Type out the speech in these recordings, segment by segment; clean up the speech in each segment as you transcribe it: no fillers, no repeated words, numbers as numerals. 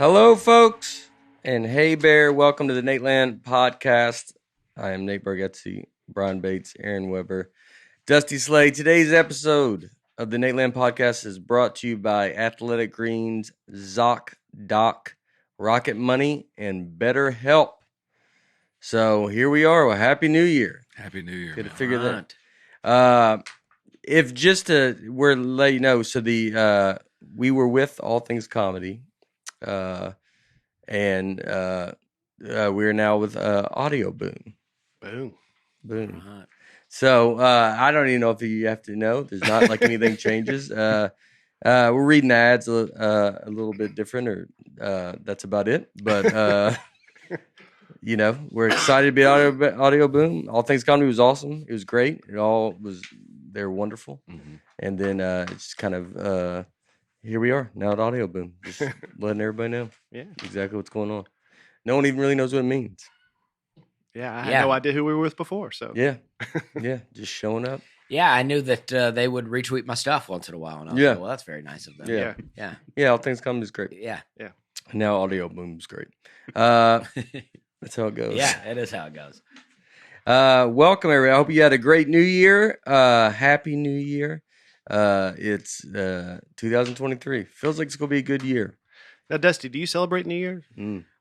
Hello, folks, and hey, Bear. Welcome to the Nateland podcast. I am Nate Bargatze, Brian Bates, Aaron Weber, Dusty Slade. Today's episode of the Nateland podcast is brought to you by Athletic Greens, ZocDoc, Rocket Money, and BetterHelp. So here we are. Well, Happy New Year. Happy New Year. Could have figured that. If just to we're let you know, so we were with All Things Comedy, and we're now with Audio Boom. Boom. Right. So I don't even know if you have to know. There's not like anything changes. We're reading ads a little bit different, or that's about it. But you know, we're excited to be Audio Boom. All Things Comedy was awesome. It was great. They're wonderful. Mm-hmm. And then it's kind of here we are now at Audio Boom, just letting everybody know exactly what's going on. No one even really knows what it means. Yeah, I had no idea who we were with before. So yeah, just showing up. Yeah, I knew that they would retweet my stuff once in a while, and I was like, well, that's very nice of them. Yeah. All Things Comedy is great. Yeah. Now Audio Boom's great. That's how it goes. Yeah, it is how it goes. Welcome, everybody. I hope you had a great New Year. Happy New Year. It's 2023. Feels like it's going to be a good year. Now, Dusty, do you celebrate New Year?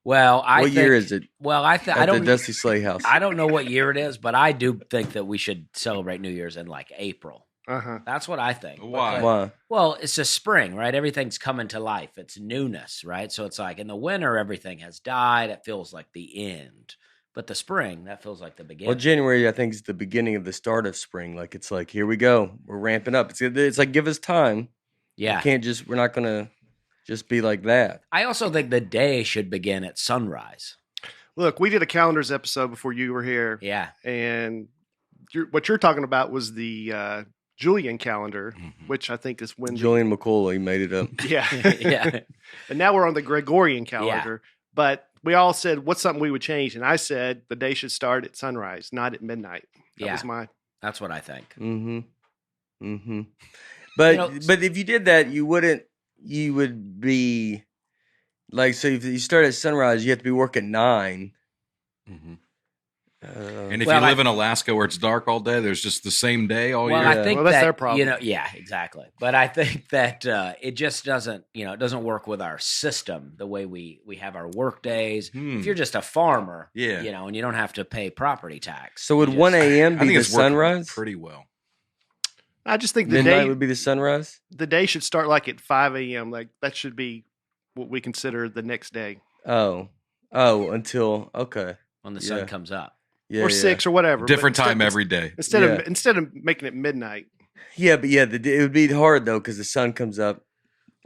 Well, what year is it? Well, I don't. The Dusty Slay House. I don't know what year it is, but I do think that we should celebrate New Year's in like April. That's what I think. Why? Well, it's a spring, right? Everything's coming to life. It's newness, right? So it's like in the winter, everything has died. It feels like the end. But the spring, that feels like the beginning. Well, January, I think, is the beginning of the start of spring. Like, it's like, here we go. We're ramping up. It's like, give us time. Yeah. We're not going to just be like that. I also think the day should begin at sunrise. Look, we did a calendars episode before you were here. Yeah. And what you're talking about was the Julian calendar, which I think is when Julian McCullough made it up. Yeah. Yeah. And now we're on the Gregorian calendar. Yeah. But we all said, what's something we would change? And I said the day should start at sunrise, not at midnight. That was that's what I think. But if you did that, you would be like, so if you start at sunrise, you have to be working at 9. And if you live in Alaska where it's dark all day, there's just the same day all year. I think that's their problem. Exactly. But I think that it just doesn't, it doesn't work with our system the way we have our work days. If you're just a farmer, and you don't have to pay property tax. So would 1 a.m. be the sunrise? Pretty well. I just think the midnight day would be the sunrise. The day should start like at 5 a.m. Like that should be what we consider the next day. Until when the sun comes up. Or 6 or whatever. Different time every day. Instead of making it midnight. Yeah, but it would be hard though because the sun comes up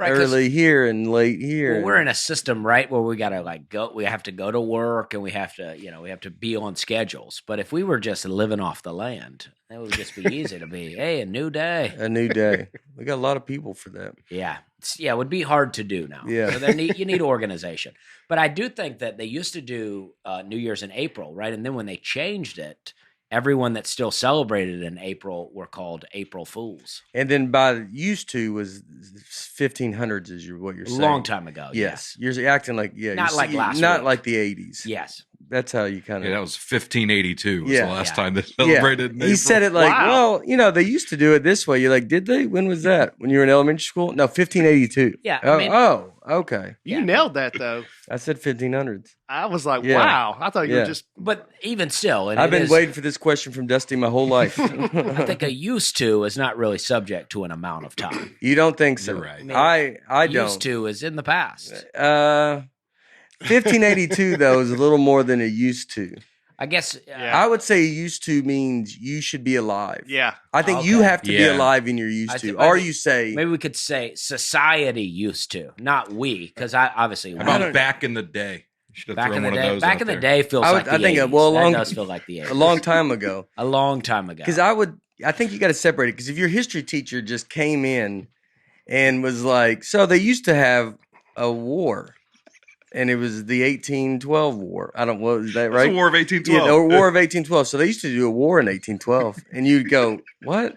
early here and late here. Well, we're in a system, right, where we gotta we have to go to work and we have to be on schedules. But if we were just living off the land, it would just be easy to be, hey, a new day. A new day. We got a lot of people for that. Yeah. It would be hard to do now. Yeah. So you need organization. But I do think that they used to do New Year's in April, right? And then when they changed it, everyone that still celebrated in April were called April Fools. And then by used to was 1500s is what you're saying. A long time ago. Yes. Yeah. You're acting like, not like last not week. like the 80s. Yes. That's how you kind of. Yeah, that was 1582 was the last time they celebrated in April. He said it like, they used to do it this way. You're like, did they? When was that? When you were in elementary school? No, 1582. Yeah. Okay. You nailed that, though. I said 1500s. I was like, wow. I thought you were just. But even still. I've been waiting for this question from Dusty my whole life. I think a used to is not really subject to an amount of time. You don't think so? You're right. I don't. Used to is in the past. 1582, though, is a little more than a used to. I guess. I would say used to means you should be alive. Yeah. I think you have to be alive in your used to. Or you say. Maybe we could say society used to, not we, because obviously. How about back in the day? You should have back thrown in the one day. of those Back out in the there. day feels like the 80s. That does feel like the 80s. A long time ago. A long time ago. Because I think you got to separate it. Because if your history teacher just came in and was like, so they used to have a war. And it was the 1812 war. Is that right? It's the War of 1812. Yeah, the War of 1812. So they used to do a war in 1812. And you'd go, what?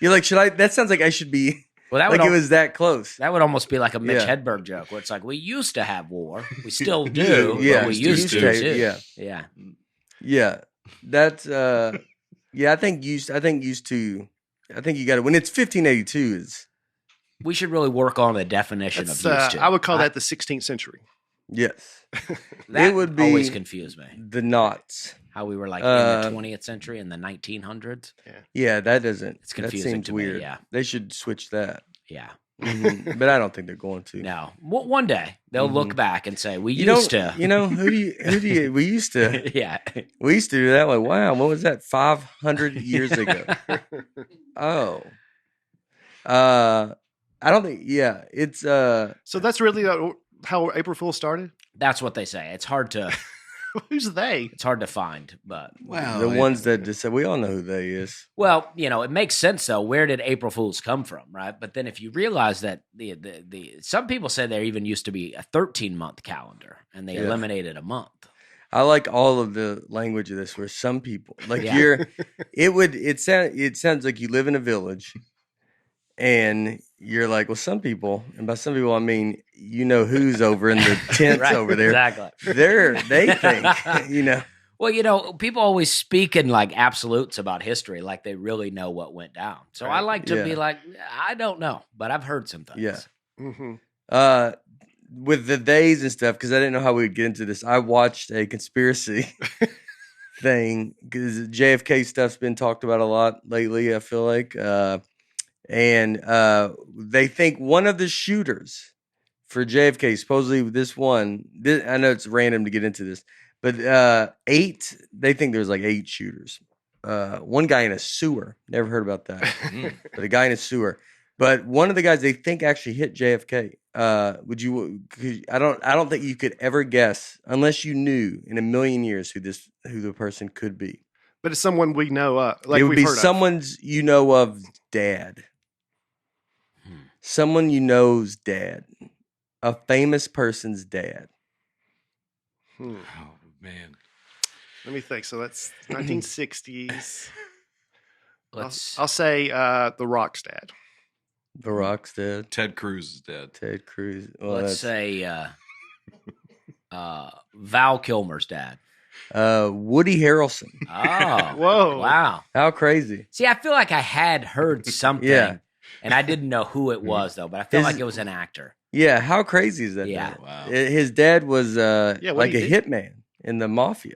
You're like, that sounds like I should be Well, that like would it was that close. That would almost be like a Mitch Yeah. Hedberg joke, where it's like we used to have war, we still do, Yeah, but we used to. to, Too. yeah. Yeah. That's I think used to. I think you got it when it's 1582 is. We should really work on the definition That's, of used to. I would call that the 16th century. Yes. That it would be always confused me. the knots. How we were like in the 20th century, in the 1900s. Yeah, that doesn't. It's confusing That seems to me, weird. yeah. They should switch that. Yeah. But I don't think they're going to. No. One day they'll look back and say, we You used don't- to. You know, who do you, we used to, Yeah. we used to do that. Like, wow, what was that? 500 years ago. Oh. I don't think, it's, So that's really how April Fool started? That's what they say. It's hard to Who's they? it's hard to find, but Wow. the ones that just said, we all know who they is. well, it makes sense though. Where did April Fools come from, right? But then if you realize that the some people say there even used to be a 13-month calendar and they Yeah. eliminated a month. I like all of the language of this where some people, like Yeah. it sounds like you live in a village and you're like, well, some people, and by some people, I mean, who's over in the tents Right, over there. exactly. They think, Well, people always speak in like absolutes about history, like they really know what went down. So I Right. like to be Yeah. like, I don't know, but I've heard some things. Yeah. Mm-hmm. With the days and stuff, because I didn't know how we would get into this. I watched a conspiracy thing because JFK stuff's been talked about a lot lately, I feel like. And they think one of the shooters for JFK, supposedly I know it's random to get into this, but they think there's like 8 shooters. One guy in a sewer, never heard about that, but a guy in a sewer. But one of the guys they think actually hit JFK. I don't think you could ever guess unless you knew in a million years who the person could be. But it's someone we know. Like it would we've be heard of. someone's of dad. Someone you know's dad. A famous person's dad. Hmm. Oh, man. Let me think. So that's 1960s. Let's I'll say The Rock's dad. The Rock's dad. Ted Cruz is dead. Ted Cruz. Well, let's say Val Kilmer's dad. Woody Harrelson. Oh, Whoa. wow. How crazy. See, I feel like I had heard something, Yeah. and I didn't know who it was though. But I feel His- like it was an actor. Yeah, how crazy is that? Yeah. though? Wow. His dad was what like he a did? hitman in the mafia.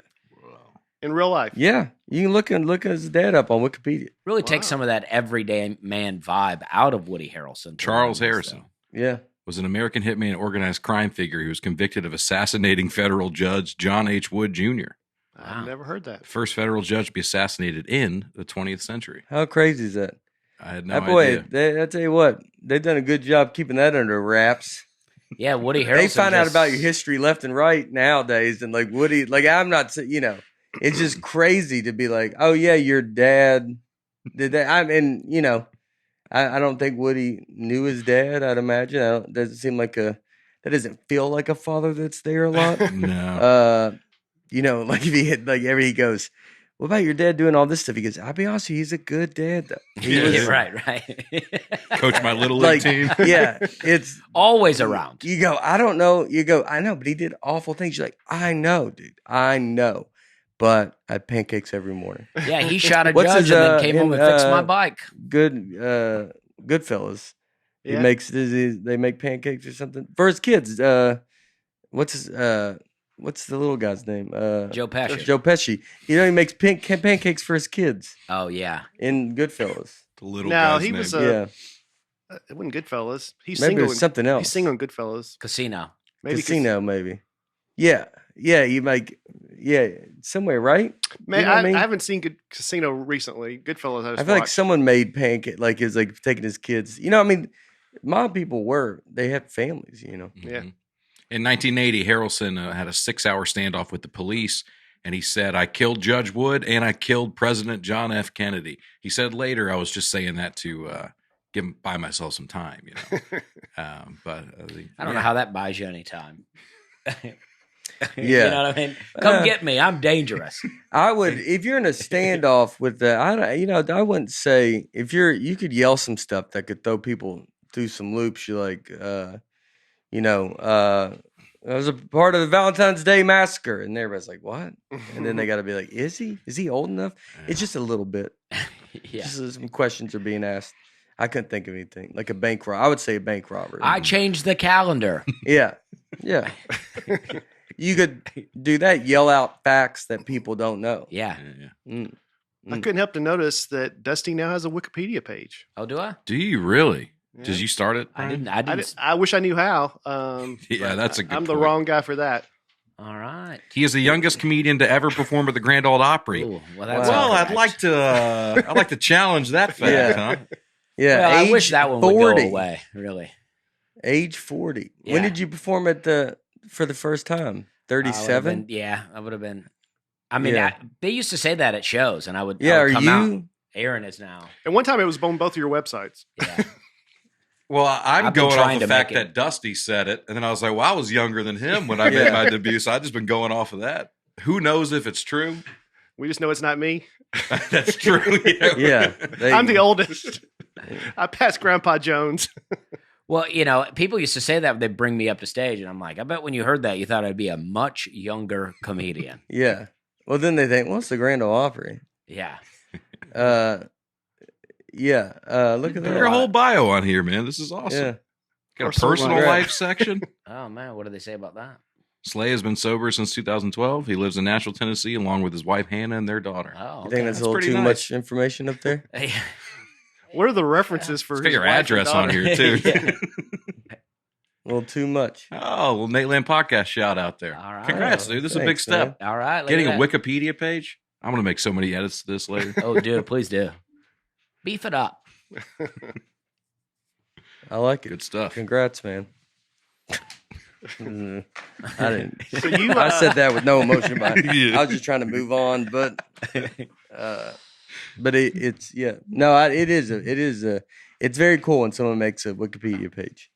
In real life. Yeah, you can look at his dad up on Wikipedia. Really take Wow. some of that everyday man vibe out of Woody Harrelson. Charles Harrison Yeah, was an American hitman and organized crime figure who was convicted of assassinating federal judge John H. Wood Jr., I've Wow. never heard that. the first federal judge to be assassinated in the 20th century. how crazy is that? I had no That boy, idea. I tell you what, they've done a good job keeping that under wraps. Yeah, Woody Harrelson. They find out just- about your history left and right nowadays, and like Woody, like I'm not, it's just crazy to be like, oh yeah, your dad did that. I mean, I don't think Woody knew his dad. I'd imagine. Doesn't seem like that doesn't feel like a father that's there a lot. No. Like if he hit, like ever he goes, what about your dad doing all this stuff? He goes, I'll be honest with you, he's a good dad though. He Yeah. was- Yeah, right. Coach my little league like, team. yeah, it's Always around. You go, I don't know. You go, I know, but he did awful things. You're like, I know, dude, I know. But I had pancakes every morning. Yeah, he shot a What's judge his, and then came home in, and fixed my bike. Goodfellas. Yeah. They make pancakes or something for his kids. What's the little guy's name? Joe Pesci. Joe Pesci. He makes pancakes for his kids Oh yeah. in Goodfellas. The little No, guy's he name. was Yeah, it wasn't Goodfellas. He's maybe single. it was something else. He's single in Goodfellas. Casino. Maybe Casino, maybe. Yeah. You make somewhere, right? Man, You know what I mean? I haven't seen Casino recently. Goodfellas. I feel like someone made pancake, like is like taking his kids. My people they had families. Yeah. Mhm. In 1980, Harrelson had a 6-hour standoff with the police, and he said, I killed Judge Wood and I killed President John F. Kennedy. He said later, I was just saying that to buy myself some time, But I don't know how that buys you any time. Yeah. You know what I mean? Come Uh, get me. I'm dangerous. I would, if you're in a standoff with I wouldn't say if you could yell some stuff that could throw people through some loops. You're like, I was a part of the Valentine's Day massacre, and everybody's like, "What?" And then they got to be like, "Is he? Is he old enough?" It's just a little bit. Yeah. Just some questions are being asked. I couldn't think of anything like a bank robber. I would say a bank robber. I changed the calendar. Yeah. You could do that. Yell out facts that people don't know. Yeah. I couldn't help to notice that Dusty now has a Wikipedia page. Oh, do I? Do you really? Yeah. Did you start it? I Brian? didn't. I wish I knew how. Yeah, that's a good I'm the point. wrong guy for that. All right. He is the youngest comedian to ever perform at the Grand Ole Opry. Ooh, well, that's Well, incorrect. I'd like to challenge that fact, Yeah. huh? Yeah. Well, I age wish that one 40. would go away. Really. Age 40. Yeah. When did you perform for the first time? 37? Yeah, I would have been. I mean, Yeah. they used to say that at shows, and I would. Yeah. I would Are come out. you? Aaron is now. And one time it was on both of your websites. Yeah. Well, I'm I've been going off trying the to fact make it- that Dusty said it, and then I was like, well, I was younger than him when I made Yeah. my debut, so I've just been going off of that. Who knows if it's true? We just know it's not me. That's true. Yeah. I'm the oldest. I passed Grandpa Jones. Well, people used to say that when they bring me up to stage, and I'm like, I bet when you heard that, you thought I'd be a much younger comedian. Yeah. Well, then they think, what's the Grand Ole Opry? Yeah. Yeah. Look at that. Your whole bio on here, man. This is awesome. Yeah. Got a Personal personal life. life section. Oh man, what do they say about that? Slay has been sober since 2012. He lives in Nashville, Tennessee, along with his wife Hannah and their daughter. Oh, You okay. think that's a little pretty too nice. much information up there? What are the references for It's got his your wife and address on daughter? here too. Yeah. A little too much. Oh, well, Nateland podcast shout out there. All right. Congrats, dude. This is a big Thanks, step. All right. look Getting a at that. Wikipedia page. I'm gonna make so many edits to this later. Oh, dude, please do. Beef it up. I like it. Good stuff. Congrats, man. I didn't. So you, I said that with no emotion, but Yeah. I was just trying to move on. But it's yeah. No, it's very cool when someone makes a Wikipedia page.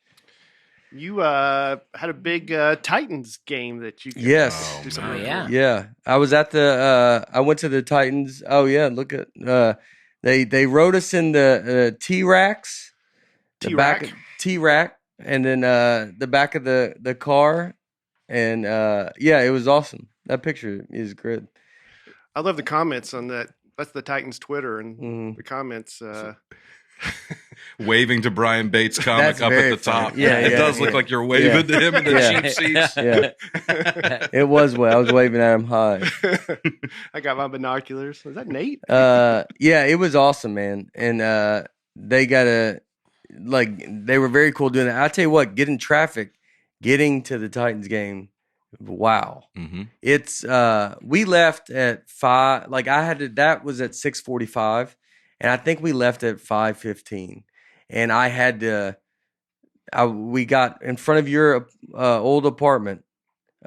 You had a big Titans game that you could Yes. do Oh, something man. with. Yeah, I was at I went to the Titans. Oh yeah, look at they wrote us in the T-Racks, the T-Rack? back T-Rack, and then the back of the car, and yeah, it was awesome. That picture is good. I love the comments on that. That's the Titans Twitter and Mhm. the comments. Waving to Brian Bates' comic That's up very at the top. funny. Yeah, it yeah, does look yeah. like you're waving to him in the Yeah. cheap seats. Yeah, it was. I was waving at him high. I got my binoculars. Was that Nate? Yeah, it was awesome, man. And they they were very cool doing that. I tell you what, getting to the Titans game, wow. Mm-hmm. It's we left at 5. Like that was at 6:45, and I think we left at 5:15. And I had to. We got in front of your old apartment.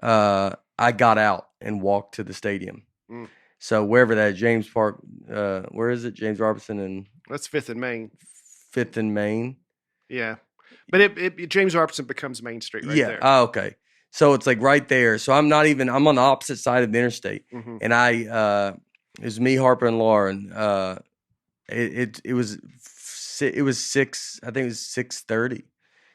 I got out and walked to the stadium. Mm. So wherever that is, James Park, where is it? James Robertson and That's 5th and Main. 5th and Main. Yeah. But it James Robertson becomes Main Street right yeah. there. Oh, okay. So it's like right there. So I'm on the opposite side of the interstate, Mhm. and it was me, Harper, and Lauren. It was 6. I think it was 6:30.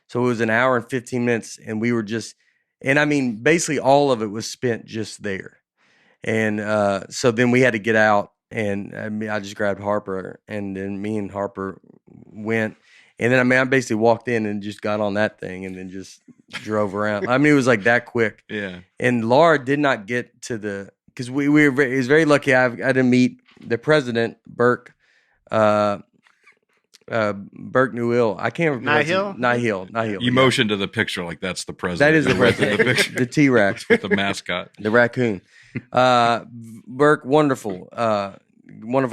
So it was an hour and 15 minutes, and we were just, and I mean, basically all of it was spent just there. And so then we had to get out, and I just grabbed Harper, and then me and Harper went. And then I basically walked in and just got on that thing and then just drove around. I mean, it was like that quick. Yeah. And Laura did not get to because we were he was very lucky. I had to meet the president, Burke Newell. I can't remember. Nihil. You motioned to the picture like that's the president. That is the You went to president. The picture The T-Rex, with the mascot. the raccoon. Burke, wonderful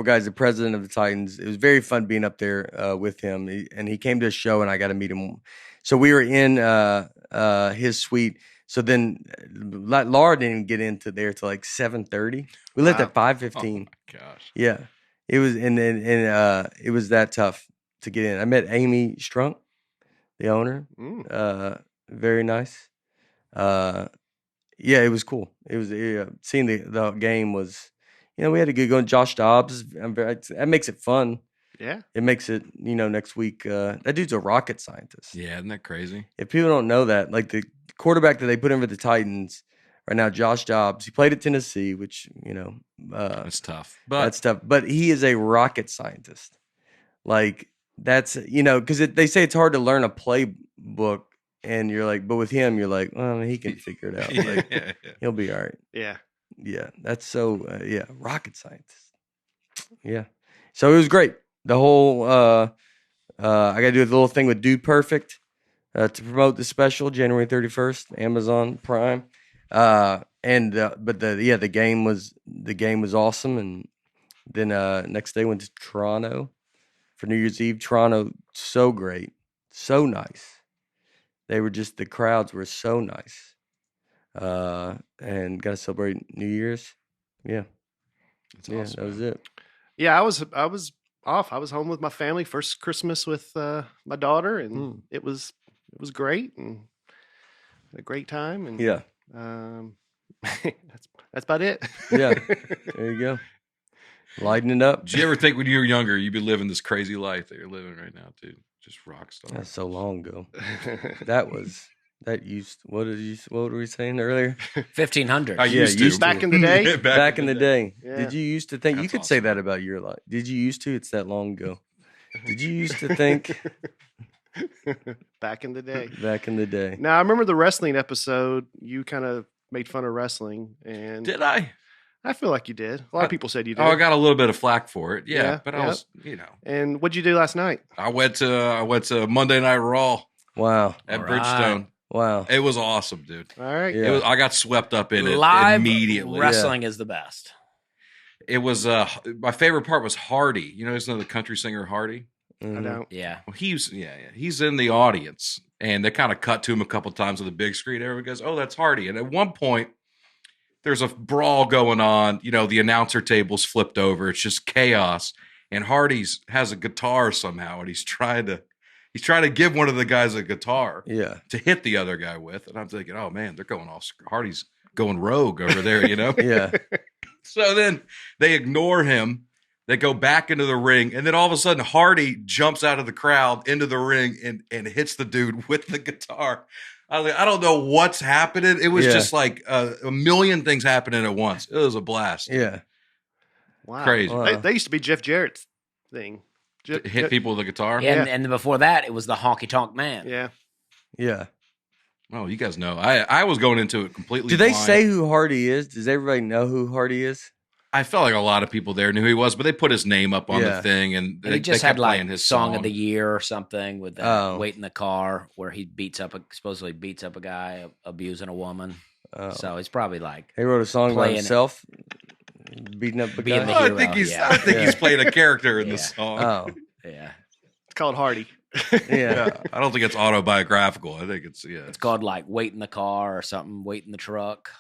guys, the president of the Titans. It was very fun being up there with him. He came to a show, and I got to meet him. So we were in his suite. So then Laura didn't get into there till like 7:30. We left Wow. at 5:15. Oh, gosh. Yeah, it was, and it was that tough to get in. I met Amy Strunk, the owner. Very nice. Yeah, it was cool. It was seeing the game was, we had a good going. Josh Dobbs, that makes it fun. Yeah. It makes it, next week. That dude's a rocket scientist. Yeah, isn't that crazy? If people don't know that, like the quarterback that they put in for the Titans right now, Josh Dobbs, he played at Tennessee, which, That's tough. that's tough. But he is a rocket scientist. Like, that's, because they say it's hard to learn a playbook. And you're like, but with him, you're like, well, he can figure it out. Like, he'll be all right. Yeah. Yeah. That's so, rocket scientist. Yeah. So it was great. The whole, I got to do a little thing with Dude Perfect to promote the special January 31st, Amazon Prime. But the game was awesome. And then next day went to Toronto for New Year's Eve. Toronto, so great, so nice. They were the crowds were so nice. And got to celebrate New Year's. Yeah. That's awesome. That was it. Yeah, I was off. I was home with my family, first Christmas with my daughter, and it was great and a great time. And Yeah. That's about it. Yeah. There you go. Lighten it up. Did you ever think when you were younger you'd be living this crazy life that you're living right now, dude? Just rock star. That's so long ago. What were we saying earlier? 1500. I used to. Back in the day. Back in the day. Yeah. Did you used to think? That's you could say awesome. that about your life. Did you used to? It's that long ago. Did you used to think? Back in the day. Back in the day. Now I remember the wrestling episode. You kind of made fun of wrestling, and Did I? I feel like you did. A lot of people said you did. Oh, I got a little bit of flack for it. Yeah, Yeah, but yeah. I was, And what'd you do last night? I went to Monday Night Raw Wow. at All Bridgestone. Wow. It was awesome, dude. All right. Yeah. I got swept up in it Live immediately. wrestling is the best. It was my favorite part was Hardy. You know, isn't the country singer Hardy? I Mhm. don't. Yeah. Well, he's in the audience, and they kind of cut to him a couple times on the big screen. Everyone goes, "Oh, that's Hardy." And at one point, there's a brawl going on. The announcer table's flipped over. It's just chaos. And Hardy's has a guitar somehow, and he's trying to give one of the guys a guitar Yeah. to hit the other guy with. And I'm thinking, oh man, they're going off. Hardy's going rogue over there, Yeah. So then they ignore him. They go back into the ring, and then all of a sudden Hardy jumps out of the crowd into the ring and hits the dude with the guitar. I was like, I don't know what's happening. It was Yeah. just like a million things happening at once. It was a blast. Yeah. Wow. Crazy. Wow. They used to be Jeff Jarrett's thing. Hit people with a guitar. Yeah. And before that, it was the honky tonk man. Yeah. Yeah. Oh, you guys know. I was going into it completely Do they blind. say who Hardy is? Does everybody know who Hardy is? I felt like a lot of people there knew who he was, but they put his name up on Yeah. the thing, and And he just they had kept like playing his song of the year or something with that Oh. Wait in the Car where he supposedly beats up a guy abusing a woman. Oh. So he's probably like He wrote a song about Playing it. himself beating up a Being guy. the I hero, think he's. yeah. I think Yeah. he's playing a character in Yeah. this song. Oh. yeah. It's called Hardy. Yeah. Yeah, I don't think it's autobiographical. I think it's It's called like Wait in the Car or something, Wait in the Truck.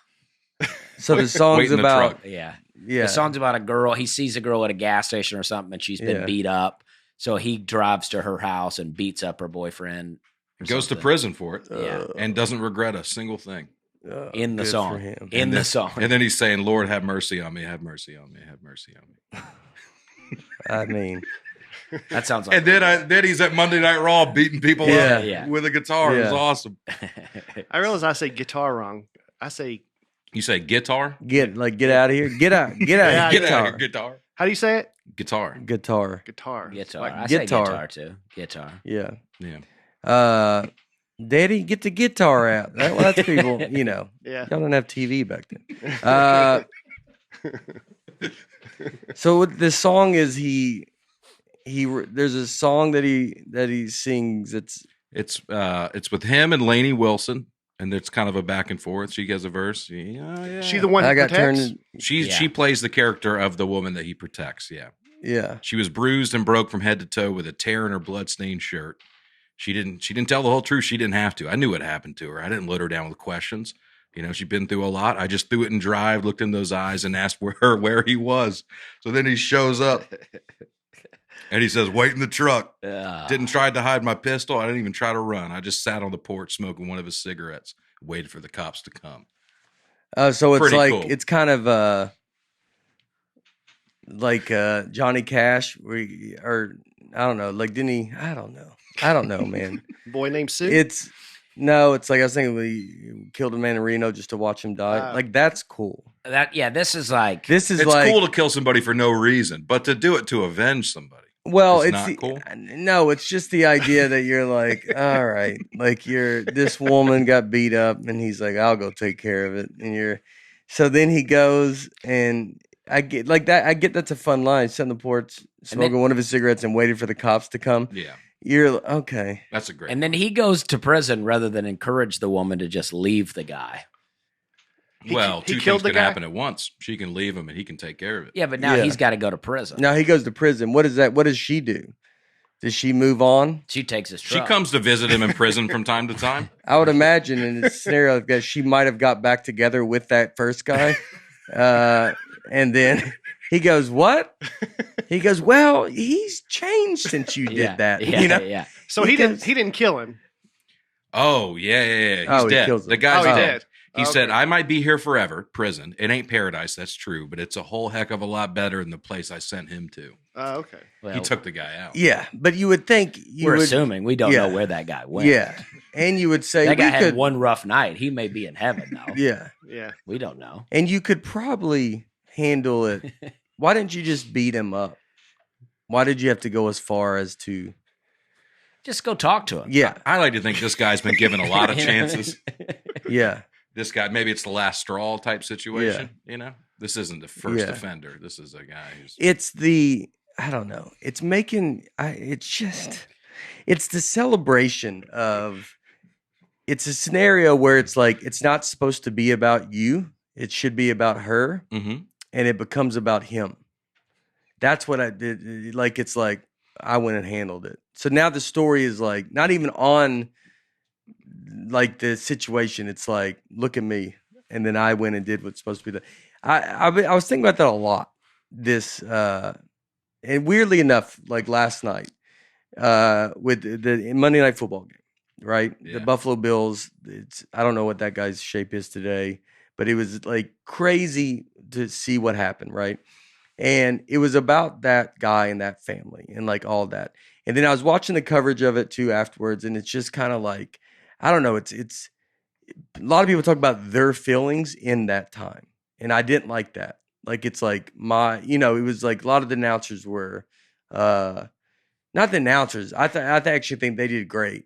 So the Wait song's in the about truck. Yeah. yeah. The song's about a girl. He sees a girl at a gas station or something and she's been Yeah. beat up. So he drives to her house and beats up her boyfriend. or Goes to something. prison for it, Yeah. and doesn't regret a single thing. In the good song. for him. In the song. And then he's saying, "Lord, have mercy on me. Have mercy on me. Have mercy on me." I mean, That sounds like And then he's at Monday Night Raw beating people Yeah. up Yeah. with a guitar. It was Yeah. awesome. I realize I say guitar wrong. I say, You say guitar? get out of here. Get out. Get out. Yeah, of Get here. out of Guitar. here, guitar. how do you say it? Guitar. Guitar. Guitar. Guitar. Like, I say guitar. guitar too. Guitar. Yeah. Yeah. Daddy, get the guitar out. That's people, yeah. Y'all didn't have TV back then. So what this song is there's a song that he sings. It's with him and Lainey Wilson, and it's kind of a back and forth. She gets a verse. Yeah. She the one I that got protects? turned. She plays the character of the woman that he protects. Yeah. Yeah. She was bruised and broke from head to toe with a tear in her blood-stained shirt. She didn't tell the whole truth. She didn't have to. I knew what happened to her. I didn't load her down with questions. She'd been through a lot. I just threw it in drive, looked in those eyes, and asked where he was. So then he shows up, and he says, "Wait in the truck." Didn't try to hide my pistol. I didn't even try to run. I just sat on the porch smoking one of his cigarettes, waited for the cops to come. So it's Pretty like cool. it's kind of like Johnny Cash, I don't know. Like, didn't he? I don't know, man. Boy named Sue. It's like I was thinking we killed a man in Reno just to watch him die. Like, that's cool. This is like it's cool to kill somebody for no reason, but to do it to avenge somebody. Well, it's not cool. No, it's just the idea that you're like, all right, like this woman got beat up, and he's like, I'll go take care of it, and so then he goes, and I get like that. I get that's a fun line. Sitting on the porch, smoking one of his cigarettes, and waiting for the cops to come. Yeah, you're okay. That's a great. And then he goes to prison rather than encourage the woman to just leave the guy. Well, two things can happen at once. She can leave him, and he can take care of it. Yeah, but now he's got to go to prison. Now he goes to prison. What is that? What does she do? Does she move on? She takes his truck. She comes to visit him in prison from time to time. I would imagine in this scenario that she might have got back together with that first guy. And then he goes, what? He goes, well, he's changed since you did that. Yeah, you know? Yeah. So he didn't kill him. Oh, yeah. He's dead. Kills him. The guy's dead. He Okay. said, I might be here forever, prison. It ain't paradise, that's true, but it's a whole heck of a lot better than the place I sent him to. Okay. He took the guy out. Yeah, but you would think we're assuming we don't know where that guy went. Yeah, and you would say that guy had one rough night. He may be in heaven though. Yeah, we don't know. And you could probably handle it. Why didn't you just beat him up? Why did you have to go as far as to just go talk to him? Yeah, I like to think this guy's been given a lot of chances. Yeah. This guy, maybe it's the last straw type situation. You know, this isn't the first offender. This is a guy who's. I don't know. It's the celebration of. It's a scenario where it's like it's not supposed to be about you. It should be about her, and it becomes about him. That's what I did. Like it's like I went and handled it. So now the story is like not even on. Like the situation, it's like, look at me, and then I went and did what's supposed to be done. I was thinking about that a lot. And weirdly enough, like last night, with the Monday Night Football game, right? Yeah. The Buffalo Bills. I don't know what that guy's shape is today, but it was like crazy to see what happened, right? And it was about that guy and that family and like all that. And then I was watching the coverage of it too afterwards, and it's just kind of like. I don't know. It's a lot of people talk about their feelings in that time, and I didn't like that. Like it's like it was like a lot of the announcers were, not the announcers. I actually think they did great.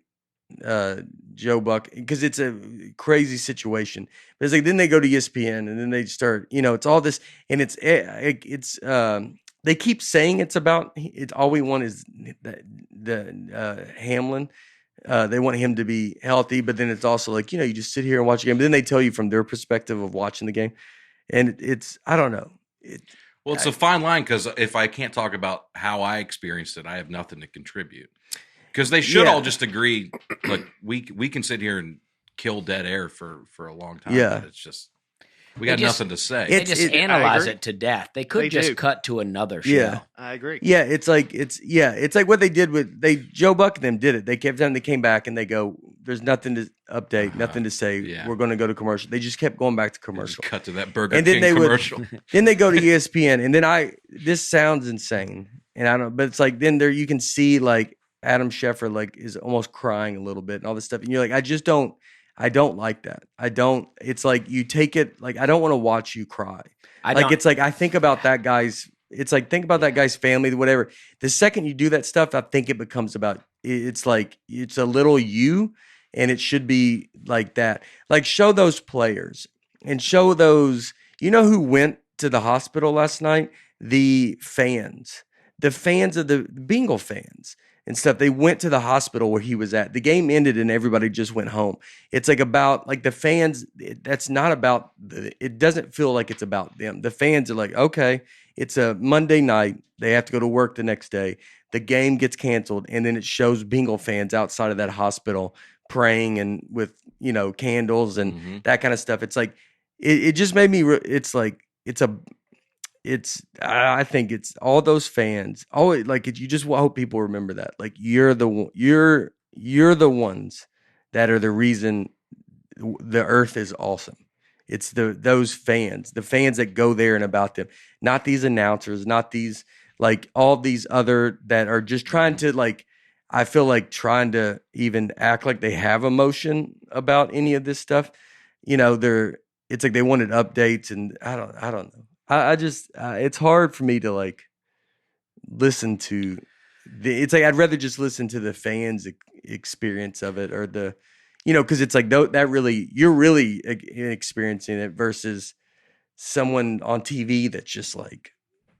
Joe Buck, because it's a crazy situation. But it's like then they go to ESPN, and then they start. It's all this, and it's they keep saying it's about. It's all we want is the Hamlin. They want him to be healthy, but then it's also like, you just sit here and watch a game. But then they tell you from their perspective of watching the game. And I don't know. It's a fine line because if I can't talk about how I experienced it, I have nothing to contribute. Because they should all just agree, like, we can sit here and kill dead air for a long time. Yeah. But it's just, we got nothing to say. They just analyze it to death. They could cut to another show. Yeah. I agree. Yeah, it's like what they did with Joe Buck and them did it. They kept them. They came back and they go, "There's nothing to update, nothing to say. Yeah. We're going to go to commercial." They just kept going back to commercial. Cut to that Burger King commercial. Then they go to ESPN, and then this sounds insane, and I don't. But it's like then there you can see like Adam Schefter like is almost crying a little bit and all this stuff, and you're like, I don't like that. I don't. It's like you take it like I don't want to watch you cry. It's like I think about that guy's. It's like think about that guy's family, whatever. The second you do that stuff, I think it becomes about. It's like it's a little you, and it should be like that. Like show those players and show those. You know who went to the hospital last night? The fans of the Bengal fans. And stuff. They went to the hospital where he was at. The game ended and everybody just went home. It's like about like the fans. That's not about. It doesn't feel like it's about them. The fans are like, okay, it's a Monday night. They have to go to work the next day. The game gets canceled, and then it shows Bengal fans outside of that hospital praying and with candles and that kind of stuff. It's like it just made me. It's like I think it's all those fans. Always like you just hope people remember that. Like you're the ones that are the reason the earth is awesome. It's those fans, the fans that go there and about them, not these announcers, not these like all these other that are just trying to like, I feel like trying to even act like they have emotion about any of this stuff. You know, it's like they wanted updates, and I don't know. I just it's hard for me to like listen to it's like I'd rather just listen to the fans' experience of it, or the, you know, because it's like that really, you're really experiencing it versus someone on TV that's just like,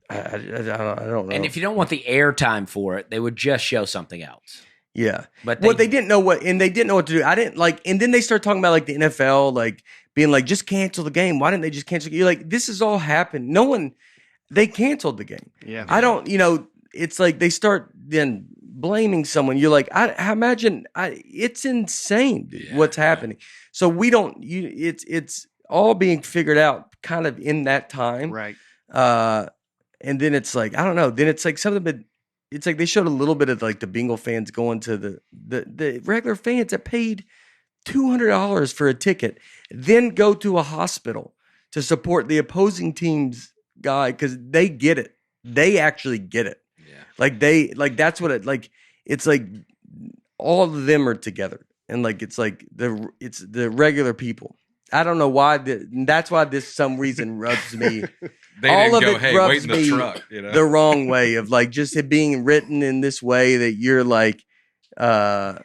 I don't know. And if you don't want the airtime for it, they would just show something else. Yeah. But they didn't know what to do. I didn't like, and then they start talking about like the NFL, like being like, just cancel the game. Why didn't they just cancel? You're like, this has all happened. They canceled the game. Yeah. I don't, you know, it's like they start then blaming someone. You're like, I imagine it's insane what's happening. So we don't, it's all being figured out kind of in that time. Right. And then it's like, I don't know. Then it's like something, but it's like they showed a little bit of like the Bengal fans going to the regular fans that paid $200 for a ticket, then go to a hospital to support the opposing team's guy because they get it. They actually get it. Yeah. Like that's what it's like all of them are together. And like it's like it's the regular people. I don't know why. That's why this some reason rubs me. They all didn't of go, it hey, rubs wait in the me truck. You know? The wrong way of like just it being written in this way that you're like, yeah,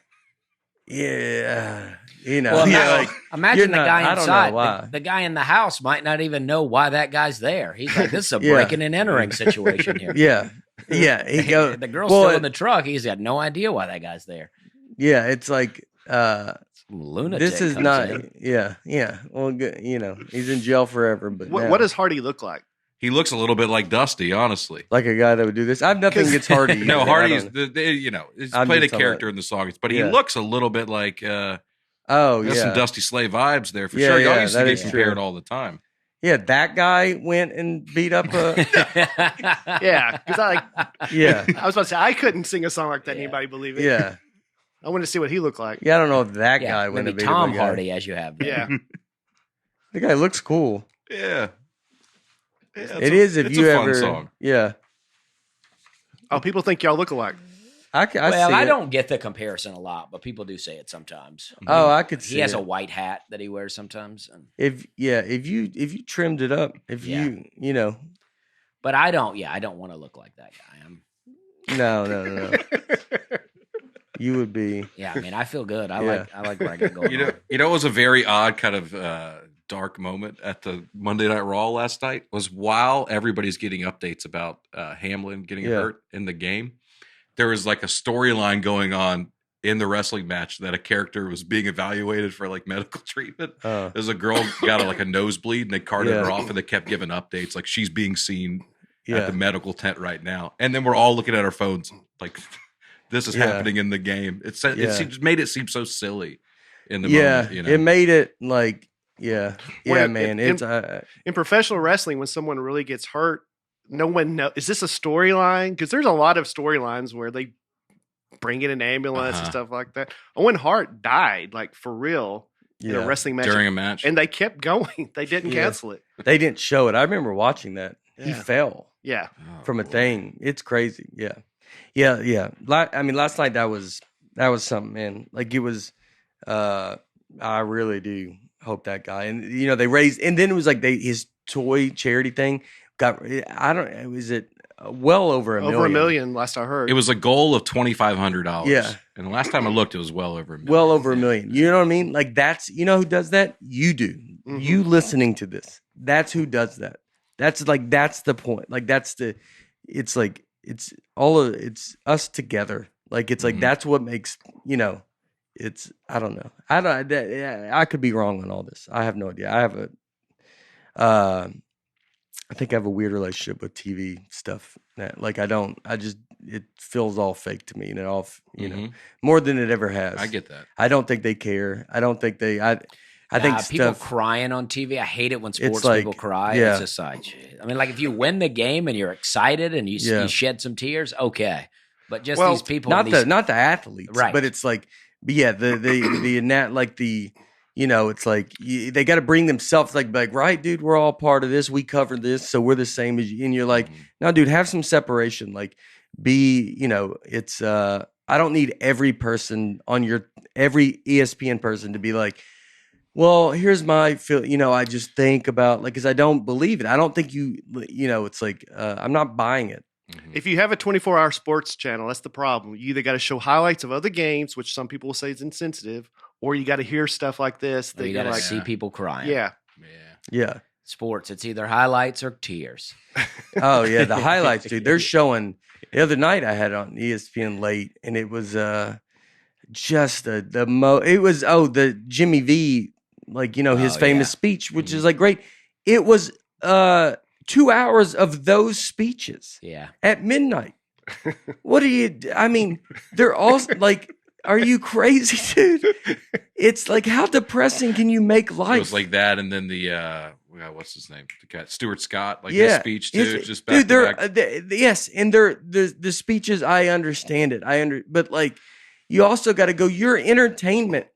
you know. Well, yeah, like, imagine the guy I don't know inside. why. The guy in the house might not even know why that guy's there. He's like, this is a breaking and entering situation here. Yeah. Yeah. He goes, the girl's still in the truck. He's got no idea why that guy's there. Yeah. It's like, lunatic. This is not. Yeah. Well, you know, he's in jail forever. But what does Hardy look like? He looks a little bit like Dusty, honestly. Like a guy that would do this. I have nothing against Hardy. No, Hardy's, you know, he's played a character in the songs, but he looks a little bit like, there's some Dusty Slay vibes there for sure. Y'all used to get compared all the time. Yeah, that guy went and beat up a. Yeah, because I was about to say, I couldn't sing a song like that. Anybody believe it? Yeah. I wanted to see what he looked like. Yeah, I don't know if that guy went and beat up a Tom Hardy, as you have. Yeah. The guy looks cool. Yeah. It is if you ever. Song. Yeah. Oh, people think y'all look alike. I don't get the comparison a lot, but people do say it sometimes. Oh, I could see. He has a white hat that he wears sometimes. And if you trimmed it up, you know. But I don't want to look like that guy. No. You would be. Yeah, I mean, I feel good. I like where I got going. You know, it was a very odd kind of dark moment at the Monday Night Raw last night. Was while everybody's getting updates about Hamlin getting hurt in the game, there was like a storyline going on in the wrestling match that a character was being evaluated for like medical treatment. There's a girl got a nosebleed, and they carted her off, and they kept giving updates like she's being seen at the medical tent right now. And then we're all looking at our phones like. This is happening in the game. It made it seem so silly in the moment. You know? It made it like, man. In professional wrestling, when someone really gets hurt, no one knows. Is this a storyline? Because there's a lot of storylines where they bring in an ambulance and stuff like that. Owen Hart died, like for real, in a wrestling match. During a match. And they kept going. They didn't cancel it. They didn't show it. I remember watching that. Yeah. He fell from a thing. It's crazy. Yeah. Yeah. I mean, last night that was something, man. Like it was. I really do hope that guy, and you know, they raised, and then it was like his toy charity thing got. I don't. Was it well over a million? Over $1 million, last I heard. It was a goal of $2,500. Yeah, and the last time I looked, it was well over $1 million. Well over $1 million. You know what I mean? Like that's who does that? You do. Mm-hmm. You listening to this? That's who does that. That's the point. Like it's like. It's us together. Like it's like that's what makes it's I don't know. I could be wrong on all this. I have no idea. I think I have a weird relationship with TV stuff. Like it feels all fake to me, and it all more than it ever has. I get that. I don't think they care. I don't think they. I think people crying on TV. I hate it when sports people cry. It's just like, I mean, like if you win the game and you're excited and you shed some tears, okay. But just these people, not the athletes, right? But it's like, the it's like they got to bring themselves like, right, dude, we're all part of this. We cover this, so we're the same as you. And you're like, no, dude, have some separation. Like, it's I don't need every person on every ESPN person to be like, well, here's my feel. I just think about like, because I don't believe it. I don't think it's like I'm not buying it. If you have a 24-hour sports channel, that's the problem. You either got to show highlights of other games, which some people will say is insensitive, or you got to hear stuff like this. That you got to see people crying. Yeah. Sports, it's either highlights or tears. Oh yeah, the highlights, dude. They're showing. The other night I had it on ESPN late, and it was just the Jimmy V, like his famous speech, which is like great. It was 2 hours of those speeches. Yeah. At midnight. What I mean, they're all like, are you crazy, dude? It's like, how depressing can you make life? It was like that, and then the what's his name? The guy Stuart Scott, like his speech too. Just back to back. Yes, and the speeches. I understand it. But like, you also got to go. You're entertainment.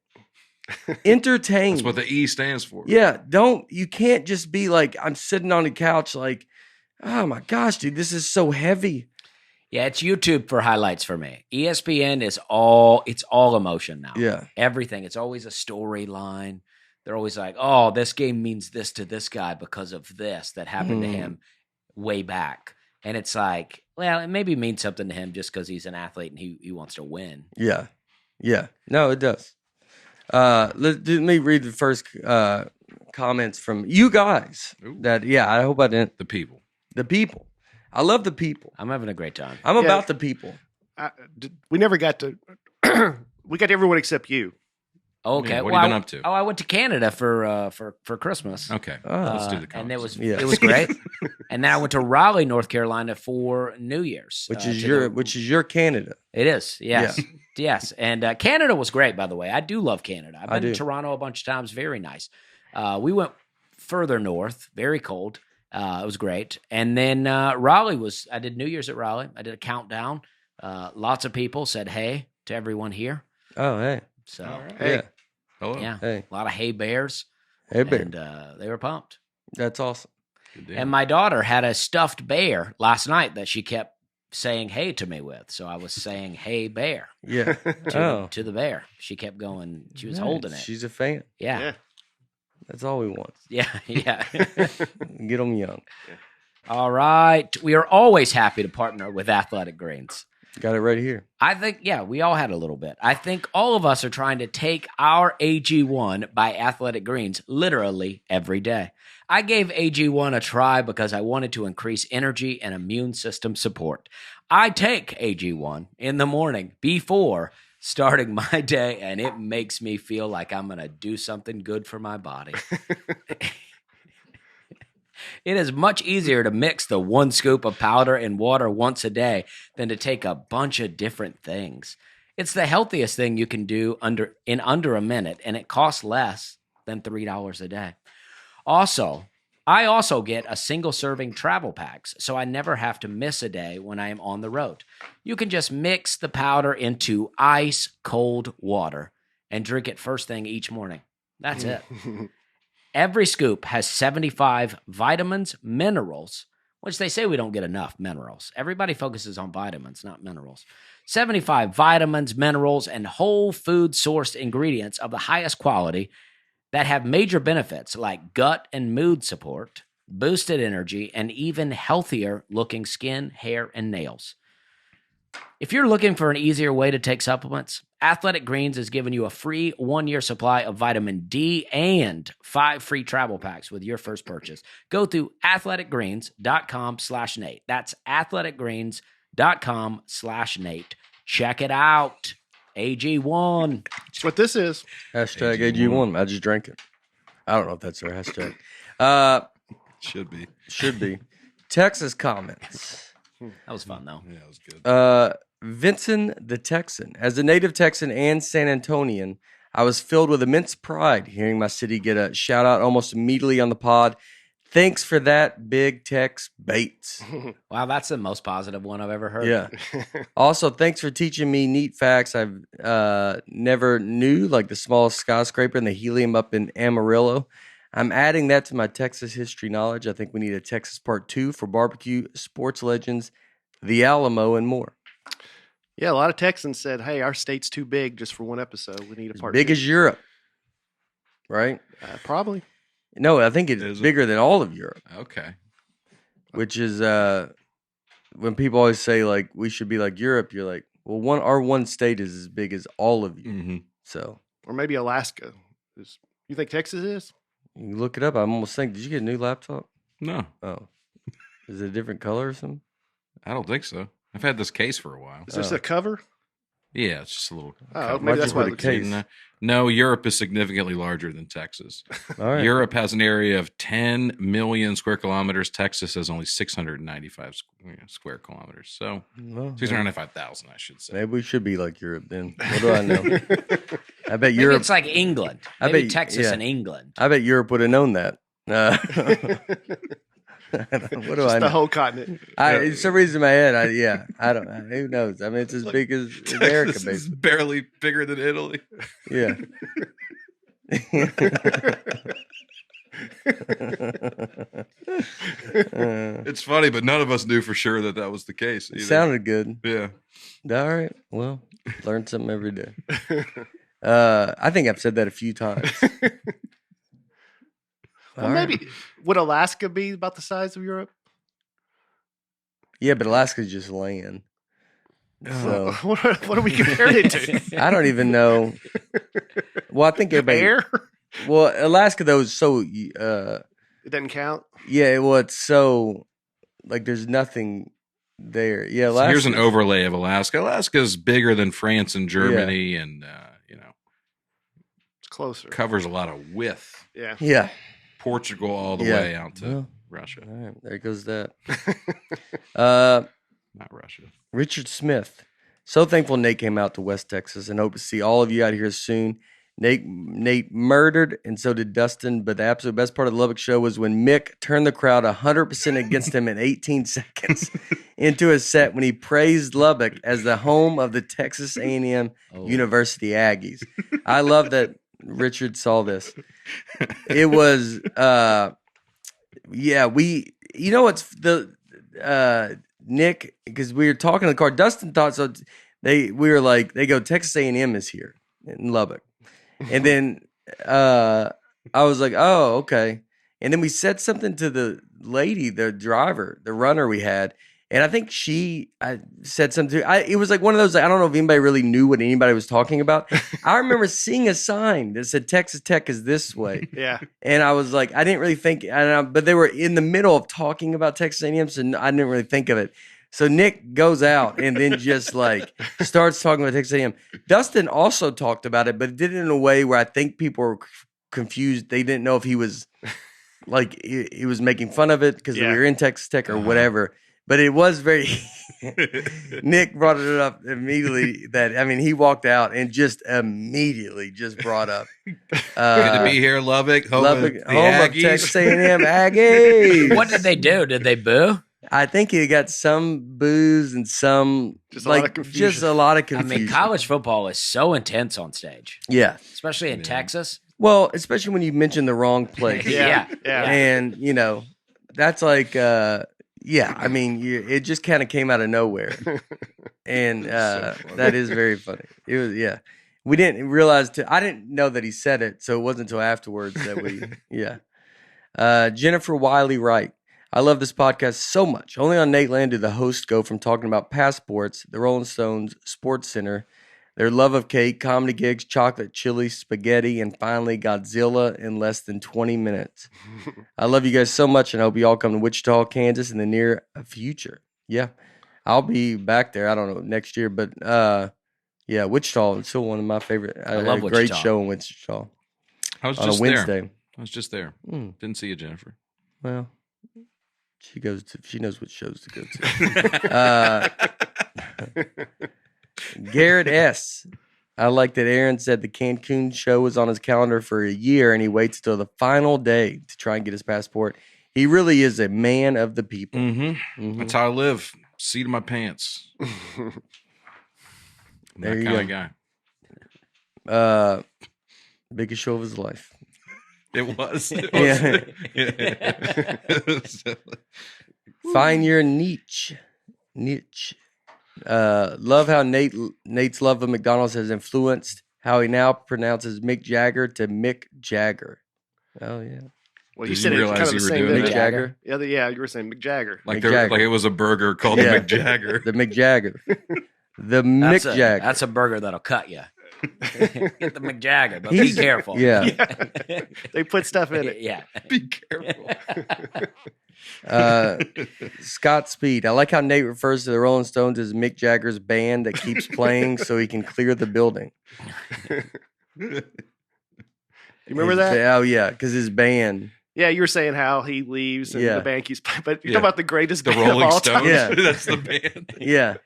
Entertain. That's what the E stands for. Yeah, you can't just be like, I'm sitting on the couch like, oh my gosh, dude, this is so heavy. Yeah, it's YouTube for highlights for me. ESPN is all emotion now. Yeah. Everything. It's always a storyline. They're always like, oh, this game means this to this guy because of this that happened to him way back. And it's like, well, it maybe means something to him just because he's an athlete and he wants to win. Yeah. Yeah. No, it does. Let me read the first comments from you guys. I hope I didn't. The people. I love the people. I'm having a great time. I'm about the people. We never got to. We got everyone except you. Okay. What have you been up to? I went to Canada for Christmas. Okay. Let's do the comments. And it was great. And then I went to Raleigh, North Carolina for New Year's, which is your Canada. It is. Yes. Yeah. Yes. And Canada was great, by the way. I do love Canada. I've been to Toronto a bunch of times. Very nice. We went further north, very cold. It was great. And then Raleigh I did New Year's at Raleigh. I did a countdown. Lots of people said hey to everyone here. Oh, hey. So, hey. Yeah. Hello. Yeah. Hey. A lot of hey bears. Hey bear. And they were pumped. That's awesome. And my daughter had a stuffed bear last night that she kept saying hey to me with. So I was saying hey bear. Yeah. To the bear. She kept going. She was holding it. She's a fan. Yeah. That's all we want. Yeah. Get them young. All right. We are always happy to partner with Athletic Greens. Got it right here. I think, we all had a little bit. I think all of us are trying to take our AG1 by Athletic Greens literally every day. I gave AG1 a try because I wanted to increase energy and immune system support. I take AG1 in the morning before starting my day, and it makes me feel like I'm going to do something good for my body. It is much easier to mix the 1 scoop of powder and water once a day than to take a bunch of different things. It's the healthiest thing you can do in under a minute, and it costs less than $3 a day. I also get a single-serving travel packs, so I never have to miss a day when I am on the road. You can just mix the powder into ice-cold water and drink it first thing each morning. That's it. Every scoop has 75 vitamins, minerals, which they say we don't get enough minerals. Everybody focuses on vitamins, not minerals. 75 vitamins, minerals, and whole food sourced ingredients of the highest quality that have major benefits like gut and mood support, boosted energy, and even healthier looking skin, hair, and nails. If you're looking for an easier way to take supplements, Athletic Greens is giving you a free 1-year supply of vitamin D and 5 free travel packs with your first purchase. Go to athleticgreens.com/Nate. That's athleticgreens.com/Nate. Check it out. AG1. That's what this is. Hashtag AG1. I just drank it. I don't know if that's our hashtag. Should be. Texas comments. That was fun, though. Yeah, it was good. Vincent the Texan. As a native Texan and San Antonian, I was filled with immense pride hearing my city get a shout out almost immediately on the pod. Thanks for that, Big Tex Bates. Wow, that's the most positive one I've ever heard. Yeah. Also, thanks for teaching me neat facts I've never knew, like the smallest skyscraper and the helium up in Amarillo. I'm adding that to my Texas history knowledge. I think we need a Texas part 2 for barbecue, sports legends, the Alamo, and more. Yeah, a lot of Texans said, "Hey, our state's too big just for one episode. We need a part big 2. as Europe, right? Probably. No, I think it's bigger than all of Europe. Okay. Which is when people always say like we should be like Europe, you're like, well, our one state is as big as all of you. Mm-hmm. So, or maybe Alaska. You think Texas is? You look it up. I'm almost thinking, did you get a new laptop? No. Oh, is it a different color or something? I don't think so. I've had this case for a while. Is this a cover? Yeah, it's just a little. Oh, maybe that's why it looks case. No, Europe is significantly larger than Texas. All right. Europe has an area of 10 million square kilometers. Texas has only 695 square kilometers. So 695,000, I should say. Maybe we should be like Europe then. What do I know? I bet Maybe Europe. it's like England. I Maybe bet Texas and England. I bet Europe would have known that. What do Just I know? the whole continent. For some reason in my head, I don't. Who knows? I mean, it's as big as America, Texas is basically. barely bigger than Italy. Yeah. It's funny, but none of us knew for sure that was the case. It sounded good. Yeah. All right. Well, learn something every day. I think I've said that a few times. Well, maybe would Alaska be about the size of Europe? Yeah, but Alaska's just land. So what are we comparing it to? I don't even know. Well, I think everybody. Air? Well, Alaska though is so. It doesn't count. Yeah, well, it's so like there's nothing there. Yeah, Alaska. So here's an overlay of Alaska. Alaska's bigger than France and Germany, and it's closer. Covers a lot of width. Yeah. Yeah. Portugal all the way out to Russia. All right, there goes that. Not Russia. Richard Smith. So thankful Nate came out to West Texas and hope to see all of you out here soon. Nate murdered, and so did Dustin. But the absolute best part of the Lubbock show was when Mick turned the crowd 100% against him in 18 seconds into a set when he praised Lubbock as the home of the Texas A&M University Aggies. I love that Richard saw this. It was, it's the Nick, because we were talking in the car. Dustin thought so. We were like, they go, Texas A&M is here in Lubbock. And then I was like, oh, okay. And then we said something to the lady, the driver, the runner we had. And I think I said something to it was like one of those, I don't know if anybody really knew what anybody was talking about. I remember seeing a sign that said Texas Tech is this way. Yeah. And I was like, I didn't really think, but they were in the middle of talking about Texas A&M, so I didn't really think of it. So Nick goes out and then just like starts talking about Texas A&M. Dustin also talked about it, but did it in a way where I think people were confused. They didn't know if he was like, he was making fun of it because we were in Texas Tech or whatever. But it was very Nick brought it up immediately he walked out and just immediately just brought up good to be here, Lubbock, home of Texas A&M Aggies. What did they do? Did they boo? I think he got some boos and some just a lot of confusion. I mean, college football is so intense on stage. Yeah. Especially in Texas. Well, especially when you mention the wrong place. Yeah. And, that's like I mean, it just kind of came out of nowhere, and that is very funny. It was, we didn't realize. I didn't know that he said it, so it wasn't until afterwards that we, Jennifer Wiley Wright. I love this podcast so much. Only on Nateland did the hosts go from talking about passports, the Rolling Stones, Sports Center, their love of cake, comedy gigs, chocolate, chili, spaghetti, and finally Godzilla in less than 20 minutes. I love you guys so much, and I hope you all come to Wichita, Kansas in the near future. Yeah, I'll be back there. I don't know, next year, but Wichita is still one of my favorite. I love a Wichita. great show in Wichita. I was on just a Wednesday. There. I was just there. Didn't see you, Jennifer. Well, she knows what shows to go to. Garrett S. I like that Aaron said the Cancun show was on his calendar for a year and he waits till the final day to try and get his passport. He really is a man of the people. That's how I live. Seat of my pants. I'm that kind of guy. Biggest show of his life. It was. Find your niche. Love how Nate's love of McDonald's has influenced how he now pronounces Mick Jagger to Mick Jagger. Oh yeah. Well, you said it kind of the same Mick Jagger. Yeah, you were saying Mick Jagger. Like it was a burger called the Mick Jagger. The Mick Jagger. The Mick Jagger. That's a burger that'll cut you. Get the Mick Jagger, but be careful. Yeah. They put stuff in it. Yeah. Be careful. Scott Speed. I like how Nate refers to the Rolling Stones as Mick Jagger's band that keeps playing so he can clear the building. You remember that? Oh yeah, because his band. Yeah, you were saying how he leaves and the band keeps playing, but you're talking about the greatest the band Rolling of all Stones. time. Yeah. That's the band. Yeah.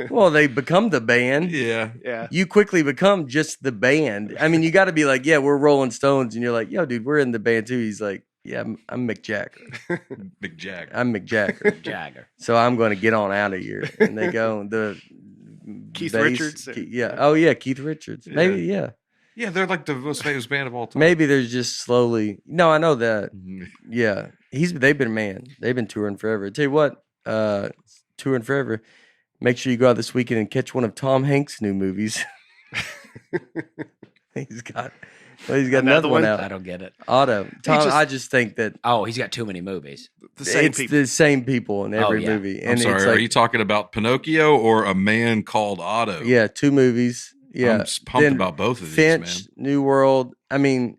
Well, they become the band. Yeah. You quickly become just the band. I mean, you got to be like, yeah, we're Rolling Stones, and you're like, yo, dude, we're in the band too. He's like, yeah, I'm Mick Jagger. Mick Jagger. I'm Mick Jagger. Jagger. So I'm going to get on out of here. And they go the Keith bass, Richards. yeah. Oh yeah, Keith Richards. Maybe yeah. Yeah, they're like the most famous band of all time. Maybe they're just slowly. No, I know that. Yeah, they've been touring forever. Tell you what, touring forever. Make sure you go out this weekend and catch one of Tom Hanks' new movies. he's got another one out. I don't get it. Otto. Tom. I just think that. Oh, he's got too many movies. The same people in every movie. And I'm sorry. it's like, are you talking about Pinocchio or A Man Called Otto? Yeah, 2 movies. Yeah, I'm pumped about both of these, Finch, man. New World. I mean,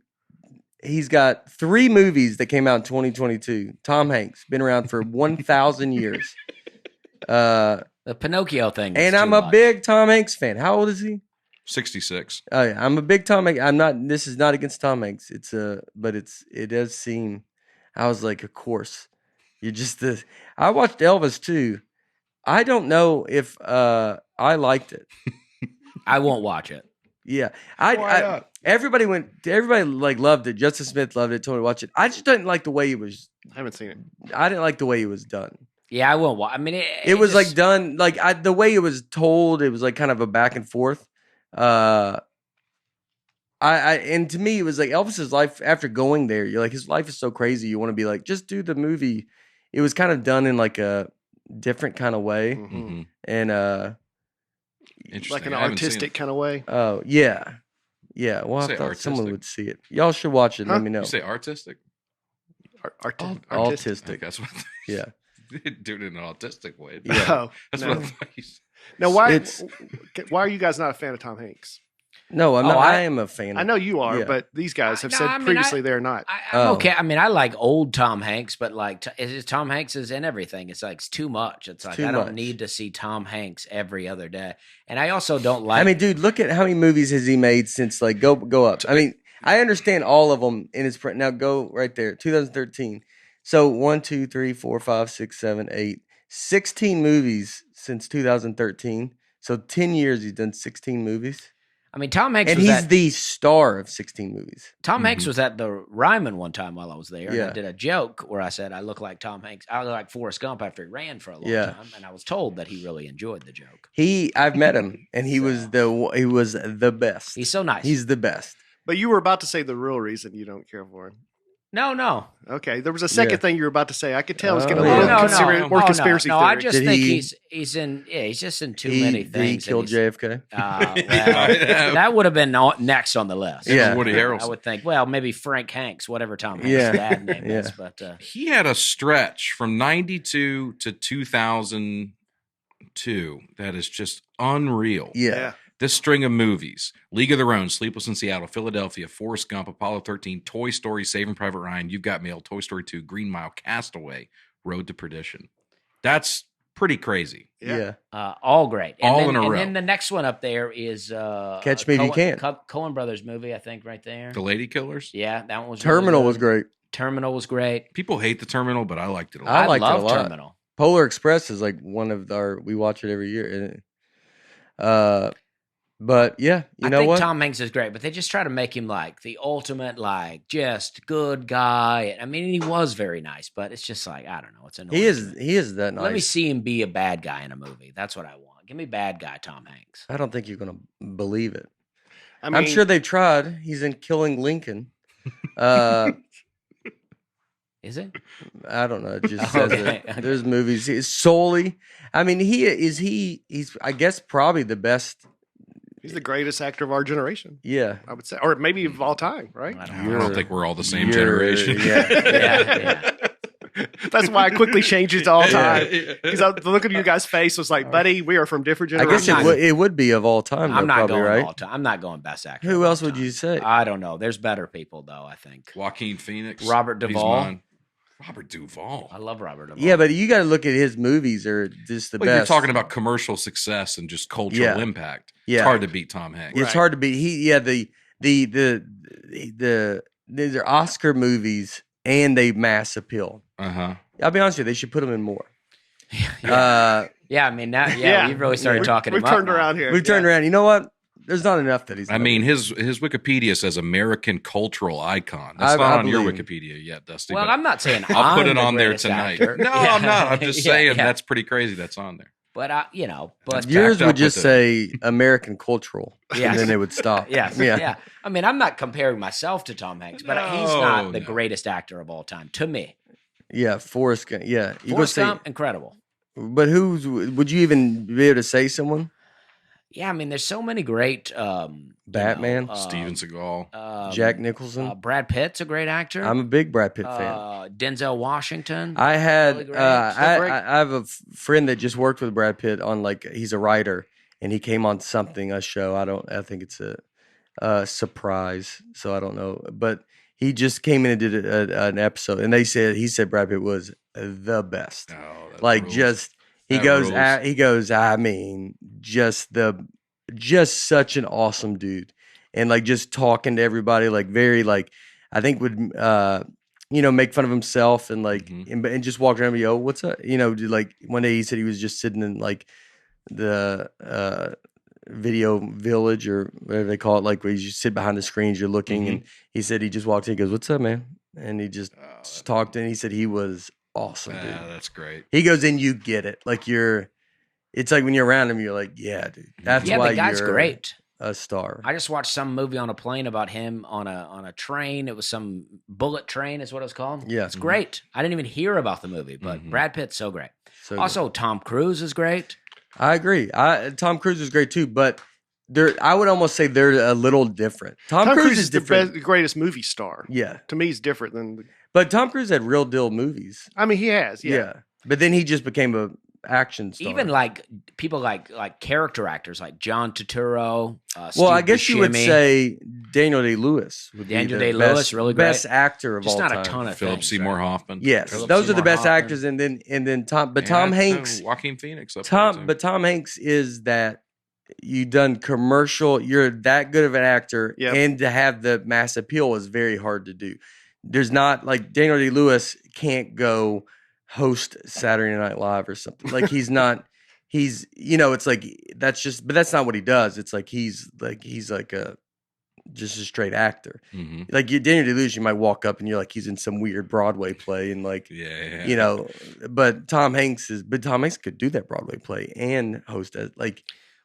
he's got 3 movies that came out in 2022. Tom Hanks been around for 1,000 years. The Pinocchio thing, and I'm a big Tom Hanks fan. How old is he? 66. Oh yeah, I'm a big Tom Hanks. I'm not. This is not against Tom Hanks. But it does seem. I was like, of course, you're just this. I watched Elvis too. I don't know if I liked it. I won't watch it. Yeah, everybody like loved it. Justin Smith loved it. Told me to watch it. I just didn't like the way it was. I haven't seen it. I didn't like the way it was done. Yeah, I won't watch. I mean, it was just, like done like the way it was told. It was like kind of a back and forth. And to me, it was like Elvis's life after going there. You're like, his life is so crazy. You want to be like, just do the movie. It was kind of done in like a different kind of way, and like an artistic kind of way. Oh yeah. Well, I thought artistic. someone would see it. Y'all should watch it. Let me know. You say artistic? Autistic. That's what. Yeah. Do it in an autistic way. Yeah. Oh, That's what I thought you said. Now, why are you guys not a fan of Tom Hanks? No, I'm not. I am a fan. I know you are, but these guys have said previously they're not. I'm okay. I mean, I like old Tom Hanks, but like Tom Hanks is in everything. It's like it's too much. It's like I don't need to see Tom Hanks every other day. And I also don't like. I mean, dude, look at how many movies has he made since like go up. I mean, I understand all of them in his print. Now go right there, 2013. So 1, 2, 3, 4, 5, 6, 7, 8, 16 movies since 2013. So 10 years he's done 16 movies. I mean, Tom Hanks, and he's the star of 16 movies. Tom Hanks was at the Ryman one time while I was there. Yeah. And I did a joke where I said I look like Tom Hanks. I look like Forrest Gump after he ran for a long time, and I was told that he really enjoyed the joke. I've met him, and he was the best. He's so nice. He's the best. But you were about to say the real reason you don't care for him. No. Okay, there was a second thing you were about to say. I could tell it's getting a little more conspiracy theory. I just think he's just in too many things. Did he kill JFK? That would have been next on the list. Yeah, Woody Harrelson. I would think. Well, maybe Frank Hanks, whatever Tom Hanks' dad name is. But he had a stretch from 92 to 2002 that is just unreal. Yeah. This string of movies: League of Their Own, Sleepless in Seattle, Philadelphia, Forrest Gump, Apollo 13, Toy Story, Saving Private Ryan, You've Got Mail, Toy Story 2, Green Mile, Castaway, Road to Perdition. That's pretty crazy. Yeah. All great. In a row. And then the next one up there is Catch Me If You Can. Coen Brothers movie, I think, right there. The Lady Killers? Yeah, that one was Terminal was great. Terminal was great. People hate the Terminal, but I liked it a lot. I liked it a lot. Terminal. Polar Express is like one of we watch it every year. But yeah, you I know think what? Tom Hanks is great, but they just try to make him like the ultimate, like just good guy. I mean, he was very nice, but it's just like I don't know. It's annoying. He is that nice. Let me see him be a bad guy in a movie. That's what I want. Give me bad guy Tom Hanks. I don't think you're gonna believe it. I mean, I'm sure they've tried. He's in Killing Lincoln. Is it? I don't know. It just says Okay, it. okay. There's movies. He's solely. I mean, he's I guess probably the best. he's the greatest actor of our generation, Yeah. I would say, or maybe of all time, right? I don't I know. don't think we're all the same You're- generation. Yeah. Yeah. That's why I quickly changed it to all time. Yeah. Because the look of your guys' face was like, buddy, we are from different I guess generations. it would be of all time. I'm though, not probably, going right? all time. I'm not going best actor. Who of all else would time. you say? I don't know. There's better people though. I think Joaquin Phoenix, Robert he's Duvall. mine. Robert Duvall. I love Robert Duvall. Yeah, but you got to look at his movies. Are just the Well, best. you're talking about commercial success and just cultural Yeah. impact. Yeah. It's hard to beat Tom Hanks. It's Right. hard to beat. These are Oscar movies and they mass appeal. Uh-huh. I'll be honest with you, they should put them in more. yeah. I mean, now, we've really started talking. We've him up turned now. around here. We've turned around. You know what? There's not enough that he's. I mean, his Wikipedia says American cultural icon. That's I not on your believe- Wikipedia yet, Dusty. Well, but I'm not saying I'll put I'm it the on there greatest tonight. actor. No, Yeah. I'm not. I'm just Yeah, saying yeah. that's pretty crazy that's on there. But but yours backed up would just with say American cultural, Yes. and then it would stop. yes, yeah. I mean, I'm not comparing myself to Tom Hanks, but he's not the No. greatest actor of all time to me. Yeah, Forrest Gump. Yeah, you go Forrest say. Gump, incredible. But would you even be able to say someone? Yeah, I mean, there's so many great Batman? Steven Seagal. Jack Nicholson. Brad Pitt's a great actor. I'm a big Brad Pitt fan. Denzel Washington. I had really great. I have a friend that just worked with Brad Pitt on he's a writer and he came on a show. I think it's a surprise, so I don't know. But he just came in and did an episode, and he said Brad Pitt was the best. Oh, that Like rules. he That goes rules. I mean just such an awesome dude, and just talking to everybody very I think would make fun of himself and Mhm. and just walk around and be, oh, what's up, one day he said he was just sitting in the video village or whatever they call it, where you just sit behind the screens, you're looking, and he said he just walked in, he goes, what's up, man? And he just talked, and he said he was awesome, dude. That's great. He goes in, you get it. It's like when you're around him, you're like, yeah, dude. That's yeah, why the guy's you're great. a star. I just watched some movie on a plane about him on a train. It was some bullet train, is what it was called. Yeah. It's great. I didn't even hear about the movie, but Mhm. Brad Pitt's so great. So Also, Tom Cruise is great. I agree. Tom Cruise is great too, but I would almost say they're a little different. Tom Cruise is the different. greatest movie star. Yeah, To me, he's different than. but Tom Cruise had real deal movies. I mean, he has. Yeah, Yeah. but then he just became a action star. Even people like character actors like John Turturro. well, I Steve guess you would Buscemi. say Daniel Day-Lewis would Daniel be the Day-Lewis, best, really great. best actor of just all not time. a ton of Philip things, Seymour right? Hoffman. Yes, Philip those are the Seymour best Hoffman. actors, and then Tom. But Yeah, Tom Hanks, Joaquin Phoenix. Up there, too. Tom Hanks is that you done commercial. You're that good of an actor, Yep. and to have the mass appeal is very hard to do. There's not Daniel Day-Lewis can't go host Saturday Night Live or something. He's not. He's it's but that's not what he does. It's he's just a straight actor. Mhm. Daniel Day-Lewis, you might walk up and you're he's in some weird Broadway play and Yeah. but Tom Hanks could do that Broadway play and host it.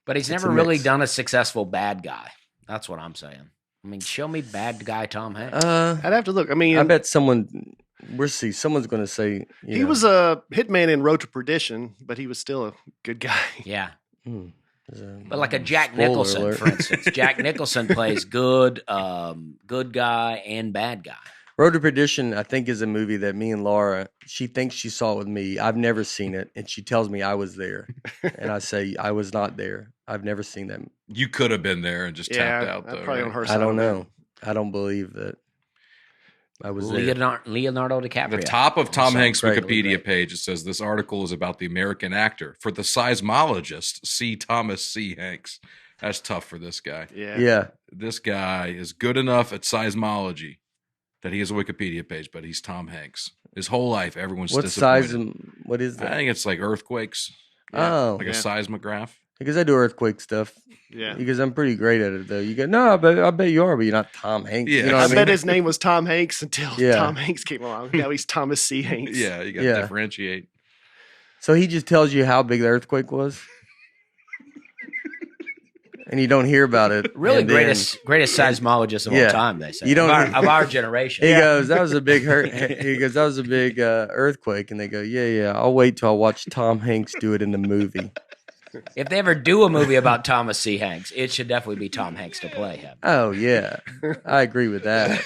But he's It's never a really mix. done a successful bad guy. That's what I'm saying. I mean, show me bad guy Tom Hanks. I'd have to look. I mean, I bet someone. We'll see. Someone's going to say he was a hitman in Road to Perdition, but he was still a good guy. yeah. There's a But like a Jack spoiler Nicholson, alert. for instance. Jack Nicholson plays good guy and bad guy. Road to Perdition, I think, is a movie that me and Laura, she thinks she saw it with me. I've never seen it, and she tells me I was there, and I say I was not there. I've never seen that. You could have been there and just tapped out, that's though. probably right? on her I side. don't know. I don't believe that I was there. Leonardo DiCaprio. The top of Tom Sounds Hanks' great. Wikipedia page, it says this article is about the American actor. For the seismologist, see Thomas C. Hanks. That's tough for this guy. Yeah. Yeah. This guy is good enough at seismology that he has a Wikipedia page, but he's Tom Hanks. His whole life, everyone's What disappointed. size? What is I that? think it's like earthquakes, Oh, like Yeah. a seismograph. Because I do earthquake stuff. Yeah. Because I'm pretty great at it, though. You go, no, I bet you are, but you're not Tom Hanks. Yeah. You know I what I mean? bet his name was Tom Hanks until Yeah. Tom Hanks came along. Now he's Thomas C. Hanks. Yeah, you got to differentiate. So he just tells you how big the earthquake was? And you don't hear about it. Really and then greatest seismologist of all time, they say. You don't- of our generation. He goes, that was a big He goes, that was a big earthquake. And they go, yeah. I'll wait till I watch Tom Hanks do it in the movie. If they ever do a movie about Thomas C. Hanks, it should definitely be Tom Hanks to play him. Oh, yeah. I agree with that.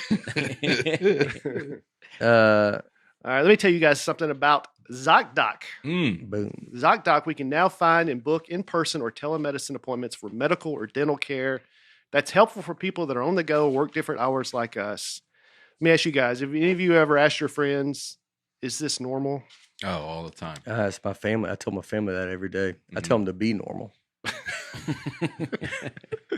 All right, let me tell you guys something about ZocDoc. Boom. ZocDoc, we can now find and book in-person or telemedicine appointments for medical or dental care. That's helpful for people that are on the go, work different hours like us. Let me ask you guys, have any of you ever asked your friends, is this normal? Oh, all the time. It's my family. I tell my family that every day. I tell them to be normal.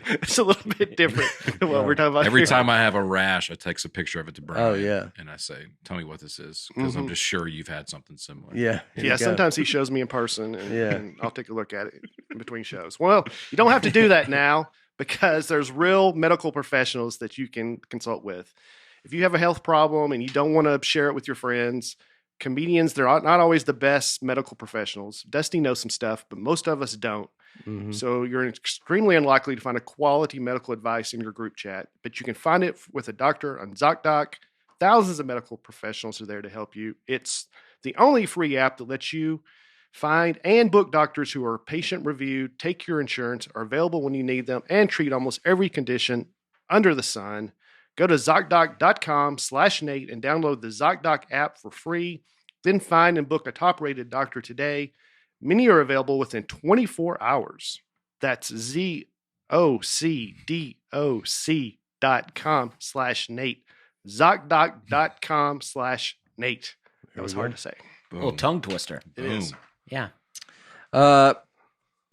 It's a little bit different than what we're talking about Every here. time I have a rash, I text a picture of it to Brian. Oh, yeah. And I say, tell me what this is, because I'm just sure you've had something similar. Yeah. Yeah, sometimes he shows me in person, and I'll take a look at it in between shows. Well, you don't have to do that now because there's real medical professionals that you can consult with. If you have a health problem and you don't want to share it with your friends, comedians, they're not always the best medical professionals. Dusty knows some stuff, but most of us don't. Mm-hmm. So you're extremely unlikely to find a quality medical advice in your group chat, but you can find it with a doctor on ZocDoc. Thousands of medical professionals are there to help you. It's the only free app that lets you find and book doctors who are patient reviewed, take your insurance, are available when you need them, and treat almost every condition under the sun. Go to ZocDoc.com/Nate and download the ZocDoc app for free. Then find and book a top-rated doctor today. Many are available within 24 hours. That's ZocDoc.com/Nate. ZocDoc.com/Nate. That was hard to say. A little tongue twister. It is. Yeah.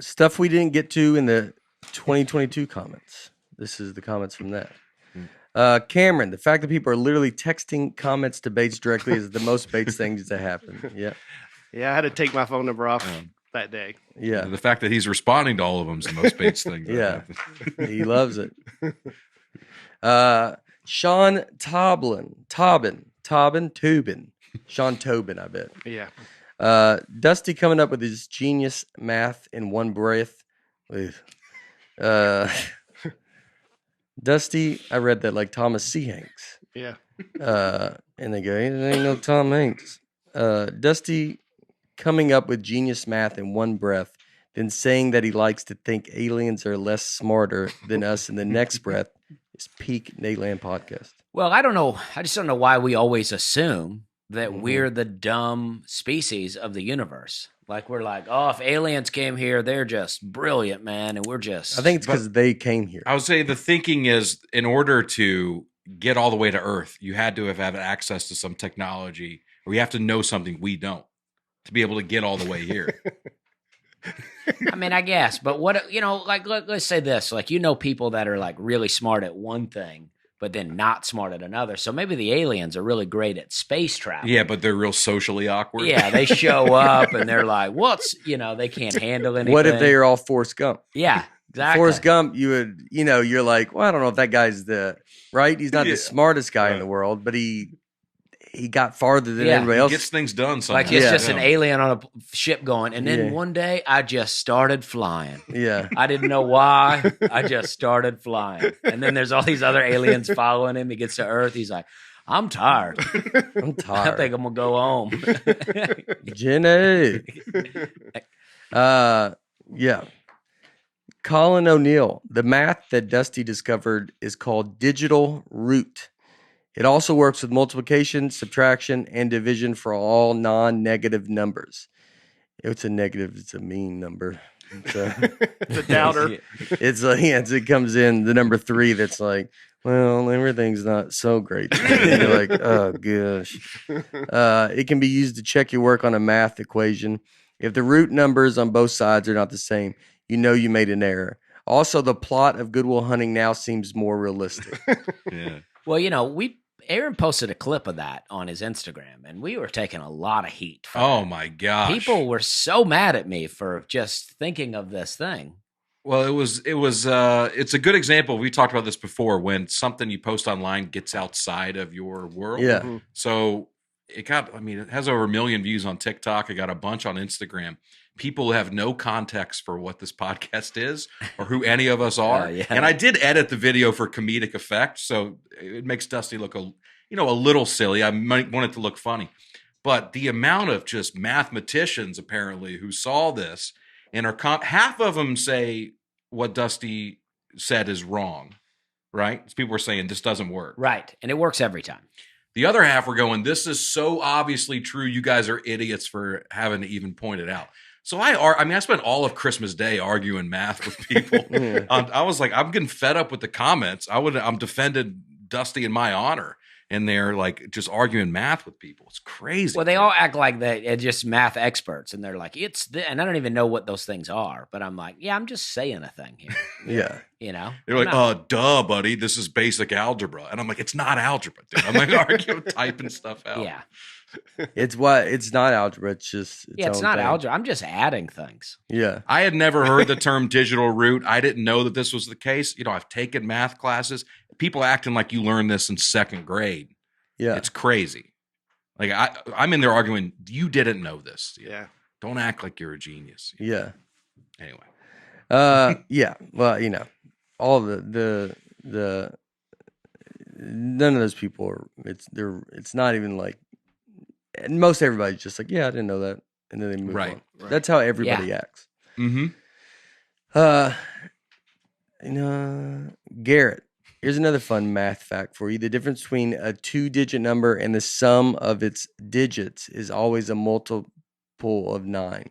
Stuff we didn't get to in the 2022 comments. This is the comments from that. Cameron, the fact that people are literally texting comments to Bates directly is the most Bates things that happen. Yeah. Yeah, I had to take my phone number off that day. Yeah. The fact that he's responding to all of them is the most Bates thing. Yeah. He loves it. Sean Tobin. Sean Tobin, I bet. Yeah. Dusty coming up with his genius math in one breath. Dusty, I read that like Thomas C. Hanks. Yeah. And they go, it ain't no Tom Hanks. Dusty coming up with genius math in one breath, then saying that he likes to think aliens are less smarter than us in the next breath is peak Nateland podcast. Well, I don't know. I just don't know why we always assume that we're the dumb species of the universe. Like, we're like, oh, if aliens came here, they're just brilliant, man. And we're just... I think it's because they came here. I would say the thinking is, in order to get all the way to Earth, you had to have had access to some technology, or you have to know something we don't to be able to get all the way here. I mean, I guess. But what, like, let's say this. Like, people that are, like, really smart at one thing, but then not smart at another. So maybe the aliens are really great at space travel. Yeah, but they're real socially awkward. Yeah, they show up and they're like, they can't handle anything. What if they are all Forrest Gump? Yeah, exactly. Forrest Gump, you would, you're like, well, I don't know if that guy's right? He's not the smartest guy in the world, but he got farther than everybody else. He gets things done somehow. Like it's just an alien on a ship going. And then one day I just started flying. Yeah. I didn't know why. I just started flying. And then there's all these other aliens following him. He gets to Earth. He's like, I'm tired. I'm tired. I think I'm going to go home. Jenny. Yeah. Colin O'Neill. The math that Dusty discovered is called digital root. It also works with multiplication, subtraction, and division for all non-negative numbers. It's a negative. It's a mean number. It's a doubter. It comes in the number 3 that's like, well, everything's not so great. You're like, oh, gosh. It can be used to check your work on a math equation. If the root numbers on both sides are not the same, you know you made an error. Also, the plot of Good Will Hunting now seems more realistic. Yeah. Well, Aaron posted a clip of that on his Instagram, and we were taking a lot of heat. Oh my gosh. People were so mad at me for just thinking of this thing. Well, it's a good example. We talked about this before when something you post online gets outside of your world. Yeah. Mm-hmm. So it has over 1 million views on TikTok. It got a bunch on Instagram. People have no context for what this podcast is or who any of us are. Yeah. And I did edit the video for comedic effect. So it makes Dusty look a little silly. I might want it to look funny. But the amount of just mathematicians apparently who saw this and are half of them say what Dusty said is wrong, right? People were saying this doesn't work. Right. And it works every time. The other half were going, this is so obviously true. You guys are idiots for having to even point it out. So I spent all of Christmas Day arguing math with people. I was like, I'm getting fed up with the comments. I'm defending Dusty in my honor. And they're like just arguing math with people. It's crazy. Well, they all act like they're just math experts, and they're like, and I don't even know what those things are. But I'm like, yeah, I'm just saying a thing here. Yeah. They're like, duh, buddy, this is basic algebra. And I'm like, it's not algebra, dude. I'm like arguing, typing stuff out. Yeah. It's not algebra. It's just it's not algebra. I'm just adding things. Yeah. I had never heard the term digital root. I didn't know that this was the case. I've taken math classes. People acting like you learned this in 2nd grade. Yeah. It's crazy. Like I'm in there arguing, you didn't know this. Yeah. Don't act like you're a genius. Yeah. Anyway. Yeah. Well, all the none of those people are. It's not even like. And most everybody's just like, yeah, I didn't know that, and then they move on. Right. That's how everybody acts. Mm-hmm. Garrett, here's another fun math fact for you. The difference between a 2-digit number and the sum of its digits is always a multiple of 9.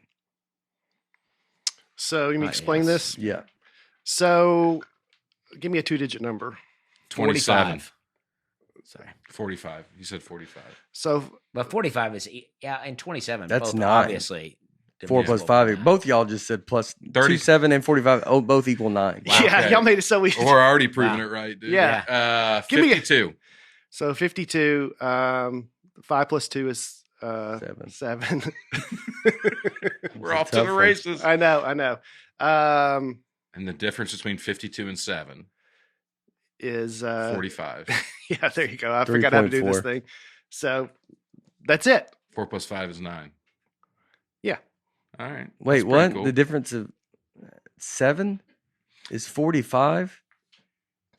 So you me explain this? Yeah. So give me a 2-digit number. 27. 45. Sorry. 45. You said 45. So, but 45 is, and 27. That's both 9. Obviously. 4 plus 5. Both y'all just said plus 27 and 45. Oh, both equal 9. Wow. Yeah, y'all made it so easy. We're already proving it right, dude. Yeah. 52. So 52. 5 plus 2 is 7. We're off to the races. I know. And the difference between 52 and 7 is 45. Yeah, there you go. I forgot how to do this thing. So that's it. 4 plus 5 is 9. Yeah. All right. Wait, what? Cool. The difference of 7 is 45?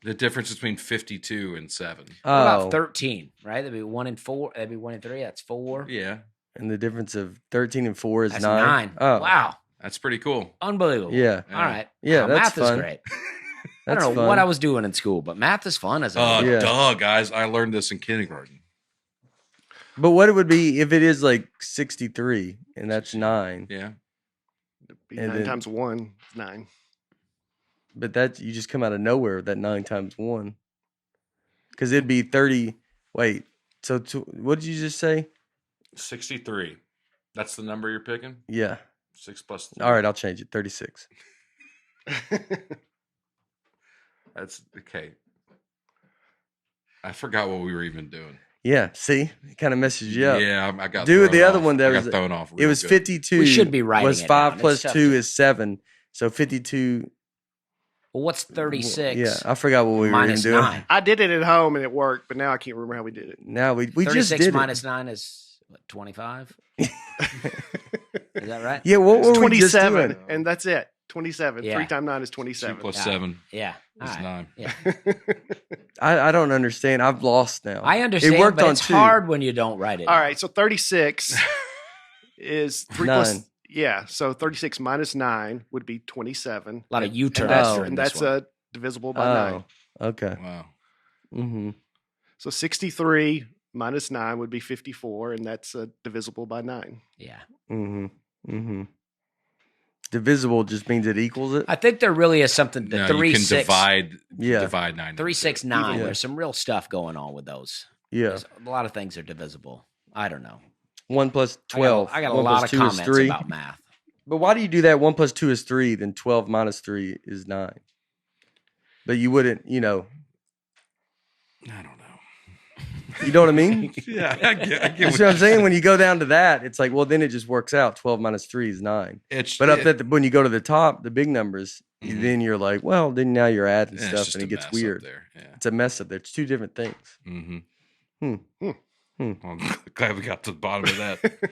The difference between 52 and 7. What about 13, right? That'd be 1 and 4. That'd be 1 and 3. That's 4. Yeah. And the difference of 13 and 4 is 9. 9. Oh. Wow. That's pretty cool. Unbelievable. Yeah. All right. Yeah, that's math fun. is great. I don't know what I was doing in school, but math is fun as a Duh, guys. I learned this in kindergarten. But what it would be if it is like 63 and that's 9. Yeah. It'd be 9 times 1 is 9. But that you just come out of nowhere with that 9 times 1. Because it'd be 30. Wait. So what did you just say? 63. That's the number you're picking? Yeah. 6 plus 3. All right, I'll change it. 36. That's okay. I forgot what we were even doing. Yeah, see, it kind of messes you up. Yeah, I got. Dude, the other off. one that I was got thrown off. It was 52. We should be writing was it 5 down. plus 2 is 7. So 52. Well, what's 36? Yeah, I forgot what we were even doing. 9. I did it at home and it worked, but now I can't remember how we did it. Now we 36 just did minus it. 9 is what, 25. Is that right? Yeah, what were 27, we just doing? and that's it. 27. Yeah. 3 times 9 is 27. 2 plus 7. Yeah. Is 9. Yeah. I don't understand. I've lost now. I understand, it worked but on it's 2. hard when you don't write it. All right, so 36 is 3 9. plus. Yeah, so 36 minus 9 would be 27. A lot of U-turns. And that's divisible by 9. Okay. Wow. Mm-hmm. So 63 minus 9 would be 54, and that's divisible by 9. Yeah. Mm-hmm. Mm-hmm. Divisible just means it equals it. I think there really is something that You can divide 9. 3, 6, 9. Yeah. There's some real stuff going on with those. Yeah. There's a lot of things are divisible. I don't know. 1 plus 12. I got a 1 lot plus of 2 is comments 3. about math. But why do you do that? 1 plus 2 is 3, then 12 minus 3 is 9. But you wouldn't, I don't know. You know what I mean? Yeah, I get You see what I'm saying? When you go down to that, it's like, well, then it just works out. 12 minus 3 is 9. But up at when you go to the top, the big numbers, then you're like, well, then now you're adding stuff and it gets weird. It's a mess up there. It's two different things. Well, I'm glad we got to the bottom of that.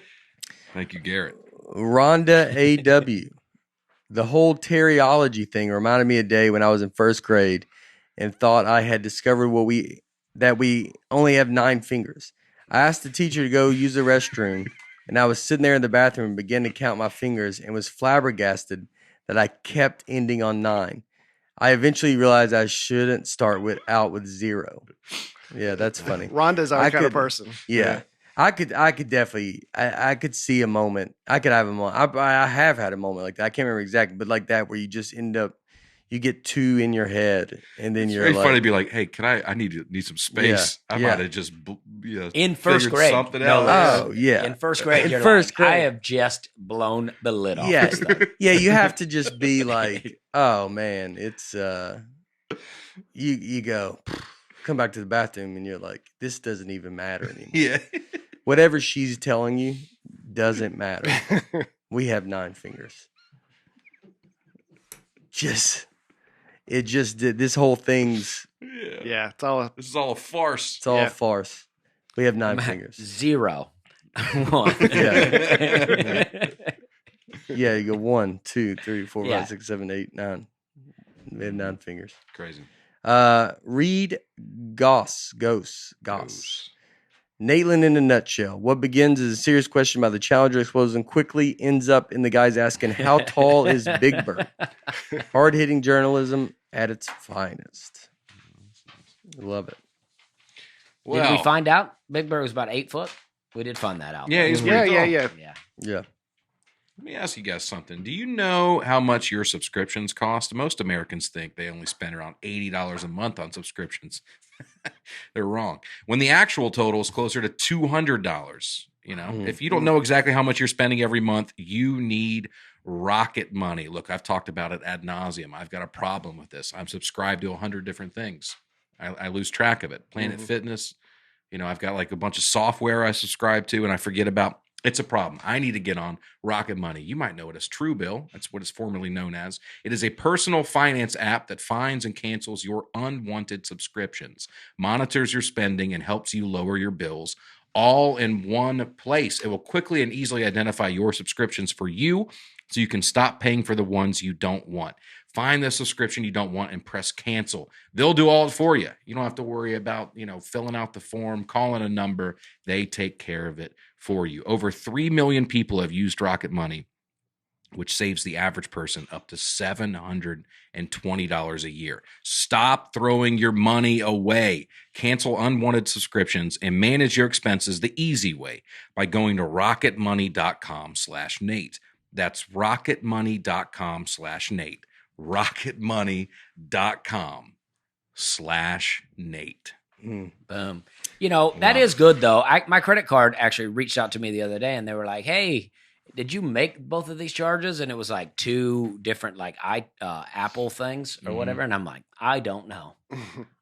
Thank you, Garrett. Rhonda A.W. The whole teriology thing reminded me of a day when I was in first grade and thought I had discovered that we only have 9 fingers. I asked the teacher to go use the restroom, and I was sitting there in the bathroom and began to count my fingers and was flabbergasted that I kept ending on 9. I eventually realized I shouldn't start out with 0. Yeah, that's funny. Rhonda's our kind of person. Yeah. I could definitely, I could see a moment. I could have a moment. I have had a moment like that. I can't remember exactly, but like that where you just end up, you get 2 in your head, and then you're very like, funny to be like, "Hey, I need some space? I might have just in first grade something else. else." Oh yeah, in first grade. In first grade, I have just blown the lid off. Yeah, this thing. yeah. You have to just be like, oh man, it's you go. Come back to the bathroom and you're like, this doesn't even matter anymore. Yeah. Whatever she's telling you doesn't matter. We have 9 fingers. It just did. This whole thing's. Yeah. This is all a farce. It's all a farce. We have 9 fingers. 0. 1. Yeah. Yeah, you go 1, 2, 3, 4, 5, 6, 7, 8, 9. We have 9 fingers. Crazy. Read Goss. Nateland in a nutshell. What begins as a serious question about the Challenger explosion quickly ends up in the guys asking, how tall is Big Bird? Hard-hitting journalism at its finest. Love it. Well, did we find out Big Bird was about 8 foot? We did find that out. Yeah, he's pretty tall. Yeah. Let me ask you guys something. Do you know how much your subscriptions cost? Most Americans think they only spend around $80 a month on subscriptions. They're wrong. When the actual total is closer to $200, if you don't know exactly how much you're spending every month, you need Rocket Money. Look, I've talked about it ad nauseum. I've got a problem with this. I'm subscribed to 100 different things. I lose track of it. Planet Fitness, I've got like a bunch of software I subscribe to and I forget about. It's a problem. I need to get on Rocket Money. You might know it as Truebill. That's what it's formerly known as. It is a personal finance app that finds and cancels your unwanted subscriptions, monitors your spending, and helps you lower your bills all in one place. It will quickly and easily identify your subscriptions for you so you can stop paying for the ones you don't want. Find the subscription you don't want and press cancel. They'll do all it for you. You don't have to worry about, filling out the form, calling a number. They take care of it for you. Over 3 million people have used Rocket Money, which saves the average person up to $720 a year. Stop throwing your money away. Cancel unwanted subscriptions and manage your expenses the easy way by going to rocketmoney.com/Nate. That's rocketmoney.com/Nate. rocketmoney.com/Nate. Boom. That is good though. My credit card actually reached out to me the other day and they were like, hey, did you make both of these charges? And it was like 2 different Apple things or whatever. And I'm like, I don't know.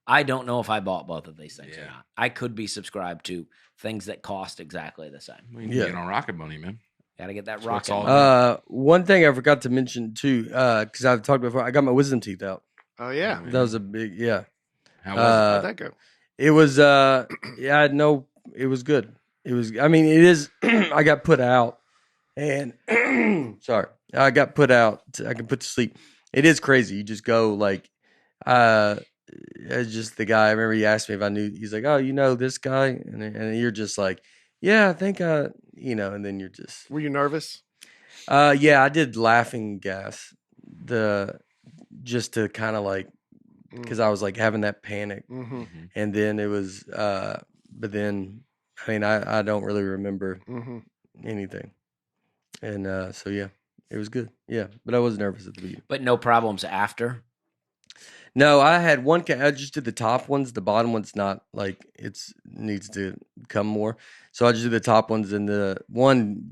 I don't know if I bought both of these things or not. I could be subscribed to things that cost exactly the same. Well, you can get on Rocket Money, man. Got to get that rocket. One thing I forgot to mention too, because I've talked before, I got my wisdom teeth out. Oh yeah, that was a big How how'd that go? It was it was good. It was. I mean, it is. I got put out, and sorry, I got put out. I can put to sleep. It is crazy. You just go like, it's just the guy. I remember he asked me if I knew. He's like, oh, this guy, and you're just like, yeah, I think and then you're just. Were you nervous? Yeah, I did laughing gas. Just to kind of like, because I was like having that panic, and then it was, but then, I mean, I don't really remember anything, and so yeah, it was good. Yeah, but I was nervous at the beginning. But no problems after. No, I had one. I just did the top ones. The bottom one's not like needs to come more. So I just did the top ones, and the one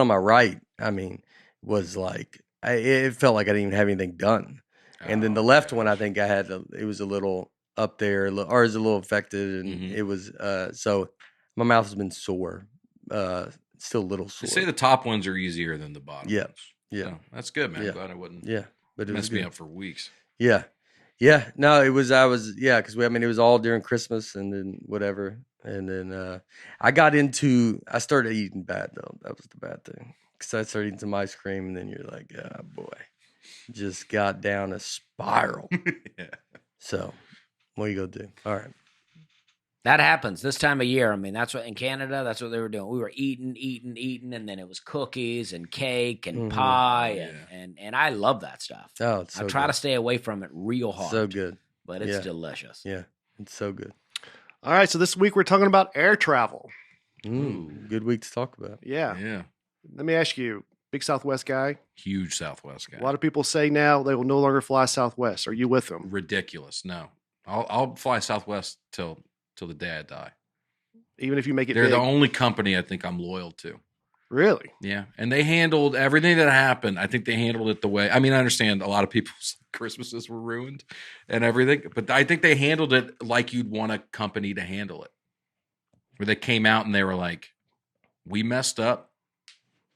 on my right, I mean, was like it felt like I didn't even have anything done. And then the left one, I think it was a little up there. Ours is a little infected, and it was so my mouth has been sore. Still a little sore. They say the top ones are easier than the bottom ones. Yeah. So that's good, man. Yeah. Glad I wouldn't but it mess was me up for weeks. Yeah. No, because it was all during Christmas and then whatever. And then I started eating bad though. That was the bad thing. Because I started eating some ice cream and then you're like, oh boy, just got down a spiral. Yeah. So what are you going to do? All right. That happens this time of year. I mean, that's what in Canada, that's what they were doing. We were eating, and then it was cookies and cake and pie, and I love that stuff. Oh, it's so I try good. to stay away from it real hard. So good. But it's delicious. Yeah, it's so good. All right, so this week we're talking about air travel. Good week to talk about. Yeah. Yeah. Let me ask you, big Southwest guy. Huge Southwest guy. A lot of people say now they will no longer fly Southwest. Are you with them? Ridiculous. No. I'll fly Southwest till the day I die. Even if you make it They're big? the only company I think I'm loyal to. Really? Yeah. And they handled everything that happened. I think they handled it the way, I mean, I understand a lot of people's Christmases were ruined and everything, but I think they handled it like you'd want a company to handle it. Where they came out and they were like, we messed up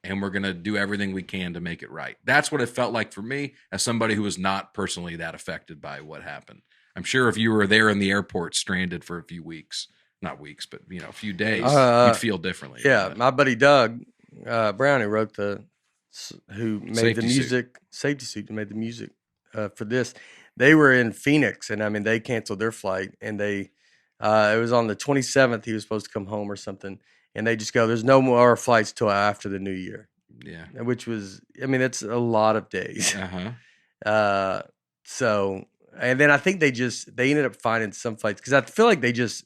and we're going to do everything we can to make it right. That's what it felt like for me as somebody who was not personally that affected by what happened. I'm sure if you were there in the airport stranded for a few weeks, not weeks, but a few days, you'd feel differently. Yeah, my buddy Doug Brown, who made the music, Safety Suit, who made the music for this. They were in Phoenix, and I mean they canceled their flight, and it was on the 27th. He was supposed to come home or something, and they just go, "There's no more flights till after the New Year." Yeah, which was, I mean, that's a lot of days. So. And then I think they ended up finding some flights because I feel like they just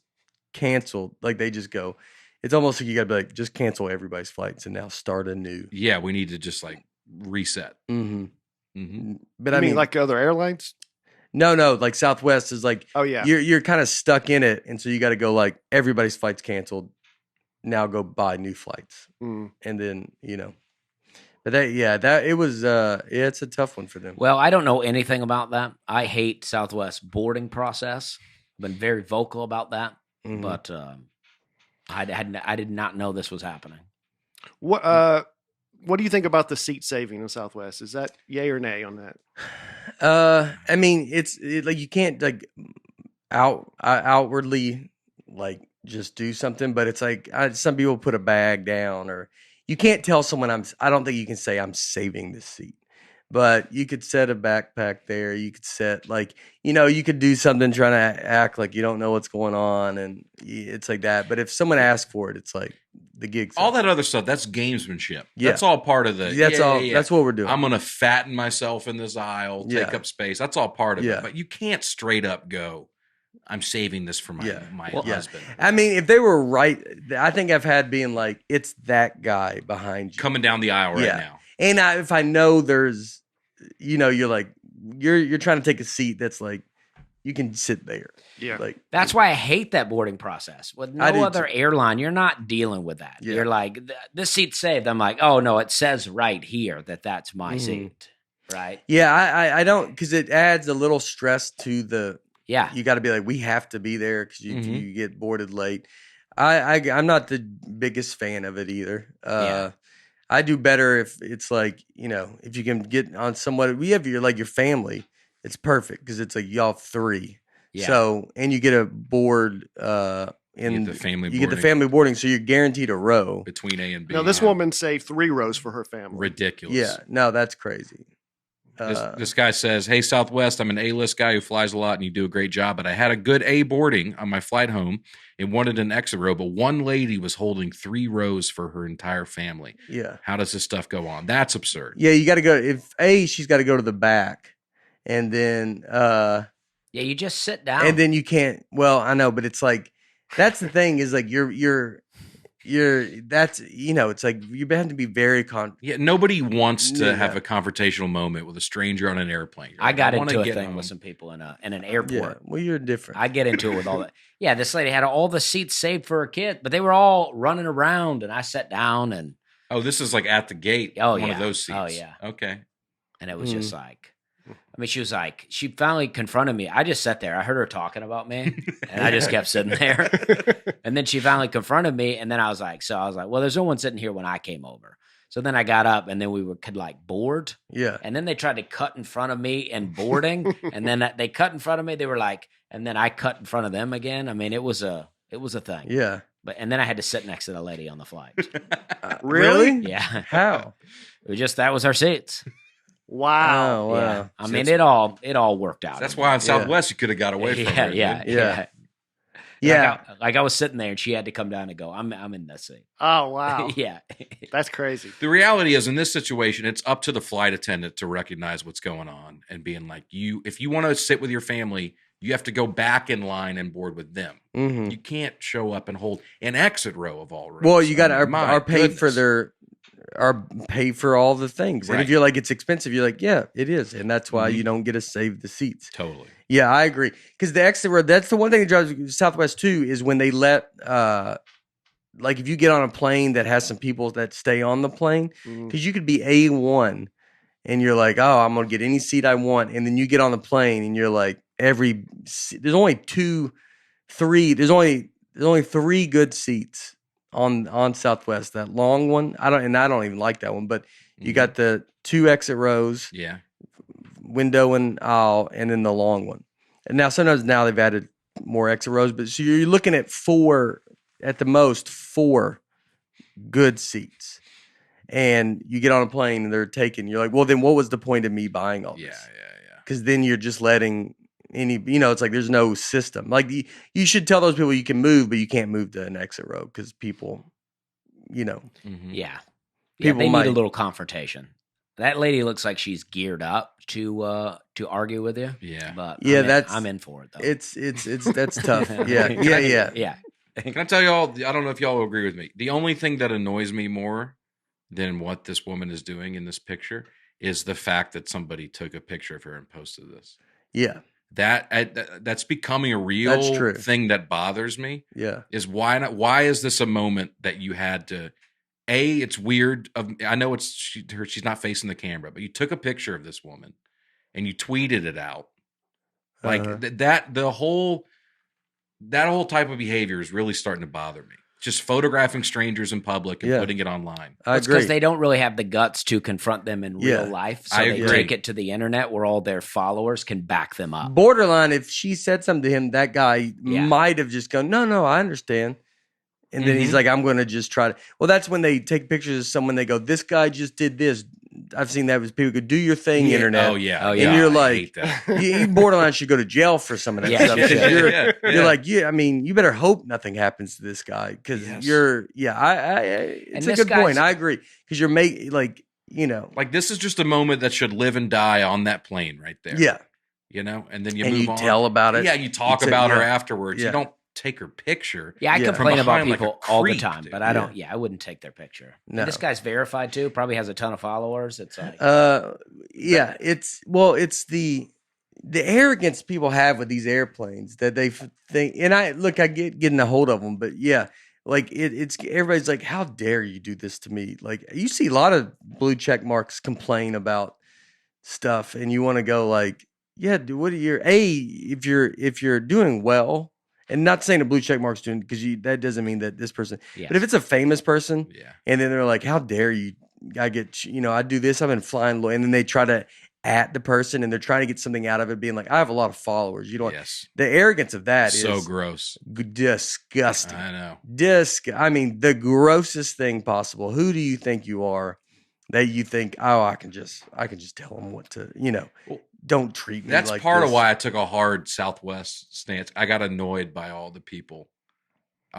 canceled. Like they just go, it's almost like you got to be like, just cancel everybody's flights and now start anew. Yeah, we need to just like reset. But you mean like other airlines? No, like Southwest is like, oh yeah, you're kind of stuck in it, and so you got to go like everybody's flights canceled. Now go buy new flights, and then But it's a tough one for them. Well, I don't know anything about that. I hate Southwest boarding process. I've been very vocal about that, but I did not know this was happening. What do you think about the seat saving in Southwest? Is that yay or nay on that? I mean, it's like you can't like outwardly like just do something, but it's like some people put a bag down or. You can't tell someone I don't think you can say I'm saving this seat, but you could set a backpack there. You could set you could do something trying to act like you don't know what's going on. And it's like that. But if someone asks for it, it's like the gig's all that other stuff. That's gamesmanship. Yeah. That's all part of the, that's what we're doing. I'm going to fatten myself in this aisle, take up space. That's all part of it. But you can't straight up go, I'm saving this for my husband. I mean, if they were right, I think I've had being like, it's that guy behind you. Coming down the aisle right now. And if I know there's, you're like, you're trying to take a seat that's like, you can sit there. Yeah. Like that's why I hate that boarding process. With no other airline, you're not dealing with that. Yeah. You're like, this seat's saved. I'm like, oh, no, it says right here that's my seat. Right? Yeah, I don't, because it adds a little stress to the, you got to be like, we have to be there because you get boarded late. I'm not the biggest fan of it either. I do better if it's like, if you can get on somewhat. We have your family. It's perfect because it's like y'all three. Yeah. So and you get a board in the family. You get the family boarding, so you're guaranteed a row between A and B. Now this woman saved 3 rows for her family. Ridiculous. Yeah, no, that's crazy. This guy says, hey, Southwest, I'm an A-list guy who flies a lot and you do a great job, but I had a good A boarding on my flight home and wanted an exit row, but one lady was holding 3 rows for her entire family. Yeah. How does this stuff go on? That's absurd. Yeah, you got to go, she's got to go to the back and then. You just sit down. And then you can't, I know, but it's like, that's the thing is like that's it's like you have to be very nobody wants to have a confrontational moment with a stranger on an airplane. I got into a thing with some people in an airport. Yeah, well, you're different. I get into it with all that. Yeah, this lady had all the seats saved for her kid, but they were all running around, and I sat down and. Oh, this is like at the gate. One of those seats. Oh yeah. Okay. And it was just like. I mean, she finally confronted me. I just sat there. I heard her talking about me, and I just kept sitting there. And then she finally confronted me, and then I was like, well, there's no one sitting here when I came over. So then I got up, and then we could board. Yeah. And then they tried to cut in front of me and boarding, and then they cut in front of me. They were like, and then I cut in front of them again. I mean, it was a thing. Yeah. And then I had to sit next to the lady on the flight. Really? Yeah. How? That was our seats. Wow. Oh, wow. Yeah. I mean, it all worked out. That's why on Southwest you could have got away from her. Yeah. Like I was sitting there and she had to come down and go, I'm in this seat. Oh, wow. Yeah. That's crazy. The reality is, in this situation, it's up to the flight attendant to recognize what's going on and being like, if you want to sit with your family, you have to go back in line and board with them. Mm-hmm. You can't show up and hold an exit row of all rows. Well, you got our pay for pay for all the things. Right. And if you're like, it's expensive, you're like, yeah, it is. And that's why you don't get to save the seats. Totally. Yeah, I agree. Because the exit row, that's the one thing that drives Southwest too, is when they let, if you get on a plane that has some people that stay on the plane, because you could be A1 and you're like, oh, I'm going to get any seat I want. And then you get on the plane and you're like, there's only three good seats on Southwest. That long one, I don't even like that one, but you got the 2 exit rows, window and aisle, and then the long one. And now sometimes they've added more exit rows, but so you're looking at 4 at the most 4 good seats. And you get on a plane and they're taken. You're like, well, then what was the point of me buying all this? Yeah. Because then you're just letting it's like there's no system. Like you should tell those people you can move, but you can't move to an exit row because people, Mm-hmm. Yeah. People they might need a little confrontation. That lady looks like she's geared up to argue with you. Yeah. But I'm in for it though. It's that's tough. Yeah. Can I tell y'all, I don't know if y'all will agree with me. The only thing that annoys me more than what this woman is doing in this picture is the fact that somebody took a picture of her and posted this. Yeah. That's becoming a real thing that bothers me. Yeah. Is why is this a moment that you had to, it's weird. I know she's not facing the camera, but you took a picture of this woman and you tweeted it out. Like that whole type of behavior is really starting to bother me. Just photographing strangers in public and putting it online. I agree. Because they don't really have the guts to confront them in real life. So they take it to the internet where all their followers can back them up. Borderline, if she said something to him, that guy might have just gone, no, I understand. And then he's like, I'm going to just try to. Well, that's when they take pictures of someone. They go, this guy just did this. I've seen that with people go, do your thing, internet. Oh, yeah. And you're like, you borderline should go to jail for some of that stuff. You're like, you better hope nothing happens to this guy. Because it's a good point. I agree. Because you're making, like this is just a moment that should live and die on that plane right there. Yeah. And then you tell about it. Yeah, you talk about her afterwards. You don't take her picture. Yeah, I complain about people all the creep, time, but I don't. Yeah, I wouldn't take their picture. No. And this guy's verified too. Probably has a ton of followers. It's like, it's the arrogance people have with these airplanes that they think. And I get getting a hold of them, but it's everybody's like, how dare you do this to me? Like you see a lot of blue check marks complain about stuff, and you want to go like, dude, what are your if you're doing well. And not saying a blue check mark's doing, because that doesn't mean that this person. But if it's a famous person, and then they're like, "How dare you?" I do this. I've been flying low, and then they try to at the person, and they're trying to get something out of it, being like, "I have a lot of followers." The arrogance of that is so gross, disgusting. I know. I mean, the grossest thing possible. Who do you think you are that you think, oh, I can just tell them what to, don't treat me That's like part this. of why I took a hard Southwest stance. I got annoyed by all the people,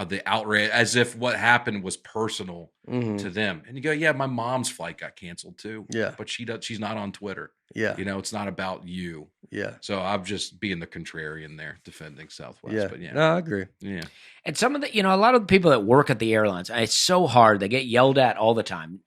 the outrage, as if what happened was personal to them. And you go, yeah, my mom's flight got canceled too. Yeah. But she's not on Twitter. Yeah. It's not about you. Yeah. So I'm just being the contrarian there, defending Southwest. Yeah. But No, I agree. Yeah. And some of the, a lot of the people that work at the airlines, it's so hard. They get yelled at all the time.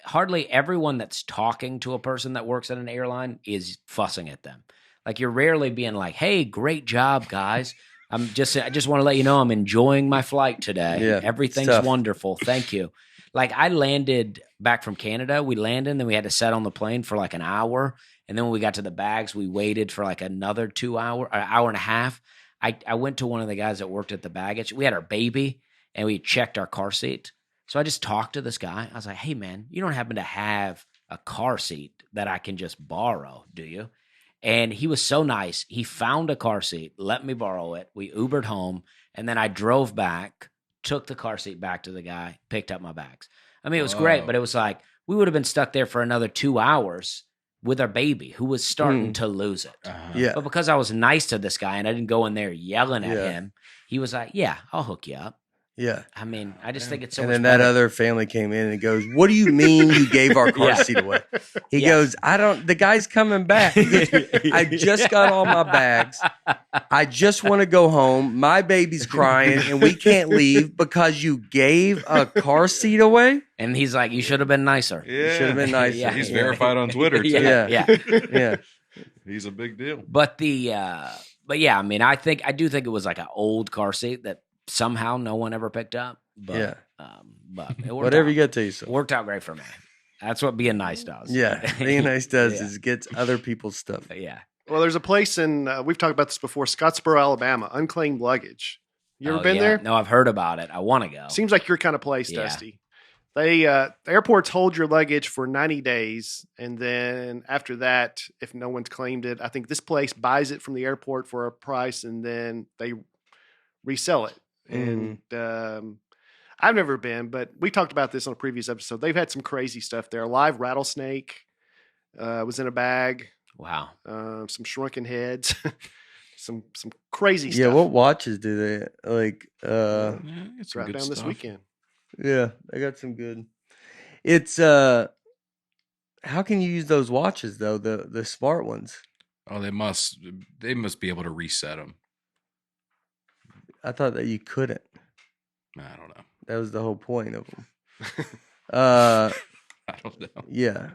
Hardly everyone that's talking to a person that works at an airline is fussing at them. Like you're rarely being like, hey, great job, guys. I just want to let you know I'm enjoying my flight today. Yeah, Everything's tough. wonderful. Thank you. Like I landed back from Canada. We landed, and then we had to set on the plane for like an hour. And then when we got to the bags, we waited for like another an hour and a half. I went to one of the guys that worked at the baggage. We had our baby, and we checked our car seat. So I just talked to this guy. I was like, hey, man, you don't happen to have a car seat that I can just borrow, do you? And he was so nice. He found a car seat, let me borrow it. We Ubered home, and then I drove back, took the car seat back to the guy, picked up my bags. I mean, it was great, but it was like we would have been stuck there for another 2 hours with our baby who was starting to lose it. Yeah. But because I was nice to this guy and I didn't go in there yelling at him, he was like, yeah, I'll hook you up. Yeah. I mean, I just think it's so and much then better. that other family came in and goes, what do you mean you gave our car seat away? He goes, the guy's coming back. He goes, I just got all my bags. I just want to go home. My baby's crying and we can't leave because you gave a car seat away. And he's like, you should have been nicer. Yeah. You should have been nicer. Yeah. He's verified on Twitter, too. Yeah. He's a big deal. But yeah, I mean, I do think it was like an old car seat that somehow no one ever picked up. But, but it worked Whatever out. you get to yourself. Worked out great for me. That's what being nice does. Yeah. Being nice does is gets other people's stuff. Yeah. Well, there's a place in, we've talked about this before, Scottsboro, Alabama, Unclaimed Luggage. You ever been there? No, I've heard about it. I want to go. Seems like your kind of place, Yeah. Dusty. They the airports hold your luggage for 90 days, and then after that, if no one's claimed it, I think this place buys it from the airport for a price, and then they resell it. And I've never been, but we talked about this on a previous episode. They've had some crazy stuff there. A live rattlesnake was in a bag. Wow. Some shrunken heads. some crazy stuff. Yeah, what watches do they like? It's right down this weekend. Yeah, I got some good. It's how can you use those watches though? The smart ones. Oh, they must be able to reset them. I thought that you couldn't. I don't know. That was the whole point of them. I don't know. Yeah.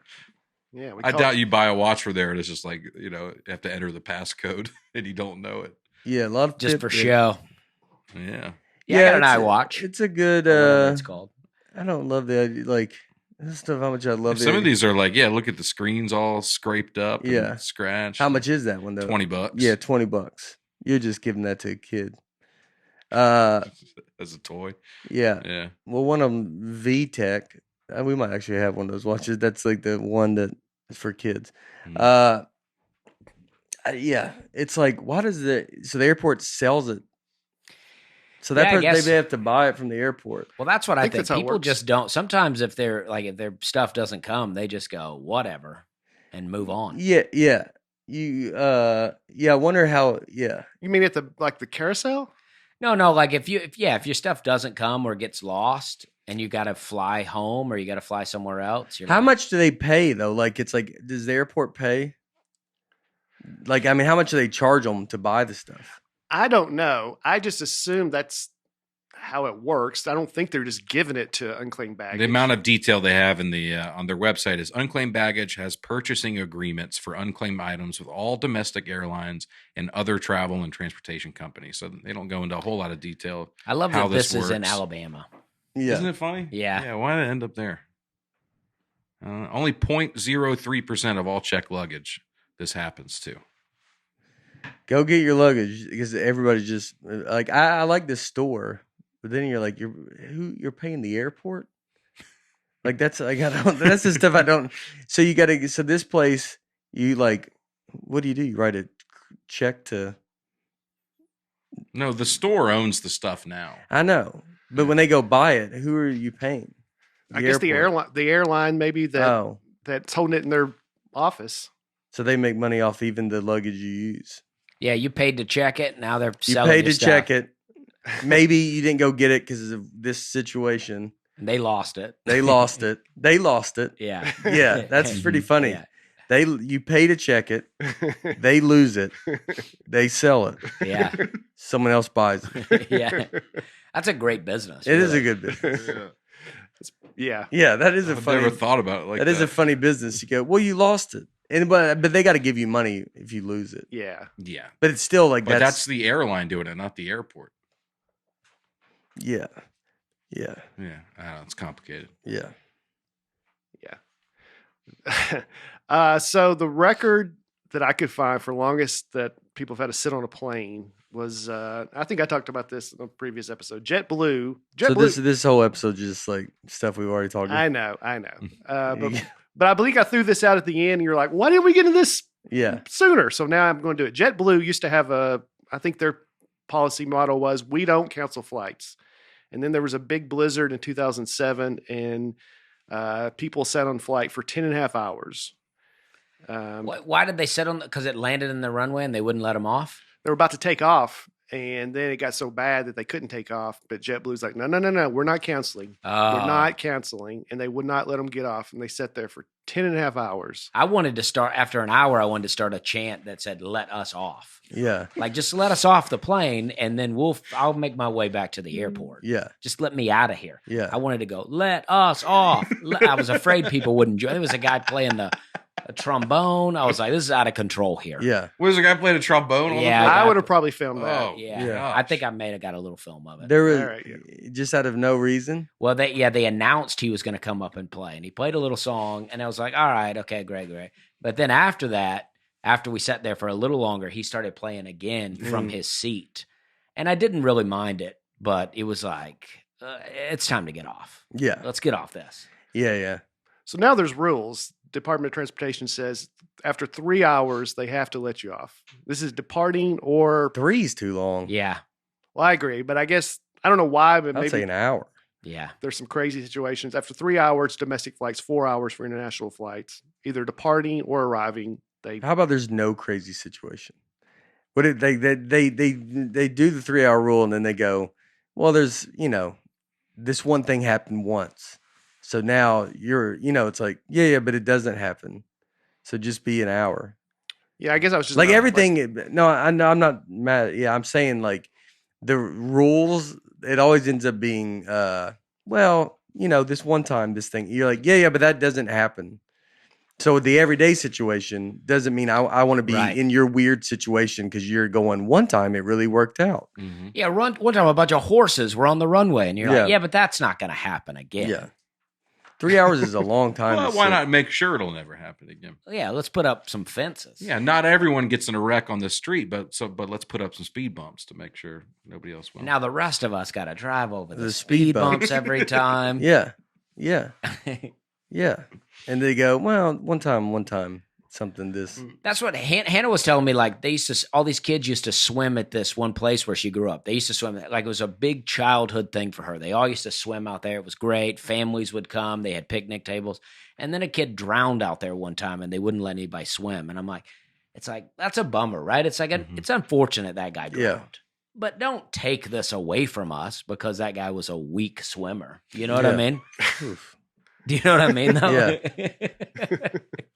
Yeah, I doubt you buy a watch for there and it's just like, you have to enter the passcode and you don't know it. Yeah, a lot of Just for show. Yeah. Yeah, I got an iWatch. It's a good It's called. I don't love the like this stuff how much I love Some of these are like, look at the screens all scraped up and scratched. How much is that one though? $20. Yeah, $20. You're just giving that to a kid. As a toy. Yeah. Yeah. Well, one of them, VTech, we might actually have one of those watches. That's like the one that is for kids. Yeah. It's like, so the airport sells it. So that they have to buy it from the airport. Well, that's what I think. People People just don't. Sometimes if their stuff doesn't come, they just go whatever and move on. Yeah. I wonder how. Yeah. You mean at the carousel? No. Like if your stuff doesn't come or gets lost and you got to fly home or you got to fly somewhere else. How much do they pay though? Like it's like, does the airport pay? Like, I mean, how much do they charge them to buy the stuff? I don't know. I just assume that's how it works. I don't think they're just giving it to Unclaimed Baggage. The amount of detail they have in the on their website is Unclaimed Baggage has purchasing agreements for unclaimed items with all domestic airlines and other travel and transportation companies. So they don't go into a whole lot of detail. I love how that this works. is in Alabama. Yeah. Isn't it funny? Yeah. Yeah. Why did it end up there? Only 0.03% of all checked luggage this happens to. Go get your luggage because everybody just like I like this store, but then you're like you're paying the airport. Like that's like that's the stuff I don't. So you got to this place you like. What do? You write a check to? No, the store owns the stuff now. I know, but when they go buy it, who are you paying? I guess the airline maybe that that's holding it in their office. So they make money off even the luggage you use. Yeah, you paid to check it. Now they're You selling paid to stuff. check it. Maybe you didn't go get it because of this situation. They lost it. They lost it. They lost it. Yeah. Yeah, that's pretty funny. Yeah. You pay to check it. They lose it. They sell it. Yeah. Someone else buys it. Yeah. That's a great business. It is a good business. Yeah. Yeah, that is a I've funny. never thought about it like that. That is a funny business. You go, well, you lost it, but they got to give you money if you lose it. Yeah. Yeah. But it's still like But that's the airline doing it, not the airport. Yeah. Yeah. Yeah, I don't know, it's complicated. Yeah. So the record that I could find for longest that people have had to sit on a plane was, I think I talked about this in a previous episode. JetBlue. So this whole episode just like stuff we've already talked about. I know. But I believe I threw this out at the end, and you're like, why didn't we get into this sooner? So now I'm going to do it. JetBlue used to have I think their policy motto was, we don't cancel flights. And then there was a big blizzard in 2007, and people sat on flight for 10 and a half hours. Why did they sit on? Because it landed in the runway and they wouldn't let them off? They were about to take off, and then it got so bad that they couldn't take off. But JetBlue's like, no, we're not canceling. We're not canceling. And they would not let them get off. And they sat there for 10 and a half hours. I wanted to start, after an hour, I wanted to start a chant that said, let us off. Yeah. Like, just let us off the plane, and then I'll make my way back to the airport. Yeah. Just let me out of here. Yeah. I wanted to go, let us off. I was afraid people wouldn't join. There was a guy playing a trombone. I was like, this is out of control here. Yeah. Was a guy playing a trombone? Yeah. I would have probably filmed that. Oh, Yeah. I think I may have got a little film of it. There was just out of no reason. Well, they announced he was going to come up and play, and he played a little song, and I was like, all right, okay, great. But then after that, after we sat there for a little longer, he started playing again from his seat, and I didn't really mind it, but it was like, it's time to get off. Yeah. Let's get off this. Yeah. So now there's rules. Department of Transportation says after 3 hours, they have to let you off. This is departing or... 3's too long. Yeah. Well, I agree, but I guess, I don't know why, but I'd say maybe an hour. Yeah. there's some crazy situations. After 3 hours, domestic flights, 4 hours for international flights, either departing or arriving. How about there's no crazy situation? What if they do the 3 hour rule and then they go, well, there's, this one thing happened once. So now you're, it's like, yeah, but it doesn't happen. So just be an hour. Yeah, I guess I was just like everything. No, I'm not mad. Yeah, I'm saying like the rules, it always ends up being, this one time, this thing, you're like, yeah, but that doesn't happen. So the everyday situation doesn't mean I want to be in your weird situation because you're going, one time it really worked out. Mm-hmm. Yeah, one time a bunch of horses were on the runway, and you're like, yeah, but that's not going to happen again. Yeah. 3 hours is a long time. Well, why not make sure it'll never happen again? Yeah, let's put up some fences. Yeah, not everyone gets in a wreck on the street, but let's put up some speed bumps to make sure nobody else will. Now the rest of us got to drive over the speed bumps every time. Yeah. And they go, well, one time, something this. That's what Hannah was telling me. Like all these kids used to swim at this one place where she grew up. They used to swim, like it was a big childhood thing for her. They all used to swim out there. It was great. Families would come. They had picnic tables. And then a kid drowned out there one time, and they wouldn't let anybody swim. And I'm like, it's like, that's a bummer, right? It's like, it's unfortunate that guy drowned. Yeah. But don't take this away from us because that guy was a weak swimmer. You know what I mean? Do you know what I mean, though? Yeah.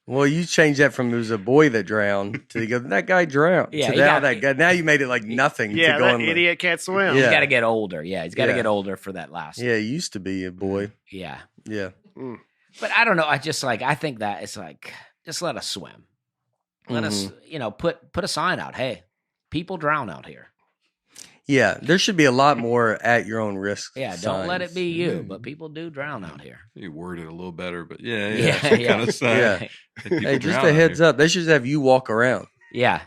Well, you changed that from it was a boy that drowned to go, that guy drowned. Yeah, to that guy. Now you made it like nothing. Yeah, to that idiot can't swim. He's got to get older. Yeah, he's got to get older for that last. Yeah, he used to be a boy. Yeah. Yeah. But I don't know. I think that it's like, just let us swim. Let us, put a sign out. Hey, people drown out here. Yeah, there should be a lot more at your own risk. Yeah, don't let it be you, but people do drown out here. You word it a little better, but kind of sign. Yeah. Hey, just a heads up. They should have you walk around. Yeah.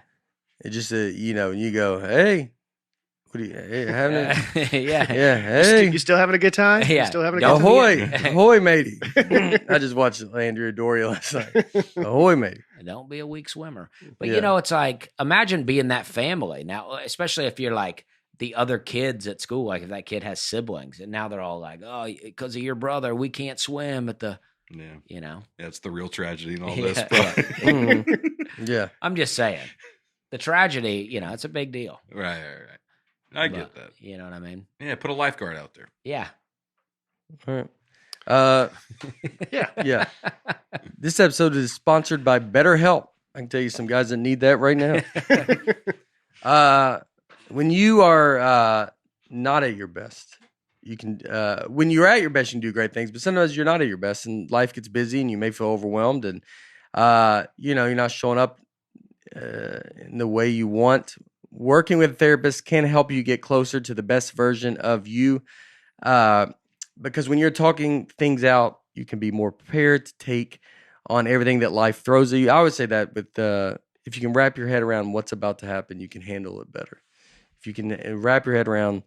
It just, you go, hey, what are you having? Yeah. Hey, you still having a good time? Yeah. You still having a good time? Ahoy, matey. I just watched Andrea Doria last night. Ahoy, matey. Don't be a weak swimmer. But it's like, imagine being that family now, especially if you're like the other kids at school, like if that kid has siblings, and now they're all like, oh, because of your brother, we can't swim at the, That's the real tragedy in all this. Yeah. I'm just saying, the tragedy, it's a big deal. Right. I get that. You know what I mean? Yeah, put a lifeguard out there. Yeah. All right. Yeah. This episode is sponsored by BetterHelp. I can tell you some guys that need that right now. When you are not at your best, you can. When you're at your best, you can do great things. But sometimes you're not at your best, and life gets busy, and you may feel overwhelmed, and you're not showing up in the way you want. Working with a therapist can help you get closer to the best version of you. because when you're talking things out, you can be more prepared to take on everything that life throws at you. I would say that with if you can wrap your head around what's about to happen, you can handle it better. If you can wrap your head around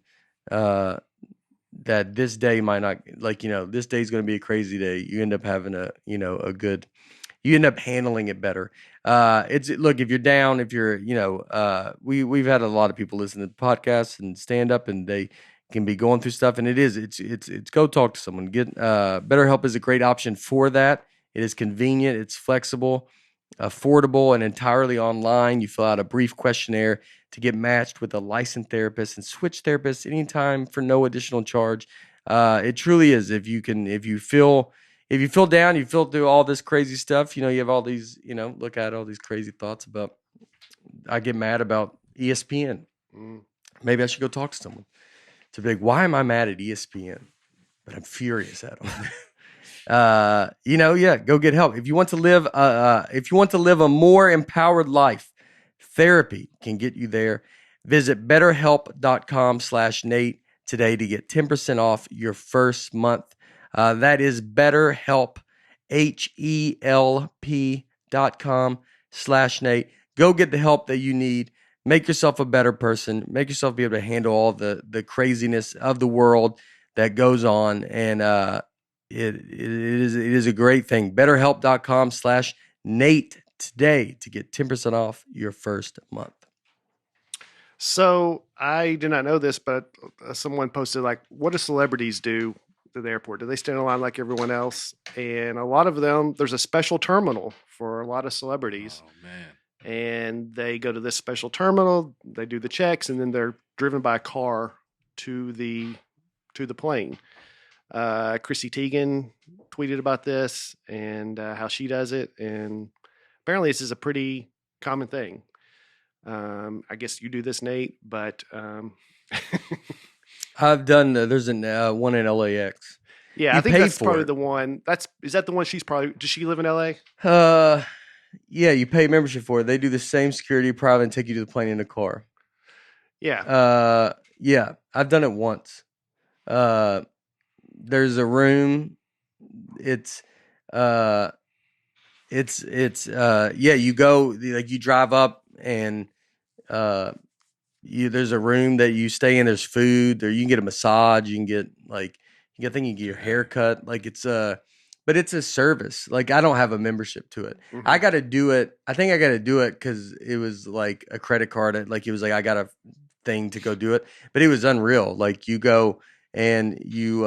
that this day might not, like, this day is going to be a crazy day, you end up having you end up handling it better. Look, if you're down, if you're, we've had a lot of people listen to the podcast and stand up, and they can be going through stuff, and it's go talk to someone. BetterHelp is a great option for that. It is convenient, it's flexible, affordable, and entirely online. You fill out a brief questionnaire to get matched with a licensed therapist and switch therapists anytime for no additional charge. It truly is. If you feel down, you feel through all this crazy stuff, you have all these, look at all these crazy thoughts about, I get mad about ESPN. Maybe I should go talk to someone to be like, why am I mad at ESPN? But I'm furious at them. Go get help. If you want to live a more empowered life, therapy can get you there. Visit betterhelp.com/Nate today to get 10% off your first month. That is BetterHelp, HELP.com/Nate. Go get the help that you need. Make yourself a better person. Make yourself be able to handle all the craziness of the world that goes on. And it is a great thing. BetterHelp.com/Nate today to get 10% off your first month. So I did not know this, but someone posted, like, what do celebrities do at the airport? Do they stand in line like everyone else? And a lot of them, there's a special terminal for a lot of celebrities. Oh, man. And they go to this special terminal, they do the checks, and then they're driven by a car to the plane. Chrissy Teigen tweeted about this and how she does it. And apparently this is a pretty common thing. I guess you do this, Nate, but I've done, there's one in LAX. Yeah, I think that's probably the one. Is that the one does she live in LA? Yeah, you pay membership for it. They do the same security private and take you to the plane in a car. Yeah. Yeah, I've done it once. There's a room. You go, like, you drive up, and there's a room that you stay in. There's food there. You can get a massage. You can get, like, you can get your hair cut. Like, but it's a service. Like, I don't have a membership to it. Mm-hmm. I got to do it. I think I got to do it because it was like a credit card. Like, it was like, I got a thing to go do it, but it was unreal. Like, you go and you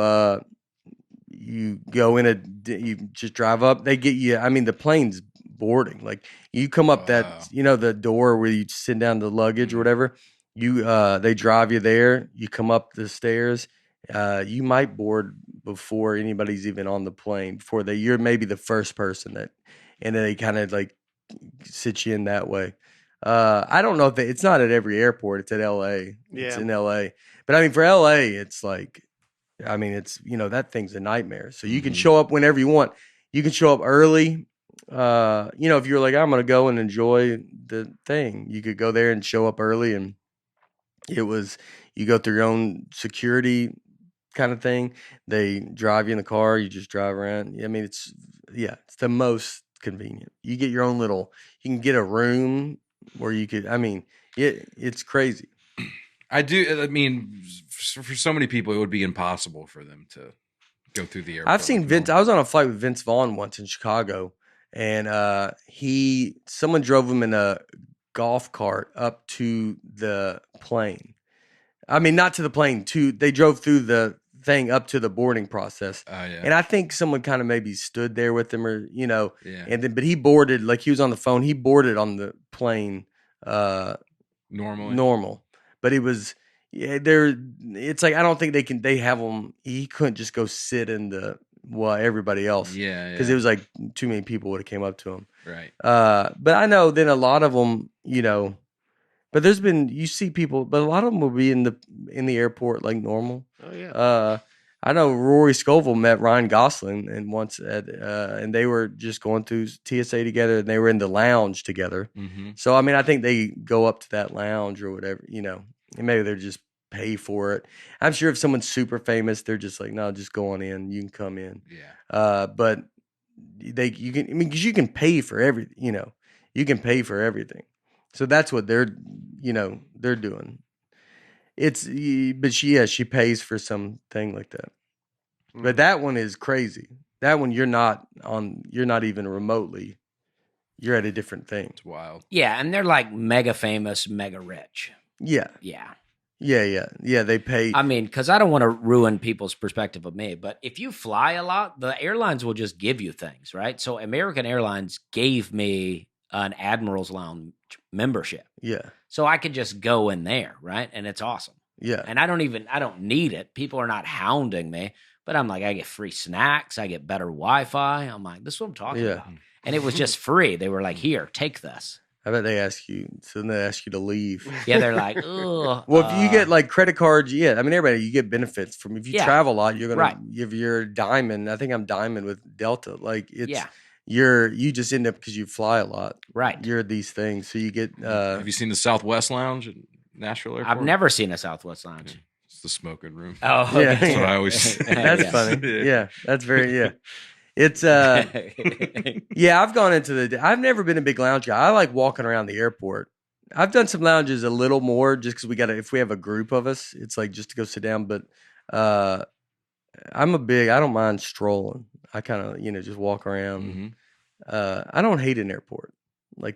go in you just drive up. They get you. I mean, the plane's boarding. Like, you come up that, the door where you sit down the luggage or whatever. They drive you there. You come up the stairs. You might board before anybody's even on the plane. You're maybe the first person and then they kind of like sit you in that way. I don't know if it's not at every airport. It's at LA. Yeah. It's in LA. But I mean, for LA, it's like, I mean, it's, that thing's a nightmare. So you can show up whenever you want. You can show up early. If you're like, I'm going to go and enjoy the thing, you could go there and show up early, and you go through your own security kind of thing. They drive you in the car. You just drive around. I mean, it's the most convenient. You get your own you can get a room where you could, I mean, it's crazy. I mean, for so many people, it would be impossible for them to go through the airport. I've seen Vince. I was on a flight with Vince Vaughn once in Chicago, and someone drove him in a golf cart up to the plane. I mean, not to the plane. They drove through the thing up to the boarding process. Yeah. And I think someone kind of maybe stood there with him, or Yeah. And then, but he boarded, like, he was on the phone. He boarded on the plane. Normal. But it was, it's like, I don't think they have him. He couldn't just go sit in everybody else. Yeah. Because it was like too many people would have came up to him. Right. But I know then a lot of them, but you see people, but a lot of them will be in the airport like normal. Oh yeah. I know Rory Scovel met Ryan Gosling and they were just going through TSA together, and they were in the lounge together. Mm-hmm. So, I mean, I think they go up to that lounge or whatever, and maybe they're just pay for it. I'm sure if someone's super famous, they're just like, no, just go on in. You can come in. Yeah. But you can, I mean, because you can pay for everything, you can pay for everything. So that's what they're doing. But she pays for something like that. But that one is crazy. That one you're not even remotely. You're at a different thing. It's wild. Yeah, and they're like mega famous, mega rich. Yeah. Yeah. Yeah. They pay. I mean, because I don't want to ruin people's perspective of me, but if you fly a lot, the airlines will just give you things, right? So American Airlines gave me an Admiral's Lounge membership. Yeah. So I could just go in there, right? And it's awesome. Yeah. And I don't need it. People are not hounding me, but I'm like, I get free snacks. I get better Wi-Fi. I'm like, this is what I'm talking about. And it was just free. They were like, here, take this. I bet they ask you, so then they ask you to leave. Yeah, they're like, ugh. Well, if you get like credit cards, I mean, everybody, you get benefits from, if you travel a lot, you're going to, if you're diamond, I think I'm diamond with Delta, like it's, you just end up, because you fly a lot. Right. You're these things. So you get, have you seen the Southwest Lounge at Nashville Airport? I've never seen a Southwest Lounge. Okay. It's the smoking room. Oh, okay. That's what I always That's funny. Yeah. That's very, It's I've gone into I've never been a big lounge guy. I like walking around the airport. I've done some lounges a little more just because if we have a group of us, it's like just to go sit down. But I don't mind strolling. I kind of, just walk around. Mm-hmm. I don't hate an airport. I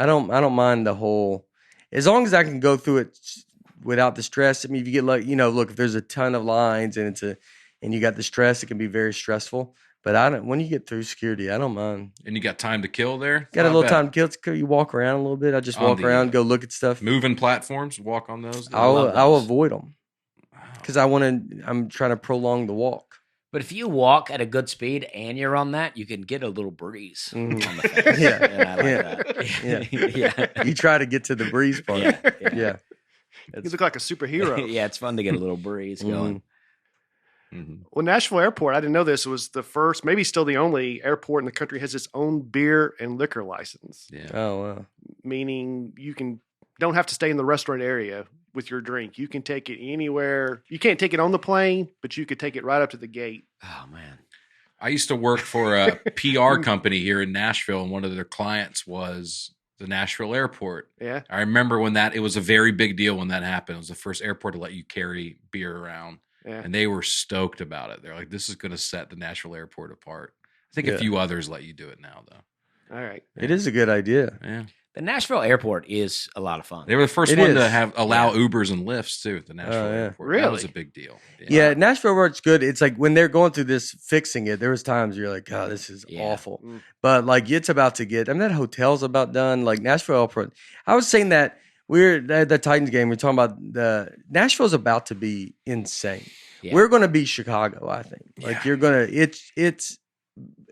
don't mind the whole, as long as I can go through it without the stress. I mean, if you get look, if there's a ton of lines and and you got the stress, it can be very stressful. But when you get through security, I don't mind. And you got time to kill there? Got a little time to kill. You walk around a little bit. I just walk around, go look at stuff. Moving platforms, walk on those. I'll avoid them because I'm trying to prolong the walk. But if you walk at a good speed and you're on that, you can get a little breeze on the face. Yeah. You try to get to the breeze part. Yeah. You look like a superhero. Yeah, it's fun to get a little breeze going. Mm-hmm. Well, Nashville Airport, I didn't know this, was the first, maybe still the only airport in the country has its own beer and liquor license. Yeah. Oh, wow. Meaning you don't have to stay in the restaurant area with your drink. You can take it anywhere. You can't take it on the plane, but you could take it right up to the gate. Oh, man. I used to work for a PR company here in Nashville, and one of their clients was the Nashville Airport. Yeah. I remember it was a very big deal when that happened. It was the first airport to let you carry beer around. Yeah. And they were stoked about it. They're like, this is going to set the Nashville Airport apart. I think a few others let you do it now, though. All right. It is a good idea. Yeah. The Nashville Airport is a lot of fun. They were the first one to allow Ubers and Lyfts, too, at the Nashville Airport. Really? That was a big deal. Yeah, Nashville Airport's good. It's like when they're going through this, fixing it, there was times you're like, oh, this is awful. But, it's about to get, that hotel's about done. Like, Nashville Airport. I was saying that we're at the Titans game. We're talking about Nashville's about to be insane. Yeah. We're going to be Chicago, I think. You're going to, it's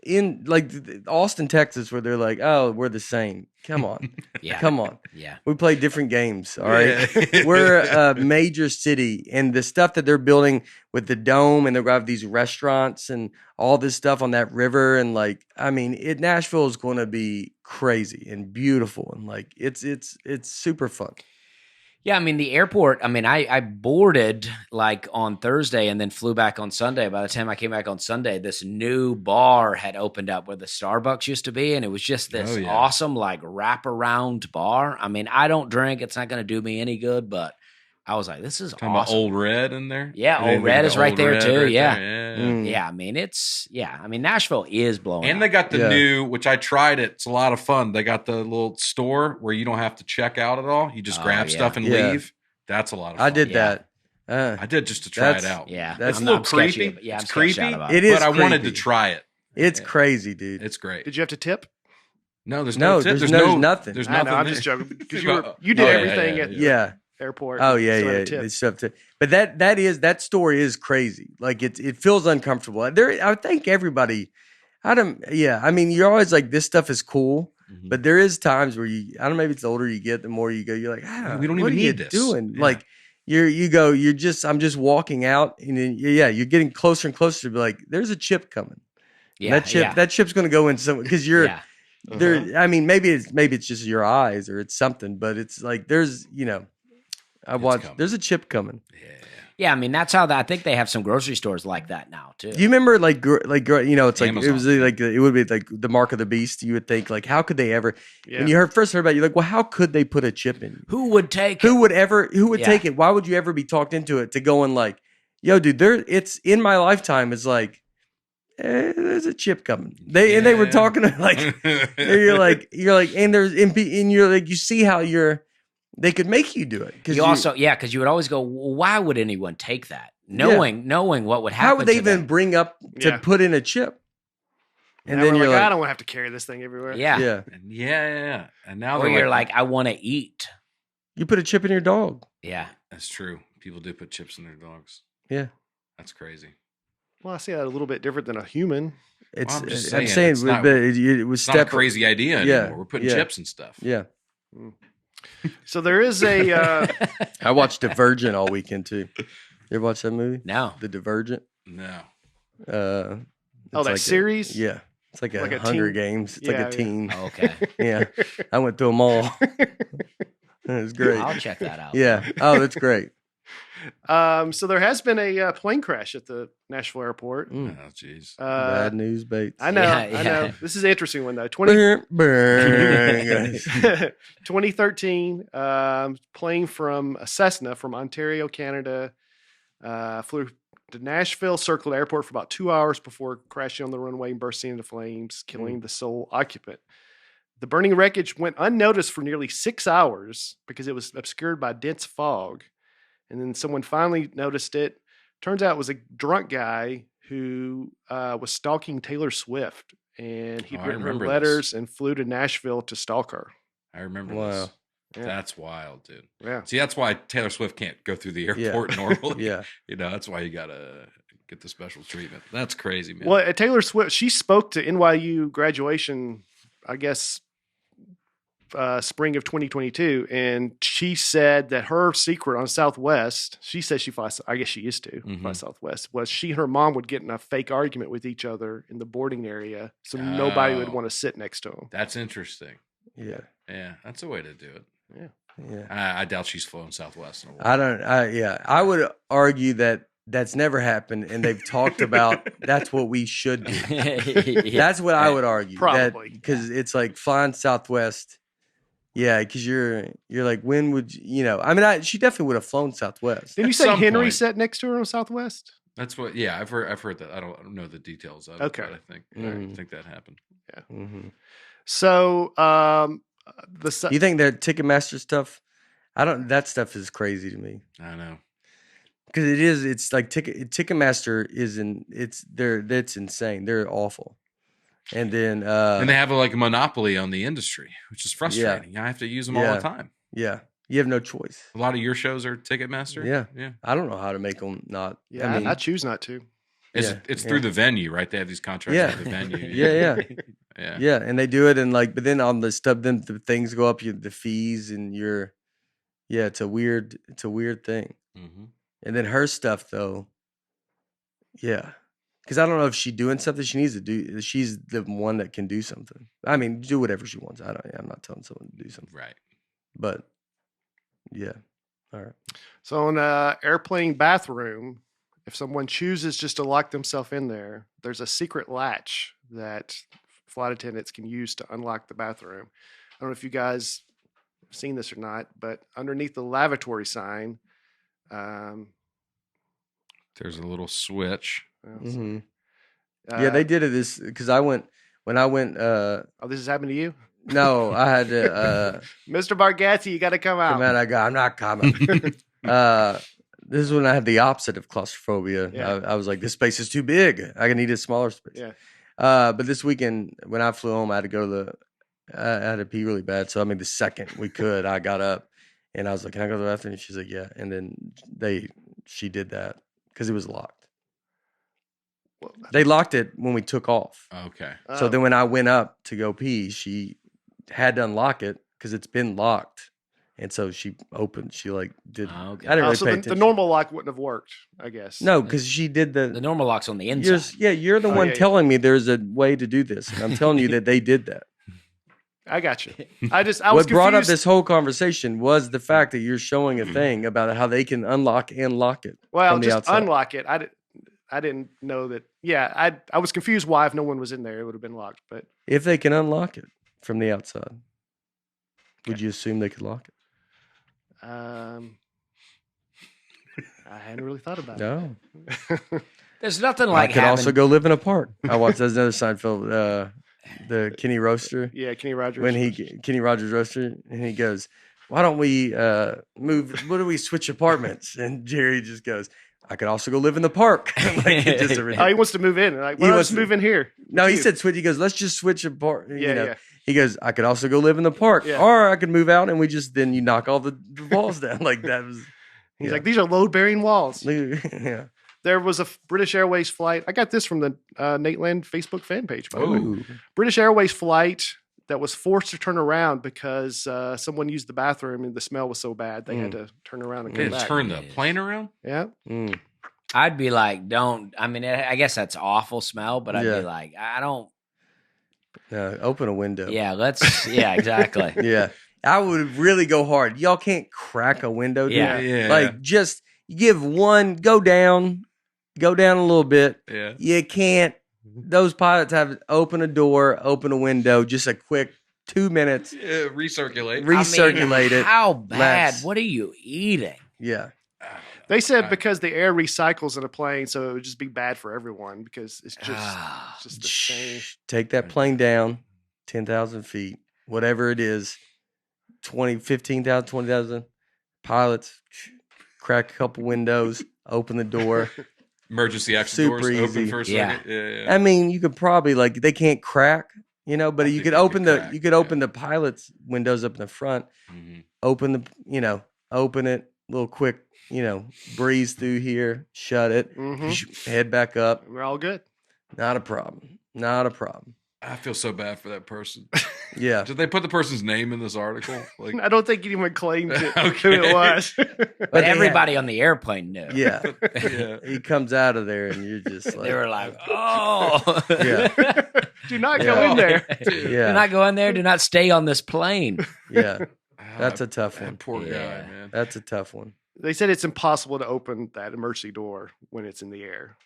in Austin, Texas, where they're like, oh, we're the same. Come on. Come on. Yeah. We play different games. All right. Yeah. We're a major city, and the stuff that they're building with the dome, and they're going to have these restaurants and all this stuff on that river. And Nashville is going to be crazy and beautiful. And it's super fun. Yeah, the airport, I boarded on Thursday and then flew back on Sunday. By the time I came back on Sunday, this new bar had opened up where the Starbucks used to be, and it was just this awesome wraparound bar. I don't drink. It's not going to do me any good, but I was like, this is awesome. About Old Red in there? Yeah, Old Red is right there too. Yeah. Yeah. Nashville is blowing And up. they got the new, which I tried it. It's a lot of fun. They got the little store where you don't have to check out at all. You just grab stuff and leave. That's a lot of fun. I did that. I did just to try it out. Yeah. It's a little creepy. It's creepy. It is but I creepy. wanted to try it. It's crazy, dude. It's great. Did you have to tip? No, there's no tip. There's nothing. I know, I'm just joking. Because you did everything at the airport. Oh yeah. But that story is crazy. It feels uncomfortable. I think everybody. You're always like, this stuff is cool, but there is times where maybe it's the older you get, the more you go, you're like, we don't even need this. Doing Yeah. I'm just walking out, and then, you're getting closer and closer to be like, there's a chip coming. Yeah, that chip's going to go in some, because you're there. Maybe it's just your eyes or it's something, but it's like there's I watched. There's a chip coming. Yeah, I mean that's how I think they have some grocery stores like that now too. Do you remember it's Amazon. it was like it would be like the mark of the beast. You would think like how could they ever? Yeah. When you first heard about it, you're like, well, how could they put a chip in? Who would take Who would take it? Why would you ever be talked into it to going like, yo, dude, it's in my lifetime. It's like, there's a chip coming. They were talking like, you're like, and you're like, you see how they could make you do it. Because you would always go, well, why would anyone take that? Knowing what would happen. How would they even bring up to put in a chip? And then you're like, I don't want to have to carry this thing everywhere. Yeah. Yeah. And now you're like, I want to eat. You put a chip in your dog. Yeah. That's true. People do put chips in their dogs. Yeah. That's crazy. Well, I see that a little bit different than a human. I'm saying it was not a crazy idea anymore. Yeah. We're putting chips and stuff. Yeah. So there is a. I watched Divergent all weekend too. You ever watch that movie? No. The Divergent. No. That series? Yeah. It's like a Hunger Games. It's like a teen. Oh, okay. Yeah. I went through them all. It was great. I'll check that out. Yeah. Oh, that's great. So there has been a plane crash at the Nashville airport. Oh, jeez. Bad news, Bates. I know. Yeah. I know. This is an interesting one though. 2013, plane from a Cessna from Ontario, Canada, flew to Nashville, circled the airport for about 2 hours before crashing on the runway and bursting into flames, killing the sole occupant. The burning wreckage went unnoticed for nearly 6 hours because it was obscured by dense fog. And then someone finally noticed it. Turns out it was a drunk guy who was stalking Taylor Swift. And he'd written her letters and flew to Nashville to stalk her. I remember this. Yeah. That's wild, dude. Yeah. See, that's why Taylor Swift can't go through the airport normally. Yeah. That's why you got to get the special treatment. That's crazy, man. Well, Taylor Swift, she spoke to NYU graduation, I guess, spring of 2022, and she said that her secret on Southwest, she says she flies, I guess she used to fly Southwest, was she and her mom would get in a fake argument with each other in the boarding area, so nobody would want to sit next to them. That's interesting. Yeah. Yeah, that's a way to do it. Yeah. I doubt she's flown Southwest in a while. I would argue that that's never happened, and they've talked about that's what we should do. That's what I would argue. Probably. Because it's like flying Southwest. Yeah, because you're like, when would she definitely would have flown Southwest. Didn't you say Henry sat next to her on Southwest? That's what. Yeah, I've heard that. I don't know the details of it. Okay, but I think that happened. Yeah. Mm-hmm. So, you think that Ticketmaster stuff? That stuff is crazy to me. I know. Because it is. It's like Ticketmaster that's insane. They're awful. And then and they have a monopoly on the industry, which is frustrating. Yeah. I have to use them all the time. Yeah, you have no choice. A lot of your shows are Ticketmaster. Yeah. I don't know how to make them not. Yeah, I choose not to. It's through the venue, right? They have these contracts with the venue. Yeah. And they do it, and but then on the stub, then the things go up, the fees, and it's a weird thing. Mm-hmm. And then her stuff though, because I don't know if she's doing something she needs to do. She's the one that can do something. I mean, do whatever she wants. I'm not telling someone to do something. Right. But yeah. All right. So in an airplane bathroom, if someone chooses just to lock themselves in there, there's a secret latch that flight attendants can use to unlock the bathroom. I don't know if you guys have seen this or not, but underneath the lavatory sign, there's a little switch. Mm-hmm. They did it because when I went. Oh, this has happened to you? No, I had to. Mr. Bargatze, you got to come out. I'm not coming. This is when I had the opposite of claustrophobia. Yeah. I was like, this space is too big. I need a smaller space. Yeah. But this weekend, when I flew home, I had to go to I had to pee really bad. So the second we could, I got up and I was like, can I go to the bathroom? And she's like, yeah. And then she did that because it was locked. They locked it when we took off. Okay. So then when I went up to go pee, she had to unlock it because it's been locked. And so she opened. She did. Oh, okay. I didn't really so pay the attention. normal lock wouldn't have worked, I guess. No, because she did The normal lock's on the inside. You're the one telling me there's a way to do this, and I'm telling you that they did that. I got you. I was what brought up confused. this whole conversation was the fact that you're showing a thing about how they can unlock and lock it. Well, from the just outside. unlock it. I didn't know that. Yeah, I was confused why if no one was in there, it would have been locked. But If they can unlock it from the outside, would you assume they could lock it? I hadn't really thought about No. it. There's nothing like I could having. also go live in a park. I watched that's another Seinfeld, the Kenny Roaster. Yeah, Kenny Rogers. When Kenny Rogers Roaster, and he goes, "Why don't we move? What do we switch apartments?" And Jerry just goes, "I could also go live in the park." Like, it just Oh, he wants to move in. Like, let's move in here. No, he You. said switch. He goes, "Let's just switch apart." Yeah. He goes, "I could also go live in the park, Yeah. or I could move out and then you knock all the walls down." Like that was. He's yeah. like, these are load-bearing walls. Yeah. There was a British Airways flight. I got this from the Nateland Facebook fan page, by the way. Ooh. British Airways flight that was forced to turn around because someone used the bathroom and the smell was so bad they had to turn around and They come had to back. turn the plane around? Yeah. Mm. I'd be like, don't. I mean, I guess that's awful smell, but I'd Yeah. be like, I don't. Open a window. Yeah, let's. Yeah, exactly. Yeah. I would really go hard. Y'all can't crack a window. Dude. Yeah. Yeah. Like just give one, go down a little bit. Yeah. You can't. Those pilots have to open a door, open a window, just a quick 2 minutes, Yeah, recirculate. recirculate it. How bad? Max. What are you eating? Yeah. They said because the air recycles in a plane, so it would just be bad for everyone because it's just the same. Take that plane down 10,000 feet, whatever it is, 20, 15,000, 20,000 pilots, crack a couple windows, open the door. Emergency exit Super doors open easy. for a Yeah. second. Yeah. I mean, you could probably they can't crack, but I you think could they open could crack, you could open the pilot's windows up in the front, Mhm. open open it, little quick, breeze through here, shut it, head back up. We're all good. Not a problem. Not a problem. I feel so bad for that person. Yeah. Did they put the person's name in this article? Like, I don't think anyone claimed who Okay. it was. But they everybody on the airplane knew. Yeah. yeah. He comes out of there and you're just like, They were like, oh. Yeah. Do not Yeah. go in there. Yeah. Do not go in there. Do not stay on this plane. yeah. That's a tough That one. poor guy, Yeah. man. That's a tough one. They said it's impossible to open that emergency door when it's in the air,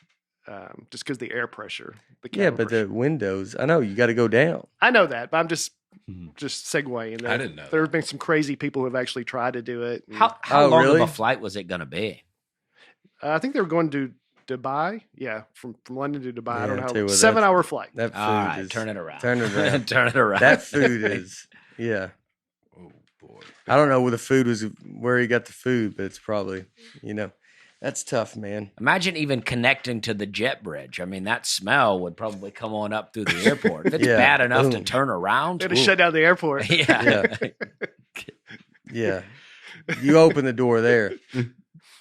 just because the air pressure. The Yeah, cabin but pressure. the windows, I know you got to go down. I know that, but I'm just Mhm. segueing. I didn't know There that. have been some crazy people who have actually tried to do it. and, How Oh, long really? of a flight was it going to be? I think they were going to Dubai. Yeah, from London to Dubai. I don't Yeah, know tell you how. what, 7-hour flight. That food All right, is turn it around. Turn it around. Turn it around. That food is, yeah. Oh boy. I don't know where the food was, where he got the food, but it's probably, that's tough, man. Imagine even connecting to the jet bridge. I mean, that smell would probably come on up through the airport. If it's Yeah. bad enough to Boom. turn around, They had to shut down the airport. yeah. Yeah. You open the door there.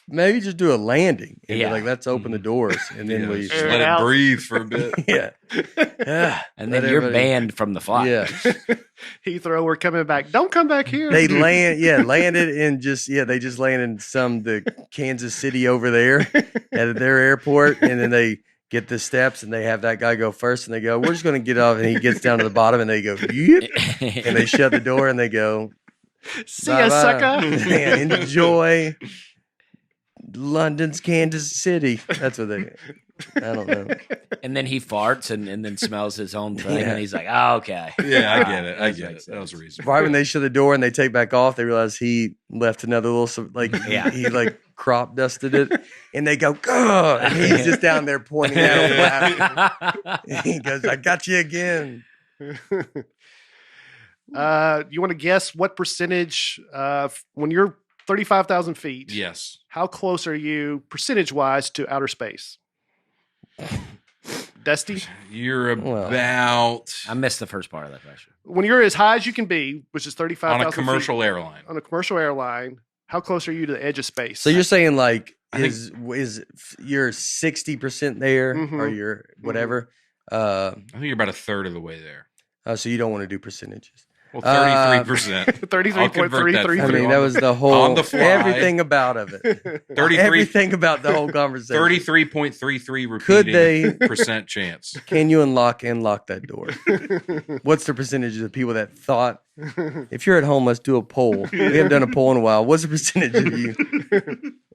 Maybe just do a landing and be Yeah. like, let's open the doors. And then Yeah, we, just Air let it it out. breathe for a bit. yeah. Yeah. And Let then you're everybody- banned from the flight. Yeah. Heathrow, we're coming back. Don't come back here. They landed in they just landed in the Kansas City over there at their airport. And then they get the steps and they have that guy go first and they go, we're just going to get off. And he gets down to the bottom and they go, yep. And they shut the door and they go, See ya, bye-bye. sucker. Yeah, enjoy London's Kansas City. That's what they, I don't know. And then he farts and then smells his own thing. Yeah. And he's like, oh, okay. Yeah, I get it. I That get makes it. That was sense. reasonable. Right when they shut the door and they take back off, they realize he left another little, Yeah. he crop dusted it. And they go, God. And he's just down there pointing at him laughing. He goes, I got you again. You want to guess what percentage when you're 35,000 feet? Yes. How close are you percentage-wise to outer space? Dusty? You're Well. about I missed the first part of that question. When you're as high as you can be, which is 35,000 on a commercial airline. feet, on a commercial airline, how close are you to the edge of space? So you're saying I think- is you're 60% there Mhm. or you're whatever? I think you're about a third of the way there. So you don't want to do percentages. Well, 33%. 33.33. I mean, that was the whole on the fly. everything about of it. 33 Everything about the whole conversation. 33.33 repeating Could they- percent chance. Can you unlock that door? What's the percentage of the people that thought, if you're at home, let's do a poll. We haven't done a poll in a while. What's the percentage of you?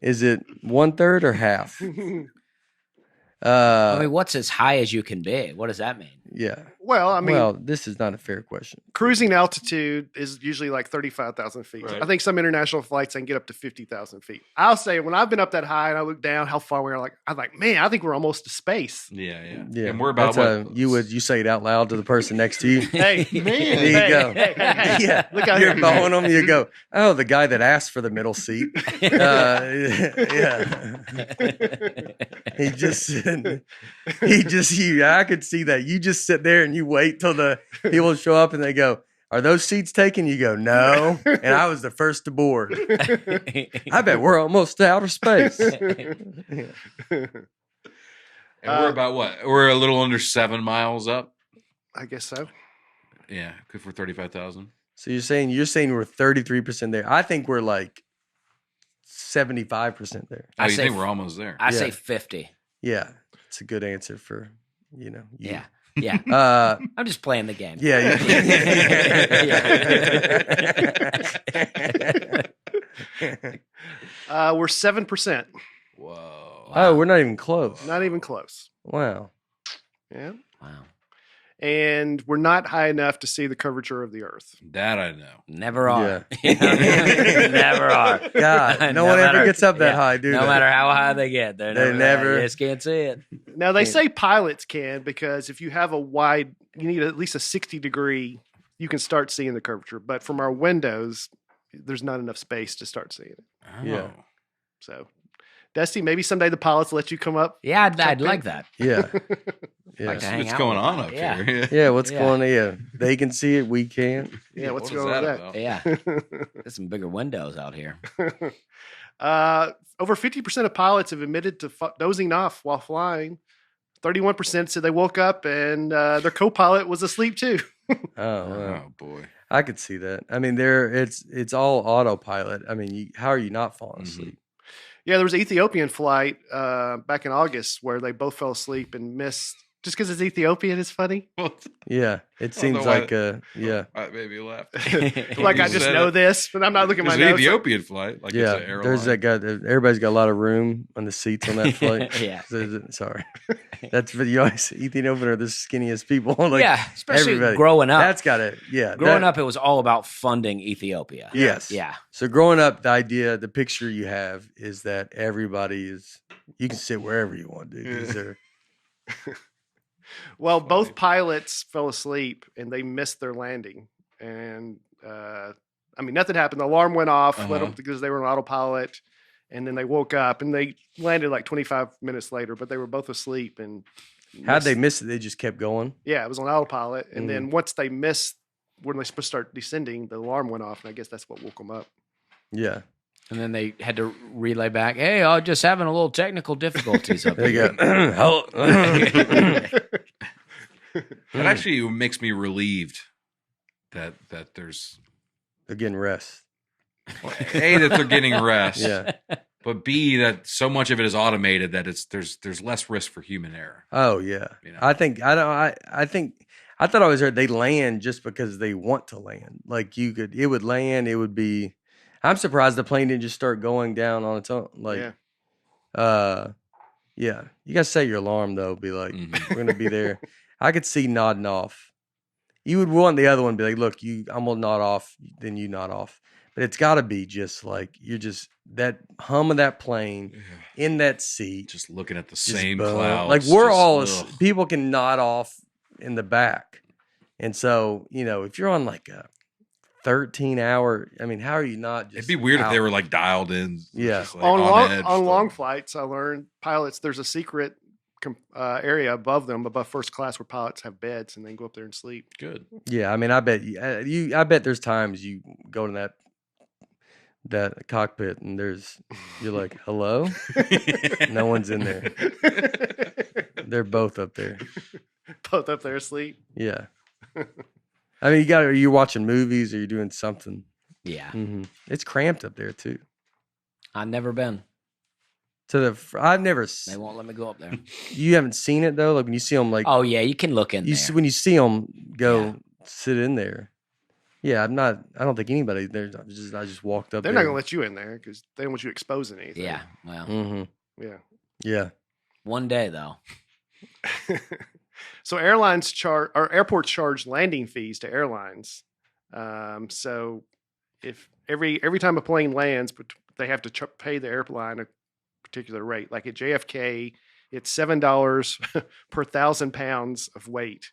Is it 1/3 or half? I mean, what's as high as you can be? What does that mean? Yeah. Well, I mean, this is not a fair question. cruising altitude is usually like 35,000 feet. Right. I think some international flights I can get up to 50,000 feet. I'll say when I've been up that high and I look down how far we are, I'm like, man, I think we're almost to space. Yeah. Yeah. And we're about That's what? you say it out loud to the person next to you. Hey, man. There you go. Yeah. Look out You're here. following them. You go, oh, the guy that asked for the middle seat. Yeah. I could see that. You just sit there and you wait till the people show up and they go, are those seats taken? You go, no. And I was the first to board. I bet we're almost to outer space. And we're about what? We're a little under 7 miles up. I guess so. Yeah, good for 35,000. So you're saying we're 33% there. I think we're like 75% there. Oh, you think we're almost there? I say 50. Yeah. It's a good answer for, you. Yeah. Yeah. I'm just playing the game. Yeah. We're 7%. Whoa. Oh, we're not even close. Not even close. Wow. Yeah. Wow. And we're not high enough to see the curvature of the Earth. That I know. Never are. Yeah. Never are. God, no one ever gets up that high, dude. No matter how high they get, they never. You just can't see it. Now, they say pilots can because if you have you need at least a 60 degree, you can start seeing the curvature. But from our windows, there's not enough space to start seeing it. Oh. Yeah. So, Dusty, maybe someday the pilots let you come up. Yeah, I'd like that. Yeah. Yeah. Like to hang What's out going with on them. up Yeah. here? Yeah, what's Yeah. going on? Yeah. They can see it, we can't. Yeah, what's What is going on with about? Yeah. There's some bigger windows out here. Over 50% of pilots have admitted to dozing off while flying. 31% said they woke up and their co-pilot was asleep too. Oh, wow. Oh boy. I could see that. I mean, it's all autopilot. I mean, how are you not falling asleep? Yeah, there was an Ethiopian flight back in August where they both fell asleep and missed. Just because it's Ethiopian is funny. Yeah, it I seems don't know like yeah. That made me laugh. Like You I just said know it. this, but I'm not looking at my There's an notes. Ethiopian flight. Like Yeah, it's an airline. there's that guy. Everybody's got a lot of room on the seats on that flight. Yeah. Sorry, that's for you. Always Ethiopian are the skinniest people. Like, yeah, especially everybody. growing up. That's got it. Yeah, Growing up, it was all about funding Ethiopia. Yes. Yeah. So growing up, the picture you have is that everybody you can sit wherever you want, dude. 'Cause they're- Well, both pilots fell asleep and they missed their landing. And nothing happened. The alarm went off because they were on autopilot. And then they woke up and they landed like 25 minutes later, but they were both asleep. And how'd they miss it? They just kept going. Yeah, it was on autopilot. And then once they missed when they're supposed to start descending, the alarm went off. And I guess that's what woke them up. Yeah. And then they had to relay back, hey, I'm just having a little technical difficulties up There you here. go. That actually makes me relieved that there's They're getting rest. A, that they're getting rest. Yeah. But B, that so much of it is automated that there's less risk for human error. Oh yeah. You know? I thought I always heard they land just because they want to land. Like it would land. It would be. I'm surprised the plane didn't just start going down on its own. Like, yeah. You gotta set your alarm though. Be like, we're gonna be there. I could see nodding off. You would want the other one to be like, look, I'm gonna nod off, then you nod off. But it's got to be just like you're just that hum of that plane in that seat, just looking at the just same boom. clouds. Like we're just, all ugh. people can nod off in the back, and so if you're on like a 13-hour, I mean, how are you not? Just It'd be weird out? if they were like dialed in. Yeah. just, like, On edge, long flights, I learned pilots, there's a secret area above first class where pilots have beds and they can go up there and sleep. Good. Yeah, I mean, I bet I bet there's times you go to that cockpit and you're like, hello, no one's in there. They're both up there. Both up there asleep. Yeah. I mean, you're watching movies or you're doing something. Yeah. Mm-hmm. It's cramped up there too. I've never been. I've never. They won't let me go up there. You haven't seen it though. Like when you see them, like oh yeah, you can look in there. when you see them go sit in there. Yeah, I'm not. I don't think anybody there. I just walked up. They're there. not gonna let you in there because they don't want you exposing anything. Yeah. Well. Mm-hmm. Yeah. Yeah. One day though. So airports charge landing fees to airlines. So if every time a plane lands, they have to pay the airline a particular rate. Like at JFK, it's $7 per 1,000 pounds of weight,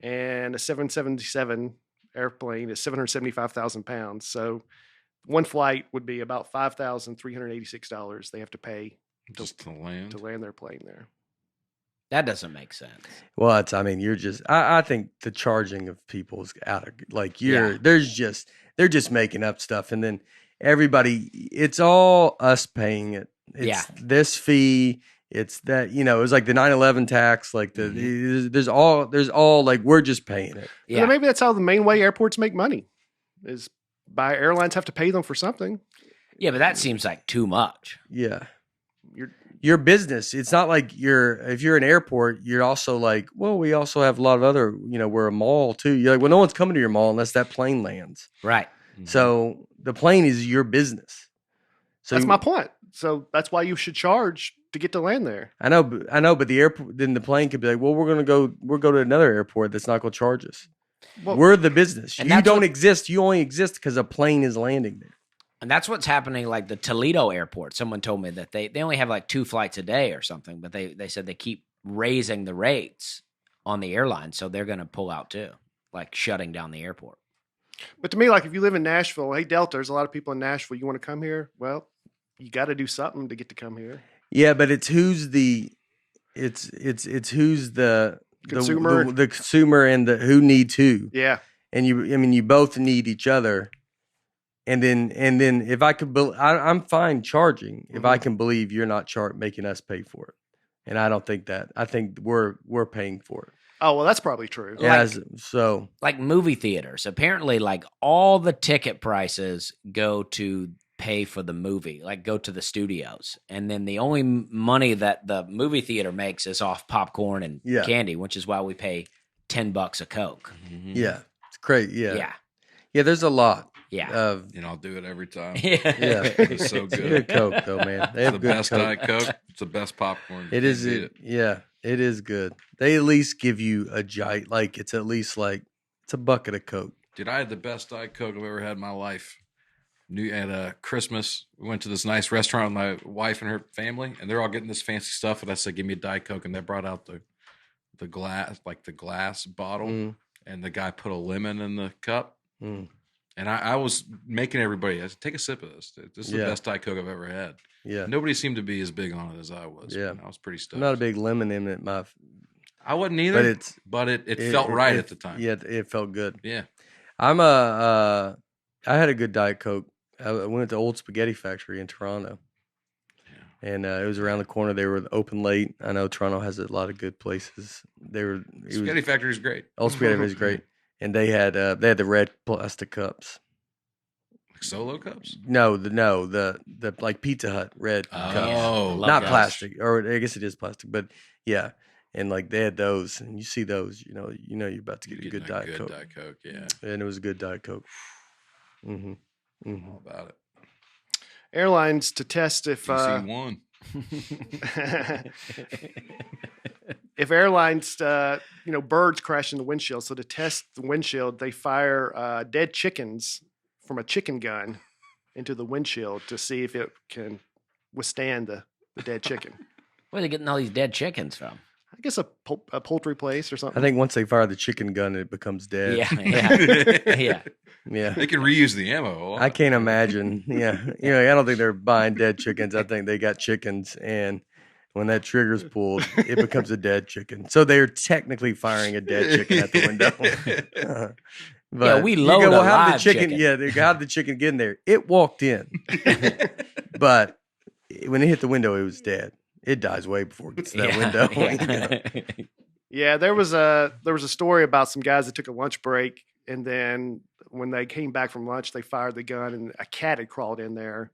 and a 777 airplane is 775,000 pounds. So one flight would be about $5,386 they have to pay just to land their plane there. That doesn't make sense. Well, I think the charging of people is out of they're just making up stuff. And then everybody, it's all us paying it. It's this fee. It's that, it was like the 9/11 tax, like there's all like, we're just paying it. Yeah. And maybe that's how the main way airports make money is by airlines have to pay them for something. Yeah. But that seems like too much. Yeah. Your business. It's not like if you're an airport, you're also like, well, we also have a lot of other, we're a mall too. You're like, well, no one's coming to your mall unless that plane lands. Right. Mm-hmm. So the plane is your business. So that's my point. So that's why you should charge to get to land there. I know, but the airport, then the plane could be like, well, we'll go to another airport that's not going to charge us. Well, we're the business. You don't exist. You only exist because a plane is landing there. And that's what's happening, like the Toledo airport. Someone told me that they only have like 2 flights a day or something, but they said they keep raising the rates on the airline, so they're going to pull out too, like shutting down the airport. But to me, like if you live in Nashville, hey Delta, there's a lot of people in Nashville. You want to come here? Well, you got to do something to get to come here. Yeah, but it's who's the consumer, the consumer, and the who needs who. Yeah, and you both need each other. And then if I could, I'm fine charging if I can believe you're not making us pay for it. And I don't think that. I think we're paying for it. Oh, well, that's probably true. Yeah, like movie theaters. Apparently, like all the ticket prices go to pay for the movie, like go to the studios. And then the only money that the movie theater makes is off popcorn and candy, which is why we pay $10 a Coke. Mm-hmm. Yeah. It's great. Yeah. Yeah. Yeah, there's a lot. Yeah. I'll do it every time. Yeah. It's so good. Good Coke, though, man. They have the best Diet Coke. It's the best popcorn. It is. Yeah, it is good. They at least give you a giant, like, it's at least like, it's a bucket of Coke. Dude, I had the best Diet Coke I've ever had in my life. At Christmas, we went to this nice restaurant with my wife and her family, and they're all getting this fancy stuff. And I said, give me a Diet Coke. And they brought out the glass bottle, and the guy put a lemon in the cup. Mm. And I was making everybody, I said, take a sip of this. This is the best Diet Coke I've ever had. Yeah. Nobody seemed to be as big on it as I was. Yeah. I was pretty stoked. I'm not a big lemon in it. I wasn't either, but it felt right at the time. Yeah, it felt good. Yeah. I had a good Diet Coke. I went to Old Spaghetti Factory in Toronto. Yeah. And it was around the corner. They were open late. I know Toronto has a lot of good places. Spaghetti Factory is great. Old Spaghetti was great. And they had the red plastic cups. Like Solo cups? No, the like Pizza Hut red cups. Oh, not plastic, or I guess it is plastic, but yeah. And like they had those, and you see those, you're about to get a good Diet Coke. Diet Coke, yeah. And it was a good Diet Coke. Mm-hmm. Mm-hmm. All about it. Airlines to test if DC-1. If airlines, birds crash in the windshield. So to test the windshield, they fire dead chickens from a chicken gun into the windshield to see if it can withstand the dead chicken. Where are they getting all these dead chickens from? I guess a poultry place or something. I think once they fire the chicken gun, it becomes dead. Yeah. Yeah. They can reuse the ammo. I can't imagine. Yeah. I don't think they're buying dead chickens. I think they got chickens, and when that trigger's pulled, it becomes a dead chicken. So they're technically firing a dead chicken at the window. But we load a live chicken. Yeah, how did the chicken get in there? It walked in. But when it hit the window, it was dead. It dies way before it gets to that window. Yeah, there was a story about some guys that took a lunch break and then when they came back from lunch, they fired the gun, and a cat had crawled in there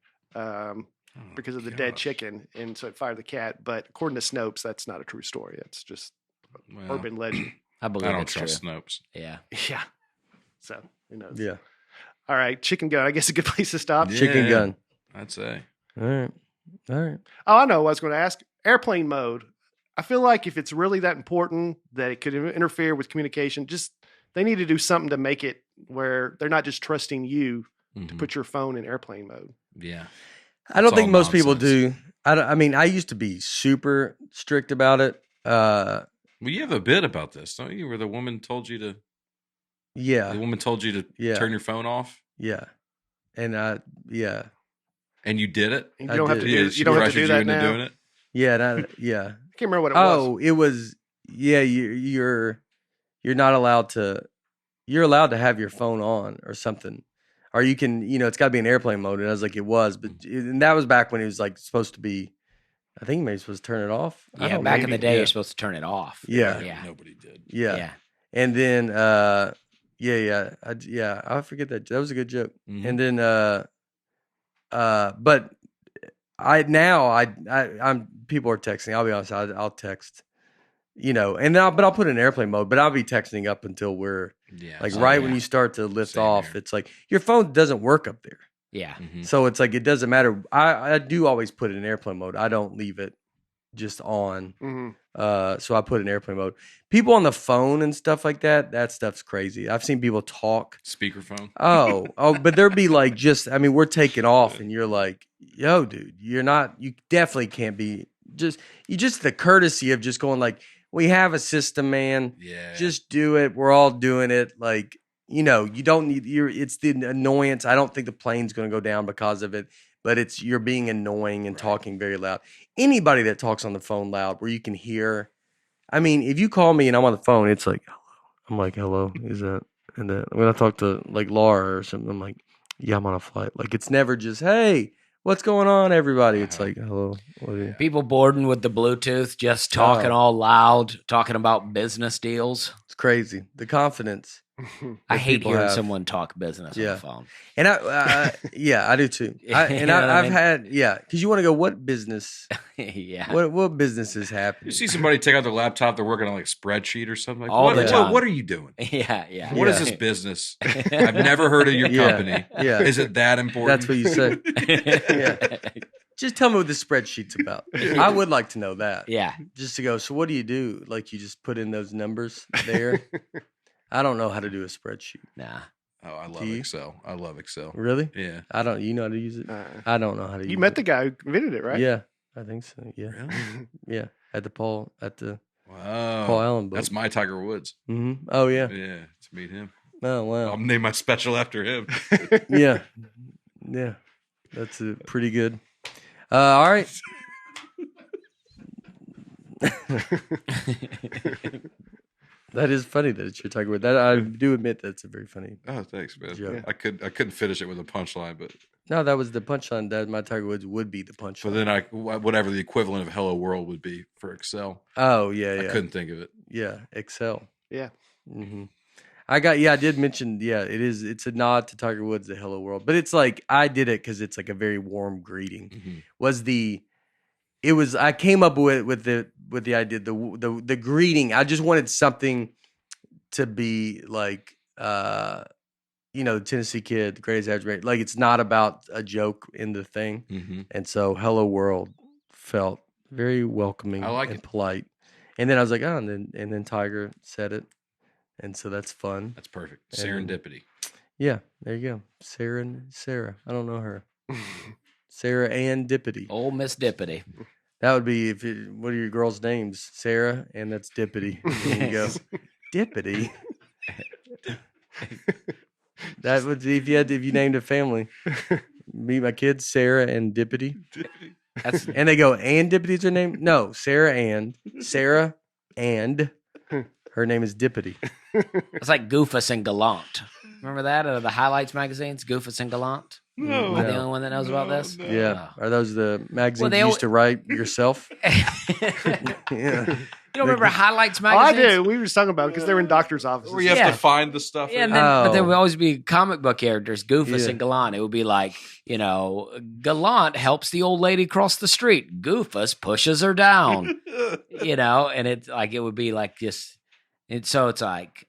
because of the dead chicken, and so it fired the cat. But according to Snopes, that's not a true story. It's just urban legend. I believe I don't it's trust true. Snopes. Yeah. Yeah. So who knows? Yeah. All right, chicken gun. I guess a good place to stop. Yeah. Chicken gun. I'd say. All right. Oh, I know what I was going to ask. Airplane mode. I feel like if it's really that important that it could interfere with communication, just they need to do something to make it where they're not just trusting you to put your phone in airplane mode. Yeah. I don't It's think all most people nonsense. do. I mean, I used to be super strict about it. Well, you have a bit about this, don't you? Where the woman told you to. Yeah. The woman told you to Yeah. turn your phone off, Yeah. And yeah. and you did it. You I don't have to did. do. She You don't have to pressured do that into now. doing it. Yeah. Yeah. I can't remember what it was. Oh, it was. Yeah. You're not allowed to. You're allowed to have your phone on or something, or you can. It's got to be in airplane mode. And I was like, it was, and that was back when it was like supposed to be. I think maybe supposed to turn it off. I Yeah, don't back know. in the day, Yeah. you're supposed to turn it off. Yeah. Yeah. Nobody did. Yeah. Yeah. And then, I forget that. That was a good joke. Mhm. And then, but I'm people are texting. I'll be honest. I'll text, and then but I'll put it in airplane mode. But I'll be texting up until we're Yeah. like so- right yeah. when you start to lift Same off. here. It's like your phone doesn't work up there, Yeah. Mhm. so it's like it doesn't matter. I do always put it in airplane mode. I don't leave it just on. Mhm. So I put it in airplane mode. People on the phone and stuff like that. That stuff's crazy. I've seen people talk. Speakerphone. But there'd be like we're taking off and you're like, yo, dude, you definitely can't be just the courtesy of just going like, we have a system, man. Yeah. Just do it. We're all doing it. Like, you don't need it's the annoyance. I don't think the plane's going to go down because of it, but you're being annoying and talking very loud. Anybody that talks on the phone loud where you can hear, I mean, if you call me and I'm on the phone, it's like, hello. I'm like, hello, is that? And then when I talk to like Laura or something, I'm like, yeah, I'm on a flight. Like, it's never just, hey, what's going on, everybody? It's like, hello. What are you? People boarding with the Bluetooth, just talking all loud, talking about business deals. It's crazy. The confidence. I hate people hearing have. someone talk business on Yeah. the phone. And I do too. You know what I I've mean? had, because you want to go, what business? Yeah. What businesses You happen? see somebody take out their laptop, they're working on like spreadsheet or something. Like, All what, the what, time. what are you doing? Yeah. Yeah. What is Yeah. this business? I've never heard of your Yeah. company. Yeah. Is it that important? That's what you say. Yeah. Just tell me what the spreadsheet's about. I would like to know that. Yeah. Just to go, so what do you do? Like you just put in those numbers there? I don't know how to do a spreadsheet. Nah. Oh, I love Do you? Excel. I love Excel. Really? Yeah. I don't. You know how to use it? I don't know how to use it. You met the guy who invented it, right? Yeah, I think so. Yeah, Really? yeah. At the Paul Wow. Allen book. That's my Tiger Woods. Mm-hmm. Oh yeah. Yeah. To meet him. Oh wow. I'll name my special after him. Yeah. Yeah. That's pretty good. All right. That is funny that it's your Tiger Woods. That I do admit that's a very funny. Oh, thanks, man. Joke. I couldn't finish it with a punchline, but No, that was the punchline. That my Tiger Woods would be the punchline. so then whatever the equivalent of Hello World would be for Excel. Oh yeah, I yeah, couldn't think of it. yeah. Excel. Yeah. Mm-hmm. I did mention. Yeah, it is. It's a nod to Tiger Woods, the Hello World. But it's like I did it because it's like a very warm greeting. Mhm. I came up with the idea the greeting. I just wanted something to be like Tennessee Kid, the greatest average rate. Like it's not about a joke in the thing. Mhm. And so Hello World felt very welcoming I like and it. polite. And then I was like, oh, and then Tiger said it. And so that's fun. That's perfect. And- Serendipity. Yeah, there you go. Sarah. I don't know her. Sarah Ann Dippity. Old Miss Dippity. That would be what are your girls' names? Sarah, and that's Dippity. There you go. Dippity. That would if you named a family. Me, my kids, Sarah and Dippity. That's And they go, and Dippity's her name? No, Sarah and her name is Dippity. it's like Goofus and Gallant. Remember that out of the highlights magazines? Goofus and Gallant. No. Am I the No. only one that knows about this? Yeah. Are those the magazines they you used to write yourself? Yeah. You don't remember Highlights Oh, I magazines? do. We were just talking about because they're in doctors' offices. Where you have Yeah. to find the stuff. Yeah, in. but there would always be comic book characters, Goofus Yeah. and Gallant. It would be like, Gallant helps the old lady cross the street. Goofus pushes her down, and it's like, it would be like just, and so it's like,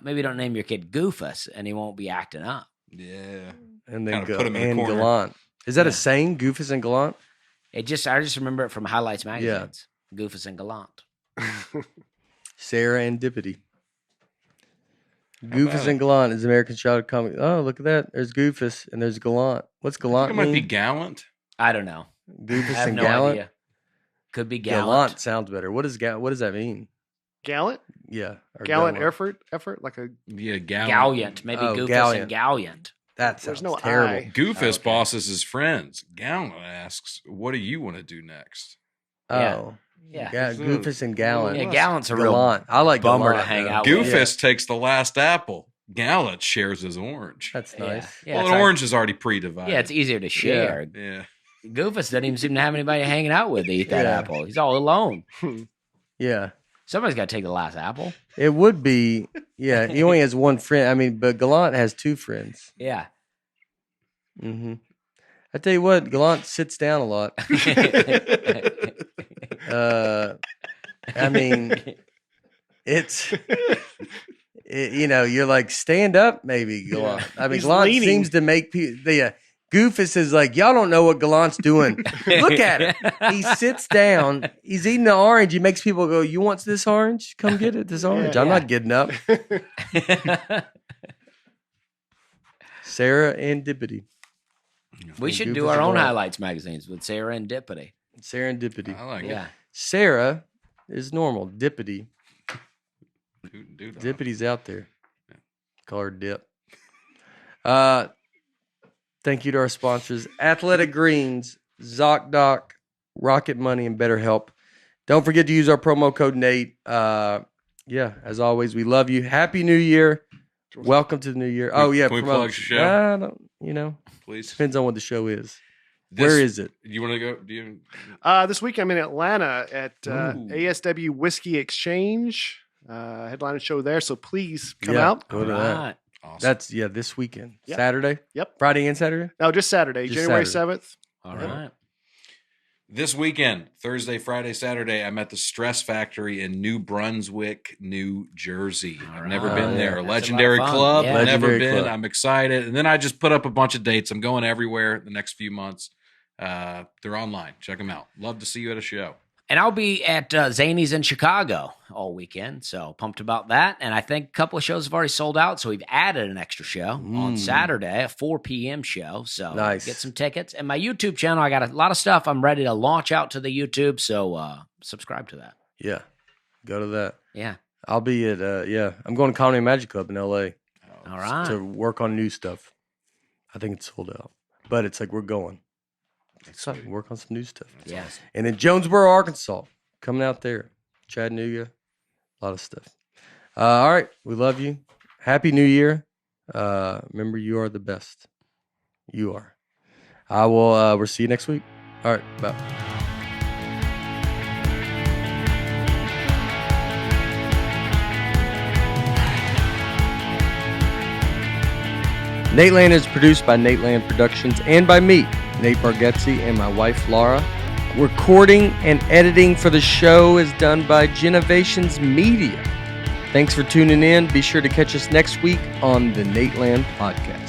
maybe don't name your kid Goofus and he won't be acting up. Yeah. And then Kinda put 'em in the corner. Gallant. Is that a saying? Goofus and Gallant? I just remember it from Highlights magazines. Goofus and Gallant. Serendipity. Goofus and Gallant is American child comic. Oh, look at that. There's Goofus and there's Gallant. What's I Gallant think it might be mean? Gallant. I don't know. I Goofus have and no Gallant? idea. Could be Gallant. Gallant sounds better. What does that mean? Gallant? Yeah. or Gallant effort? Like a... Yeah, Gallant. Gallant. Maybe Oh, Goofus Gallant. and Gallant. That There's sounds no terrible. I. Goofus Okay. bosses his friends. Gallant asks, "What do you want to do next?" Oh. Yeah. Goofus and Gallant. Yeah, Gallant's a real Gallant. I like bummer Gallant, to hang though. out with. Goofus takes the last apple. Gallant shares his orange. That's nice. Yeah, Well, it's an like- orange is already pre-divided. Yeah, it's easier to share. Yeah. Goofus doesn't even seem to have anybody hanging out with to eat that Yeah. apple. He's all alone. Yeah. Somebody's got to take the last apple. It would be, yeah. He only has one friend. I mean, but Gallant has two friends. Yeah. Mm-hmm. I tell you what, Gallant sits down a lot. I mean, you're like, stand up, maybe, Gallant. I mean, He's Gallant leaning. seems to make people, Goofus is like, y'all don't know what Gallant's doing. Look at him. He sits down. He's eating the orange. He makes people go, you want this orange? Come get it, this orange. I'm Yeah. not getting up. Serendipity. We should Goofus do our and own Gallant. highlights magazines with Serendipity. Serendipity. I like Yeah. Sarah is normal. Dippity. it. Dude, Dippity's out there. Call her Dip. Thank you to our sponsors, Athletic Greens, ZocDoc, Rocket Money, and BetterHelp. Don't forget to use our promo code Nate. As always, we love you. Happy New Year. Welcome to the new year. Oh, yeah. Can we promote- plug the show? Depends please. on what the show is. Where is it? You want to go? Do you? This week I'm in Atlanta at Ooh. ASW Whiskey Exchange. Headline show there, so please come Yeah, out. Go to that. Right. Awesome. That's, this weekend. Yep. Saturday? Yep. Friday and Saturday? No, just Saturday, Just January Saturday. 7th. All right. This weekend, Thursday, Friday, Saturday, I'm at the Stress Factory in New Brunswick, New Jersey. I've never right. been there. That's a lot Legendary of fun. club. Yeah. Never Legendary been. club. I'm excited. And then I just put up a bunch of dates. I'm going everywhere the next few months. They're online. Check them out. Love to see you at a show. And I'll be at Zany's in Chicago all weekend, so pumped about that. And I think a couple of shows have already sold out, so we've added an extra show on Saturday, a 4 p.m. show. So Nice. get some tickets. And my YouTube channel, I got a lot of stuff I'm ready to launch out to the YouTube, so subscribe to that. Yeah. Go to that. Yeah. I'll be at, I'm going to Comedy Magic Club in L.A. All right. to work on new stuff. I think it's sold out, but it's like we're going. It's like work on some new stuff. Yeah. And in Jonesboro, Arkansas, coming out there, Chattanooga, a lot of stuff. All right, we love you. Happy New Year. Remember, you are the best. You are. I will. We'll see you next week. All right, bye. Nateland is produced by Nateland Productions and by me, Nate Bargatze, and my wife, Laura. Recording and editing for the show is done by Genovations Media. Thanks for tuning in. Be sure to catch us next week on the Nateland Podcast.